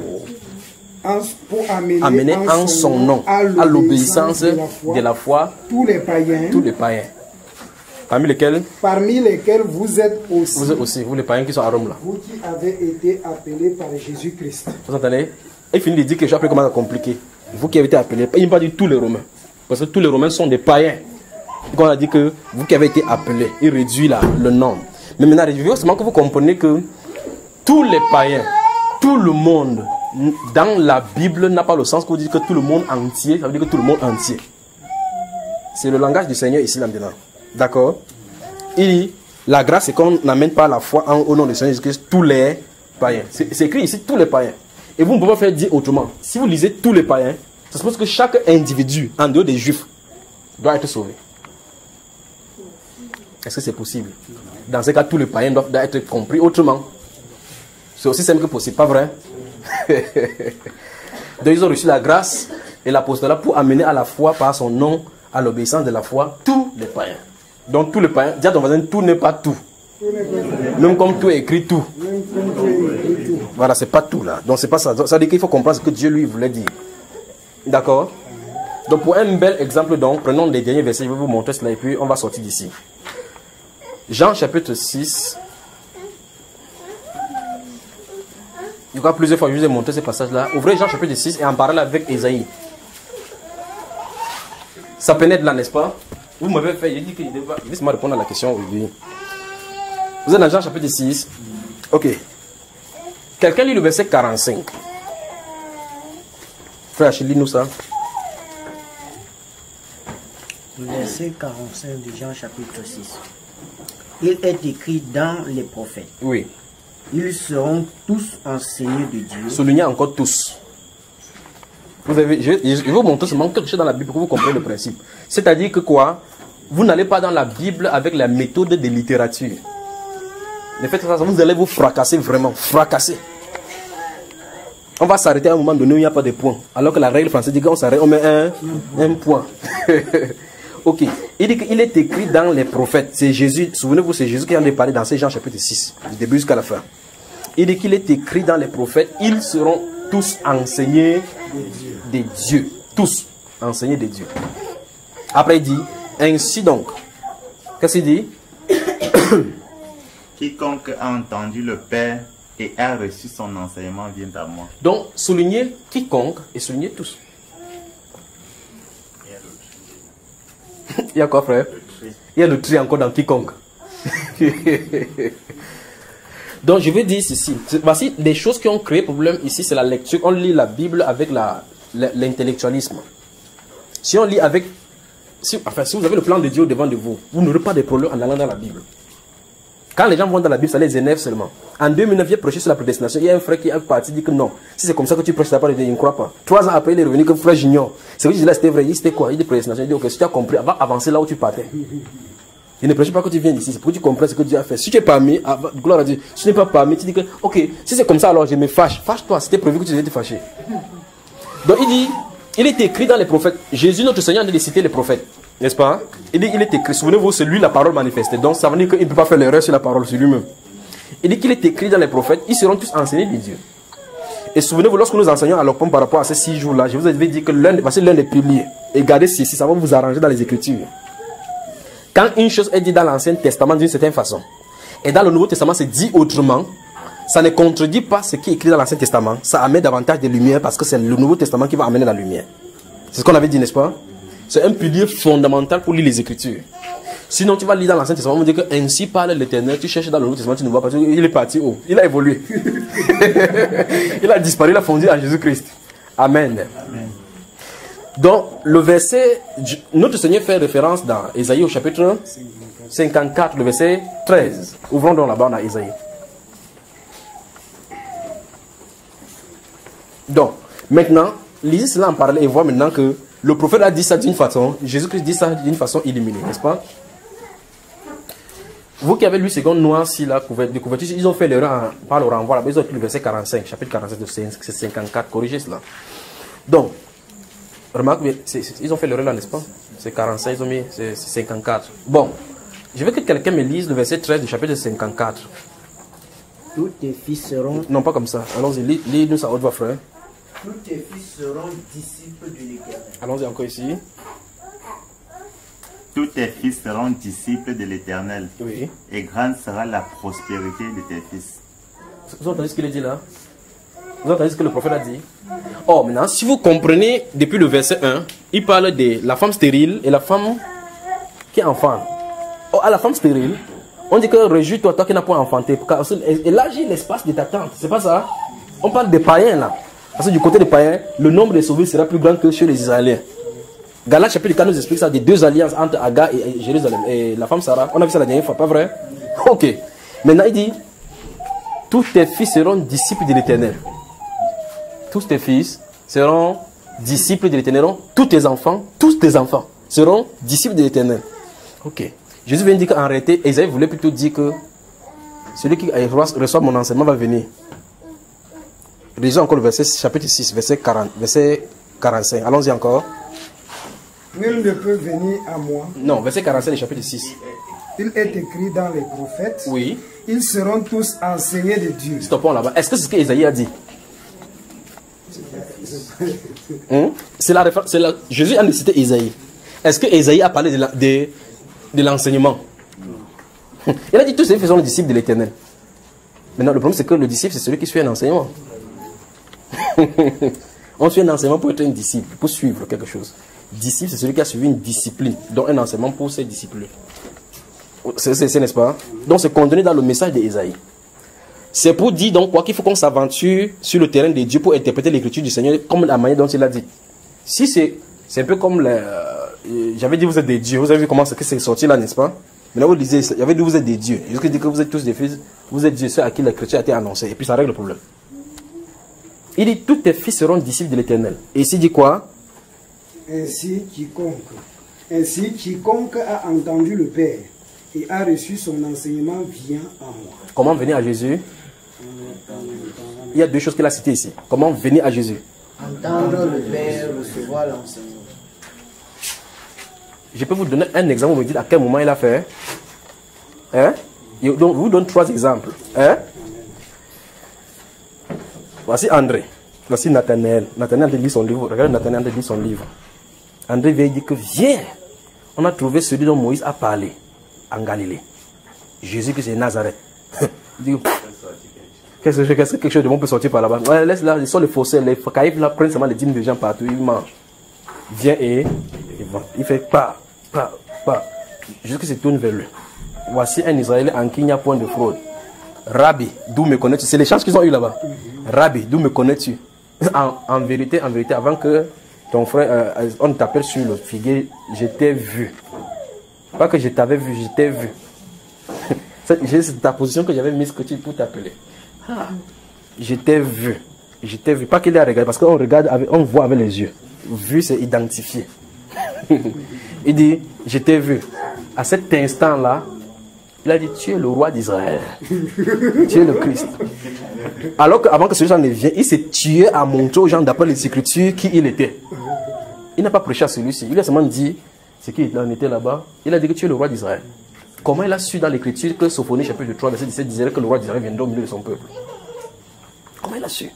amener en son nom à l'obéissance de la foi tous les païens. Tous les païens. Parmi lesquels vous êtes aussi. Vous êtes aussi, vous les païens qui sont à Rome là. Vous qui avez été appelés par Jésus-Christ. Vous entendez? Il finit de dire quelque chose après comment compliqué. Vous qui avez été appelés. Il ne pas dit tous les Romains. Parce que tous les Romains sont des païens. Donc on a dit que vous qui avez été appelés, il réduit là le nombre. Mais maintenant, il faut seulement que vous compreniez que tous les païens, tout le monde, dans la Bible n'a pas le sens que vous dites que tout le monde entier, ça veut dire que tout le monde entier. C'est le langage du Seigneur ici là-dedans. D'accord? Il dit, la grâce c'est qu'on n'amène pas la foi au nom du Seigneur Jésus-Christ tous les païens. C'est écrit ici tous les païens. Et vous ne pouvez pas faire dire autrement. Si vous lisez tous les païens, ça suppose que chaque individu, en dehors des juifs, doit être sauvé. Est-ce que c'est possible? Dans ce cas, tous les païens doivent être compris autrement. C'est aussi simple que possible, pas vrai? Donc ils ont reçu la grâce et l'apostolat pour amener à la foi par son nom, à l'obéissance de la foi, tous les païens. Donc tous les païens, dis à ton voisin, tout n'est pas tout. Même comme tout est écrit tout. Voilà, c'est pas tout là. Donc c'est pas ça. Ça veut dire qu'il faut comprendre ce que Dieu lui voulait dire. D'accord? Donc pour un bel exemple, donc, prenons les derniers versets, je vais vous montrer cela et puis on va sortir d'ici. Jean chapitre 6. Il y aura plusieurs fois, je vous ai montré ce passage-là. Ouvrez Jean chapitre 6 et en parlez avec Esaïe. Ça pénètre là, n'est-ce pas? Vous m'avez fait, j'ai dit que laissez-moi répondre à la question aujourd'hui. Vous êtes dans Jean chapitre 6. Ok. Quelqu'un lit le verset 45. Frère, lis-nous ça. Verset 45 de Jean chapitre 6. Il est écrit dans les prophètes. Oui. Ils seront tous enseignés de Dieu. Soulignez encore tous. Vous avez, je vais vous montrer seulement quelque chose dans la Bible pour que vous compreniez le principe. C'est-à-dire que quoi? Vous n'allez pas dans la Bible avec la méthode de littérature. Ne faites ça, vous allez vous fracasser vraiment. Fracasser. On va s'arrêter à un moment donné où il n'y a pas de points. Alors que la règle française dit qu'on s'arrête, on met un point. Ok. Il dit qu'il est écrit dans les prophètes. C'est Jésus. Souvenez-vous, c'est Jésus qui en a parlé dans Jean chapitre 6, du début jusqu'à la fin. Il dit qu'il est écrit dans les prophètes. Ils seront tous enseignés des dieux. Tous enseignés des dieux. Après, il dit, ainsi donc. Qu'est-ce qu'il dit? Quiconque a entendu le Père et a reçu son enseignement vient à moi. Donc, soulignez quiconque et soulignez tous. Il y a quoi, frère? Il y a le tri encore dans quiconque. Donc, je vais dire ceci. Voici des choses qui ont créé problème ici, c'est la lecture. On lit la Bible avec l'intellectualisme. Si on lit avec... si vous avez le plan de Dieu devant de vous, vous n'aurez pas de problème en allant dans la Bible. Quand les gens vont dans la Bible, ça les énerve seulement. En 2009, j'ai prêché sur la prédestination. Il y a un frère qui est parti dit que non. Si c'est comme ça que tu prêches, il ne croit pas. 3 ans après, il est revenu comme frère junior. C'est que je dis là, c'était vrai. C'était quoi? Il dit prédestination. Il dit ok, si tu as compris, va avancer là où tu partais. Il ne prêche pas que tu viens d'ici. C'est pour que tu comprennes ce que Dieu a fait. Si tu es parmi, gloire à Dieu. Si tu n'es pas parmi, tu dis que ok, si c'est comme ça, alors je me fâche. Fâche-toi. C'était prévu que tu devais te fâcher. Donc il dit, il est écrit dans les prophètes. Jésus, notre Seigneur, a cité les prophètes. N'est-ce pas? Il dit, il est écrit. Souvenez-vous, c'est lui la parole manifestée. Donc ça veut dire qu'il ne peut pas faire l'erreur sur la parole, sur lui-même. Il dit qu'il est écrit dans les prophètes. Ils seront tous enseignés de Dieu. Et souvenez-vous, lorsque nous enseignons à l'OPOM par rapport à ces 6 jours-là, je vous avais dit que l'un des piliers, et gardez ceci, ça va vous arranger dans les Écritures. Quand une chose est dite dans l'Ancien Testament d'une certaine façon, et dans le Nouveau Testament c'est dit autrement, ça ne contredit pas ce qui est écrit dans l'Ancien Testament. Ça amène davantage de lumière parce que c'est le Nouveau Testament qui va amener la lumière. C'est ce qu'on avait dit, n'est-ce pas? C'est un pilier fondamental pour lire les Écritures. Sinon, tu vas lire dans l'Ancien Testament, on dit que ainsi parle l'Éternel. Tu cherches dans le Nouveau Testament, tu ne vois pas. Il est parti haut. Il a évolué. Il a disparu, il a fondu en Jésus-Christ. Amen. Amen. Donc, le verset, notre Seigneur fait référence dans Ésaïe au chapitre 54, le verset 13. Ouvrons donc là-bas dans Ésaïe. Donc, maintenant, lisez cela en parallèle et voyez maintenant que le prophète a dit ça d'une façon, Jésus-Christ dit ça d'une façon illuminée, n'est-ce pas? Vous qui avez lu 2 noir si la couverture, ils ont fait l'erreur par le renvoi là-bas, ils ont écrit le verset 45, chapitre 47 de 54, corrigez cela. Donc, remarquez, ils ont fait l'erreur là, n'est-ce pas? C'est 45, ils ont mis, c'est 54. Bon, je veux que quelqu'un me lise le verset 13 du chapitre 54. Tous tes fils seront... Non, pas comme ça. Allons-y, lis-nous ça haute voix, frère. Tous tes fils seront disciples de l'Éternel. Allons-y encore ici. Tous tes fils seront disciples de l'Éternel. Oui. Et grande sera la prospérité de tes fils. Vous entendez ce qu'il dit là? Vous entendez ce que le prophète a dit? Oh, maintenant, si vous comprenez, depuis le verset 1, il parle de la femme stérile et la femme qui enfante. Oh, à la femme stérile, on dit que réjouis-toi, toi qui n'as pas enfanté. Élargis l'espace de ta tente. C'est pas ça? On parle des païens là. Parce que du côté des païens, le nombre de sauvés sera plus grand que chez les Israéliens. Galates chapitre 4 nous explique ça, des 2 alliances entre Agar et Jérusalem. Et la femme Sarah, on a vu ça la dernière fois, pas vrai? Ok. Maintenant il dit, tous tes fils seront disciples de l'Éternel. Tous tes fils seront disciples de l'Éternel. Tous tes enfants seront disciples de l'Éternel. Ok. Jésus vient dire qu'en réalité, Isaïe voulait plutôt dire que celui qui reçoit mon enseignement va venir. Lisons encore le verset chapitre 6, verset 45. Allons-y encore. Nul ne peut venir à moi. Non, verset 45 du chapitre 6. Il est écrit dans les prophètes. Oui. Ils seront tous enseignés de Dieu. Stoppons là-bas. Est-ce que c'est ce que Isaïe a dit? Jésus a cité Isaïe. Est-ce que Isaïe a parlé de l'enseignement? Il a dit tous ces fils sont les disciples de l'Éternel. Maintenant, le problème c'est que le disciple c'est celui qui suit un enseignement. On suit un enseignement pour être un disciple, pour suivre quelque chose. Disciple, c'est celui qui a suivi une discipline, donc un enseignement pour ses disciples. C'est n'est-ce pas? Donc c'est contenu dans le message d'Ésaïe. C'est pour dire donc quoi qu'il faut qu'on s'aventure sur le terrain de Dieu pour interpréter l'écriture du Seigneur comme la manière dont il a dit. Si c'est un peu comme j'avais dit vous êtes des dieux. Vous avez vu comment c'est sorti là, n'est-ce pas? Maintenant vous lisez, j'avais dit vous êtes des dieux. Jusqu'à dire que vous êtes tous des fils, vous êtes dieux, ceux à qui la chrétien a été annoncé. Et puis ça règle le problème. Il dit tous tes fils seront disciples de l'Éternel. Et ici il dit quoi? Ainsi quiconque a entendu le Père et a reçu son enseignement vient à moi. Comment venir à Jésus? Il y a deux choses qu'il a citées ici. Comment venir à Jésus? Entendre le Père, recevoir l'enseignement. Je peux vous donner un exemple, vous me dites à quel moment il a fait. Hein? Je vous donne 3 exemples. Hein? Voici André. Voici Nathanaël. Nathanaël lit son livre. Regardez, Nathanaël lit son livre. André vient dire que viens. On a trouvé celui dont Moïse a parlé en Galilée. Jésus qui c'est Nazareth. Il dit, qu'est-ce que quelque chose de bon peut sortir par là-bas? Ouais, laisse là, ils sont les fossés, les caïfs là prennent seulement les dîmes de gens partout, ils mangent. Viens et il fait pas. Jusqu'à ce qu'il tourne vers lui. Voici un Israélien en qui il n'y a point de fraude. Rabbi, d'où me connais-tu? C'est les chances qu'ils ont eu là-bas. Rabbi, d'où me connais-tu? En vérité, avant que ton frère, on t'appelle sur le figuier, je t'ai vu. Pas que je t'avais vu, je t'ai vu. C'est ta position que j'avais mise pour t'appeler. Je t'ai vu. Je t'ai vu. Pas qu'il a regardé, parce qu'on regarde, on voit avec les yeux. Vu, c'est identifié. Il dit, je t'ai vu. À cet instant-là, il a dit, tu es le roi d'Israël. Tu es le Christ. Alors qu'avant que celui-là ne vienne, il s'est tué à montrer aux gens d'après les Écritures qui il était. Il n'a pas prêché à celui-ci. Il a seulement dit, c'est qui en était là-bas. Il a dit que tu es le roi d'Israël. Comment il a su dans l'Écriture que Sophonie chapitre 3, verset 17 disait que le roi d'Israël viendra au milieu de son peuple? Comment il a su?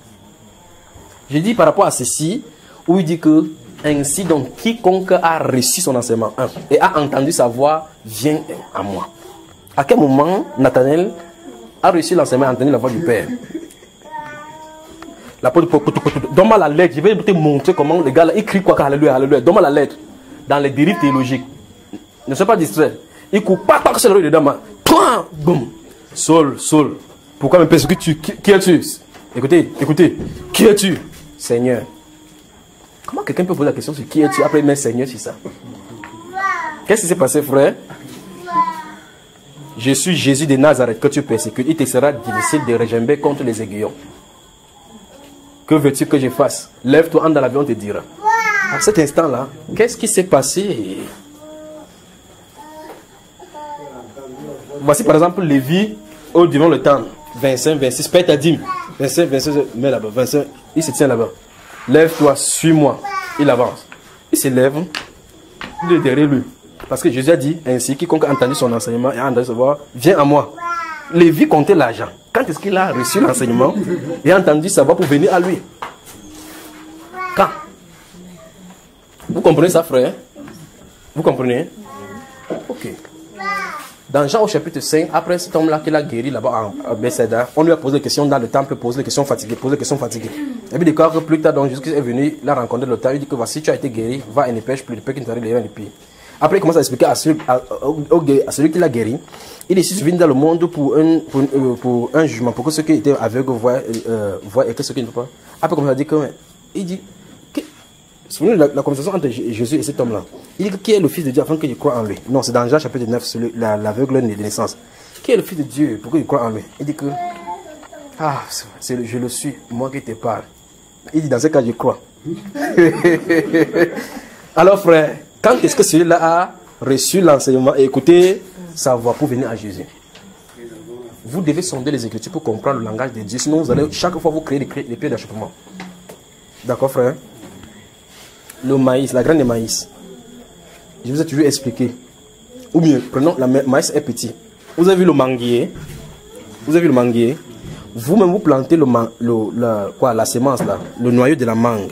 J'ai dit par rapport à ceci, où il dit que ainsi donc quiconque a reçu son enseignement et a entendu sa voix vient à moi. À quel moment Nathanaël a reçu l'enseignement et a entendu la voix du Père? Donne-moi la lettre, je vais te montrer comment les gars là écrivent quoi, alléluia, alléluia. Donne-moi la lettre dans les dérives théologiques. Ne sois pas distrait. Il coupe pas tant que c'est le roi dedans. Toi, boum. Saul. Pourquoi me persécutes-tu? Qui es-tu? Écoutez. Qui es-tu? Seigneur. Comment quelqu'un peut poser la question sur qui es-tu après mettre Seigneur sur ça? Qu'est-ce qui s'est passé, frère? Je suis Jésus de Nazareth que tu persécutes. Il te sera difficile de regimber contre les aiguillons. Que veux-tu que je fasse? Lève-toi, entre dans l'avion, on te dira. À cet instant-là, qu'est-ce qui s'est passé? Voici par exemple Lévi, au devant le temps, 25, 26, paie ta dîme. 25, 26, mets là-bas, 25, il se tient là-bas. Lève-toi, suis-moi. Il avance. Il se lève, il est derrière lui. Parce que Jésus a dit ainsi, quiconque a entendu son enseignement et a entendu se voir, viens à moi. Lévi comptait l'argent. Quand est-ce qu'il a reçu l'enseignement et a entendu sa voix pour venir à lui? Quand? Vous comprenez ça, frère? Vous comprenez? Ok. Dans Jean au chapitre 5, après cet homme-là qu'il a guéri là-bas à Bethsaida, on lui a posé des questions dans le temple, posé des questions fatiguées. Et puis il déclare que plus tard, donc Jésus est venu, il a rencontré le temps, il dit que voici, tu as été guéri, va et ne pêche plus, le peu qui ne t'arrive rien de pire. Après il commence à expliquer à celui qui l'a guéri, il est ici venu dans le monde pour un jugement, pour que ceux qui étaient aveugles voient et que ceux qui ne voient pas. Après il commence à dire que, il dit, souvenez la conversation entre Jésus et cet homme-là. Il dit qui est le Fils de Dieu afin que je croie en lui. Non, c'est dans Jean chapitre 9, l'aveugle de naissance. Qui est le Fils de Dieu pour que je croie en lui? Il dit que, je le suis, moi qui te parle. Il dit dans ce cas, je crois. Alors frère, quand est-ce que celui-là a reçu l'enseignement et écouté sa voix pour venir à Jésus? Vous devez sonder les Écritures pour comprendre le langage de Dieu. Sinon, vous allez chaque fois vous créer des pieds d'achoppement. D'accord, frère? Le maïs, la graine de maïs. Je vous ai toujours expliqué. Ou mieux, prenons, le maïs est petit. Vous avez vu le manguier? Vous-même, vous plantez la semence là, le noyau de la mangue.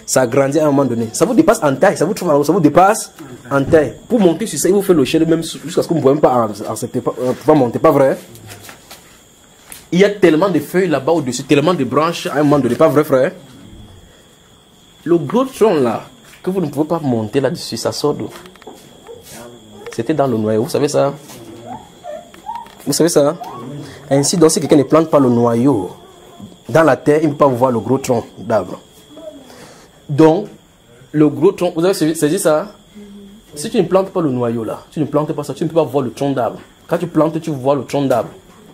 Ça grandit à un moment donné. Ça vous dépasse en taille. Ça vous dépasse en taille. Pour monter sur ça, il vous fait le chêne même jusqu'à ce que vous ne pouvez même pas accepter, pas monter. Pas vrai? Il y a tellement de feuilles là-bas au-dessus, tellement de branches à un moment donné. Pas vrai, frère? Le gros tronc là, que vous ne pouvez pas monter là-dessus, ça sort d'où? C'était dans le noyau, vous savez ça? Vous savez ça? Ainsi, donc si quelqu'un ne plante pas le noyau dans la terre, il ne peut pas voir le gros tronc d'arbre. Donc, le gros tronc, vous avez saisi ça? Si tu ne plantes pas le noyau là, tu ne plantes pas ça, tu ne peux pas voir le tronc d'arbre. Quand tu plantes, tu vois le tronc d'arbre.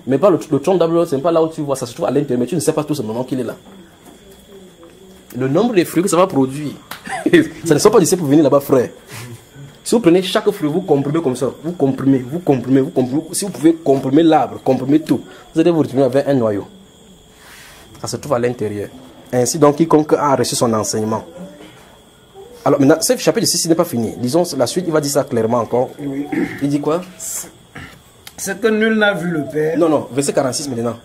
Mais pas le tronc d'arbre, c'est pas là où tu vois, ça se trouve à l'intérieur, mais tu ne sais pas tout simplement qu'il est là. Le nombre de fruits que ça va produire, ça ne sont pas d'ici pour venir là-bas, frère. Si vous prenez chaque fruit, vous comprimez comme ça, vous comprimez, vous comprimez, vous comprimez. Si vous pouvez comprimer l'arbre, comprimer tout, vous allez vous retrouver avec un noyau. Ça se trouve à l'intérieur. Ainsi donc, quiconque a reçu son enseignement. Alors maintenant, ce chapitre ici n'est pas fini. Disons la suite, il va dire ça clairement encore. Oui. Il dit quoi? C'est que nul n'a vu le Père. Non, non, verset 46 maintenant.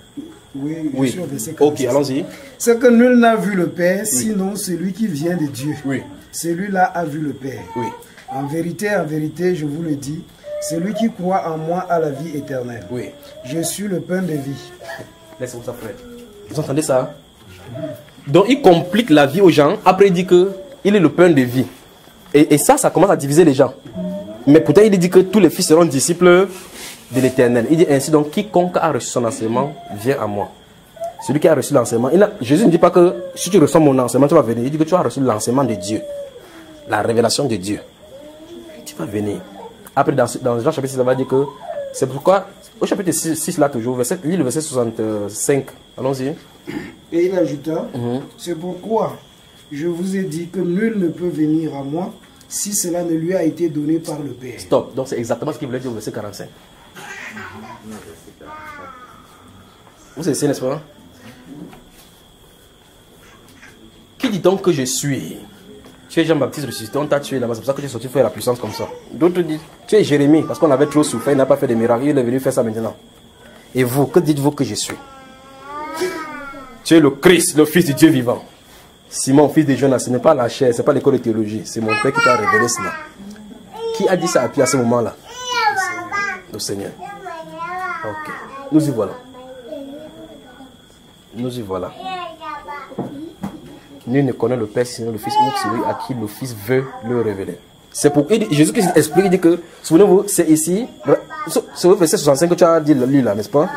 Oui, Oui. sûr, verset 46. Ok, allons-y. C'est que nul n'a vu le Père, sinon celui qui vient de Dieu. Oui. Celui-là a vu le Père. Oui. En vérité, je vous le dis, celui qui croit en moi a la vie éternelle. Oui. Je suis le pain de vie. Laissez-moi ça, frère. Vous entendez ça? Donc il complique la vie aux gens. Après il dit que il est le pain de vie. Et ça commence à diviser les gens. Mais pourtant il dit que tous les fils seront disciples de l'Éternel. Il dit ainsi donc quiconque a reçu son enseignement vient à moi. Celui qui a reçu l'enseignement. Jésus ne dit pas que si tu reçois mon enseignement tu vas venir. Il dit que tu as reçu l'enseignement de Dieu. La révélation de Dieu. Tu vas venir. Après dans Jean chapitre 6 ça va dire que c'est pourquoi au chapitre 6 là toujours, lis le verset 65. Allons-y. Et il ajouta, c'est pourquoi je vous ai dit que nul ne peut venir à moi si cela ne lui a été donné par le Père. Stop. Donc c'est exactement ce qu'il voulait dire au verset 45. Vous savez, n'est-ce pas? Qui dit donc que je suis? Tu es Jean-Baptiste ressuscité, on t'a tué là-bas, c'est pour ça que tu es sorti faire la puissance comme ça. D'autres disent, tu es Jérémie, parce qu'on avait trop souffert, il n'a pas fait de miracles, il est venu faire ça maintenant. Et vous, que dites-vous que je suis? Tu es le Christ, le Fils du Dieu vivant. Simon, fils de Jonas, ce n'est pas la chair, ce n'est pas l'école de théologie, c'est mon Père qui t'a révélé cela. Qui a dit ça à Pierre à ce moment-là? Le Seigneur. Ok, nous y voilà. Nous y voilà. Nul ne connaît le Père sinon le Fils ou celui à qui le Fils veut le révéler. C'est pour Jésus-Christ explique, il dit que, souvenez-vous, c'est ici, c'est au verset 65 que tu as dit lui là, n'est-ce pas?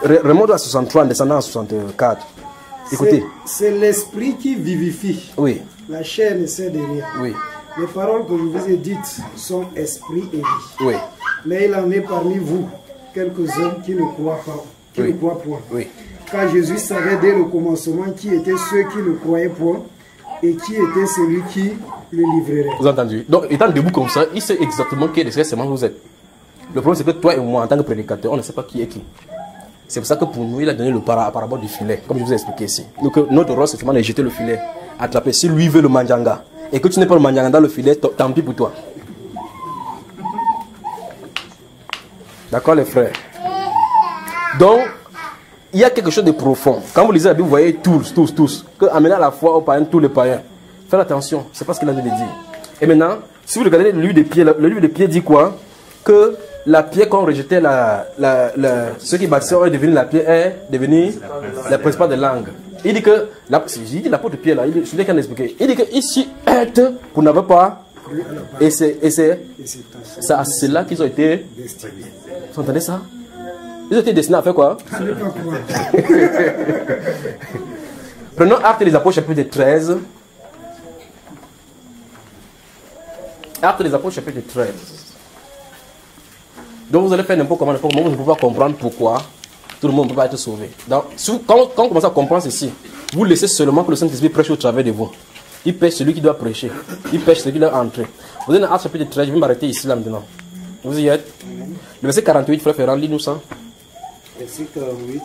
Remonte à 63 en descendant à 64. Écoutez. C'est l'esprit qui vivifie. Oui. La chair ne sert de rien. Oui. Les paroles que je vous ai dites sont esprit et vie. Oui. Mais il en est parmi vous quelques-uns qui ne croient pas, qui ne croient point. Oui. Car Jésus savait dès le commencement qui étaient ceux qui ne croyaient point et qui était celui qui le livrerait. Vous avez entendu? Donc, étant debout comme ça, il sait exactement qui est exactement vous êtes. Le problème, c'est que toi et moi, en tant que prédicateur, on ne sait pas qui est qui. C'est pour ça que pour nous, il a donné le parabole du filet, comme je vous ai expliqué ici. Donc, notre rôle, c'est de jeter le filet, attraper. Si lui veut le manjanga, et que tu n'es pas le manjanga dans le filet, tant pis pour toi. D'accord, les frères? Donc, il y a quelque chose de profond. Quand vous lisez la Bible, vous voyez tous, que amener à la foi aux païens, tous les païens. Faites attention, c'est pas ce qu'il a dit de dire. Et maintenant, si vous regardez le livre de Pierre dit quoi? Que la pierre qu'on rejetait, ceux qui bâtissaient est devenu la pierre, est devenue la principale des langues. Il dit que, il dit l'apôtre Pierre là, celui qui a expliqué, il dit que ici, vous n'avez pas, et c'est là qu'ils ont été, vous entendez ça? Ils ont été destinés à faire quoi? Prenons Actes des Apôtres chapitre 13. Actes des Apôtres chapitre 13. Donc vous allez faire n'importe comment, vous ne pouvez pas comprendre pourquoi tout le monde ne peut pas être sauvé. Donc, quand on commence à comprendre ceci, vous laissez seulement que le Saint-Esprit prêche au travers de vous. Il pêche celui qui doit prêcher. Il pêche celui qui doit entrer. Vous êtes dans Actes chapitre 13, je vais m'arrêter ici là maintenant. Vous y êtes? Le verset 48, frère Ferrand, lis-nous ça. Verset 48.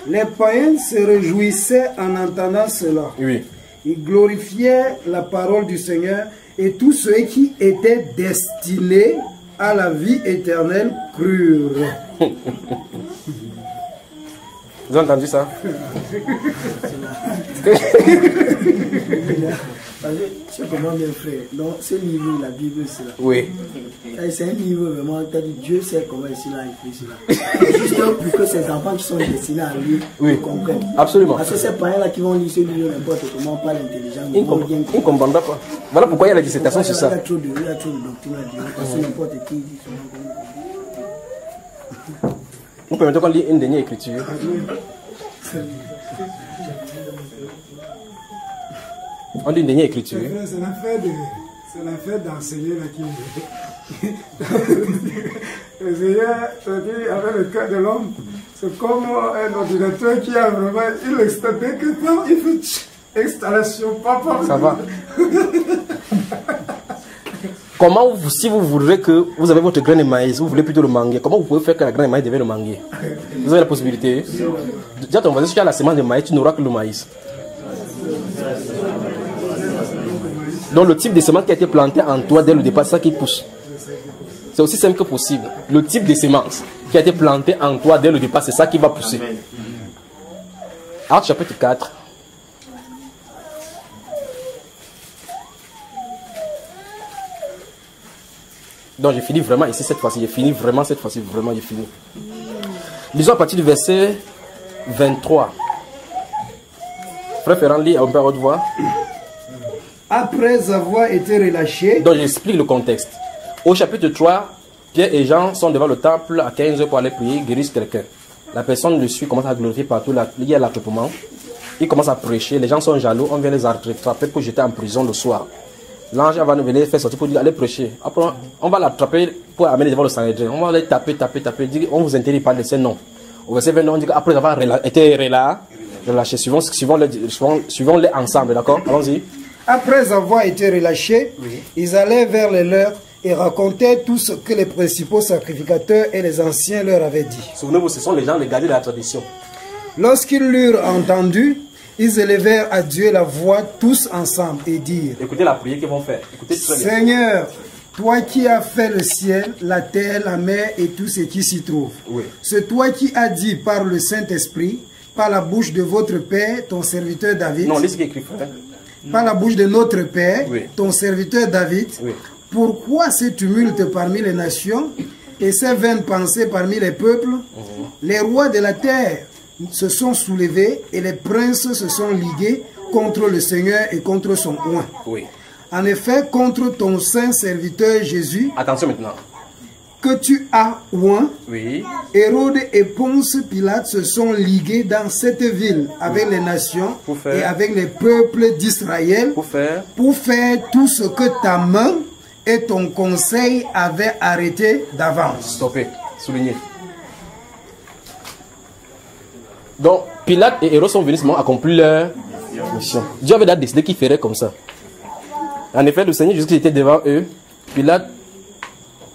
Les païens se réjouissaient en entendant cela. Oui. Ils glorifiaient la parole du Seigneur et tous ceux qui étaient destinés à la vie éternelle crurent. Vous avez entendu ça? C'est comment bien frère. Donc ce niveau, la Bible, c'est là. Oui. C'est un niveau vraiment, Dieu sait comment ici là écrit cela. Juste pour que ces enfants qui sont destinés à lui comprennent. Absolument. Parce que ces parents-là qui vont lire ce livre n'importe comment, pas l'intelligent. Ils ne comprennent pas. Voilà pourquoi il y a la dissertation sur ça. Il y a trop de doctrine à dire. Parce que n'importe qui dit Vous permettez qu'on lit une dernière écriture. On dit une dernière écriture. C'est l'affaire de C'est la fête d'enseigner là qui le Seigneur, avec le cœur de l'homme, c'est comme un ordinateur qui a vraiment une installation, il fait installation, papa. Ça va. Comment, si vous voudrez que vous avez votre grain de maïs, vous voulez plutôt le manguer, comment vous pouvez faire que la grain de maïs devienne le manguer? Vous avez la possibilité. Déjà, ton voisin, si tu as la semence de maïs, tu n'auras que le maïs. Donc, le type de semence qui a été planté en toi dès le départ, c'est ça qui pousse. C'est aussi simple que possible. Le type de semence qui a été planté en toi dès le départ, c'est ça qui va pousser. Actes chapitre 4. Donc j'ai fini vraiment ici cette fois-ci. J'ai fini vraiment cette fois-ci. Vraiment, j'ai fini. Lisons à partir du verset 23. Frère Ferrand, lit un peu à haute voix. Après avoir été relâchés. Donc j'explique le contexte. Au chapitre 3, Pierre et Jean sont devant le temple à 15 h pour aller prier, guérissent quelqu'un. La personne le suit, commence à glorifier partout. Il y a l'attroupement. Il commence à prêcher. Les gens sont jaloux. On vient les attraper pour jeter en prison le soir. L'ange va nous venir faire sortir pour dire allez prêcher. Après, on va l'attraper pour amener devant le Sanhédrin. On va les taper, dire on vous interdit pas de ces noms. Au verset 22, on dit qu'après avoir été relâché, suivons-les ensemble, d'accord? Allons-y. Après avoir été relâchés, ils allaient vers les leurs et racontaient tout ce que les principaux sacrificateurs et les anciens leur avaient dit. Souvenez-vous, ce sont les gens gardés de la tradition. Lorsqu'ils l'eurent entendu, ils élevèrent à Dieu la voix tous ensemble et dirent: écoutez la prière qu'ils vont faire. Écoutez très bien. Seigneur, toi qui as fait le ciel, la terre, la mer et tout ce qui s'y trouve. Oui. C'est toi qui as dit par le Saint-Esprit, par la bouche de votre Père, ton serviteur David. Non, lis ce qui est écrit, frère. Par la bouche de notre Père, oui, ton serviteur David. Oui. Pourquoi ce tumulte parmi les nations et ces vaines pensées parmi les peuples? Les rois de la terre se sont soulevés et les princes se sont ligués contre le Seigneur et contre son oint. Oui. En effet, contre ton saint serviteur Jésus, attention maintenant, que tu as oint, oui, Hérode et Ponce Pilate se sont ligués dans cette ville avec les nations et avec les peuples d'Israël pour faire tout ce que ta main et ton conseil avaient arrêté d'avance. Stoppez, soulignez. Donc, Pilate et Hérode sont venus seulement accomplir leur mission. Dieu avait décidé qu'ils feraient comme ça. En effet, le Seigneur Jésus-Christ était devant eux. Pilate,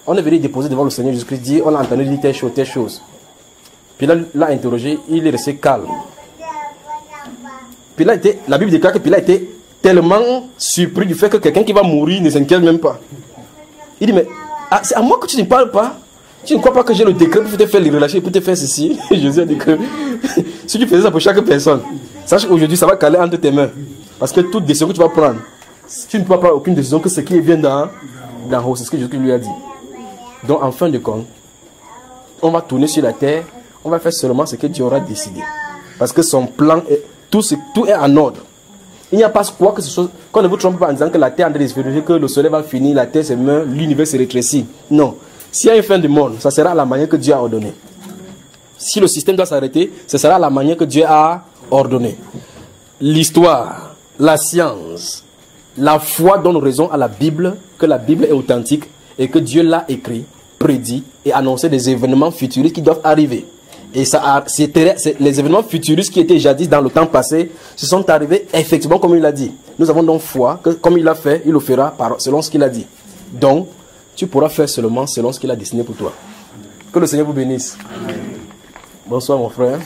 on est venu déposer devant le Seigneur Jésus-Christ, dit, on a entendu dire telle chose. Pilate l'a interrogé, il est resté calme. La Bible déclare que Pilate était tellement surpris du fait que quelqu'un qui va mourir ne s'inquiète même pas. Il dit, mais c'est à moi que tu ne parles pas? Tu ne crois pas que j'ai le décret pour te faire les relâcher, pour te faire ceci? Jésus a dit que si tu faisais ça pour chaque personne, sache qu'aujourd'hui ça va caler entre tes mains. Parce que toute décision que tu vas prendre, tu ne peux pas prendre aucune décision que ce qui vient d'en haut. C'est ce que Jésus lui a dit. Donc en fin de compte, on va tourner sur la terre, on va faire seulement ce que Dieu aura décidé. Parce que son plan, tout est en ordre. Il n'y a pas quoi que ce soit, qu'on ne vous trompe pas en disant que la terre est en train de se vérifier, que le soleil va finir, la terre se meurt, l'univers se rétrécit. Non. S'il y a une fin du monde, ça sera à la manière que Dieu a ordonné. Si le système doit s'arrêter, ce sera à la manière que Dieu a ordonné. L'histoire, la science, la foi donne raison à la Bible, que la Bible est authentique et que Dieu l'a écrit, prédit et annoncé des événements futuristes qui doivent arriver. Et les événements futuristes qui étaient jadis dans le temps passé se sont arrivés effectivement comme il l'a dit. Nous avons donc foi que comme il l'a fait, il le fera selon ce qu'il a dit. Donc, tu pourras faire seulement selon ce qu'il a dessiné pour toi. Que le Seigneur vous bénisse. Amen. Bonsoir mon frère.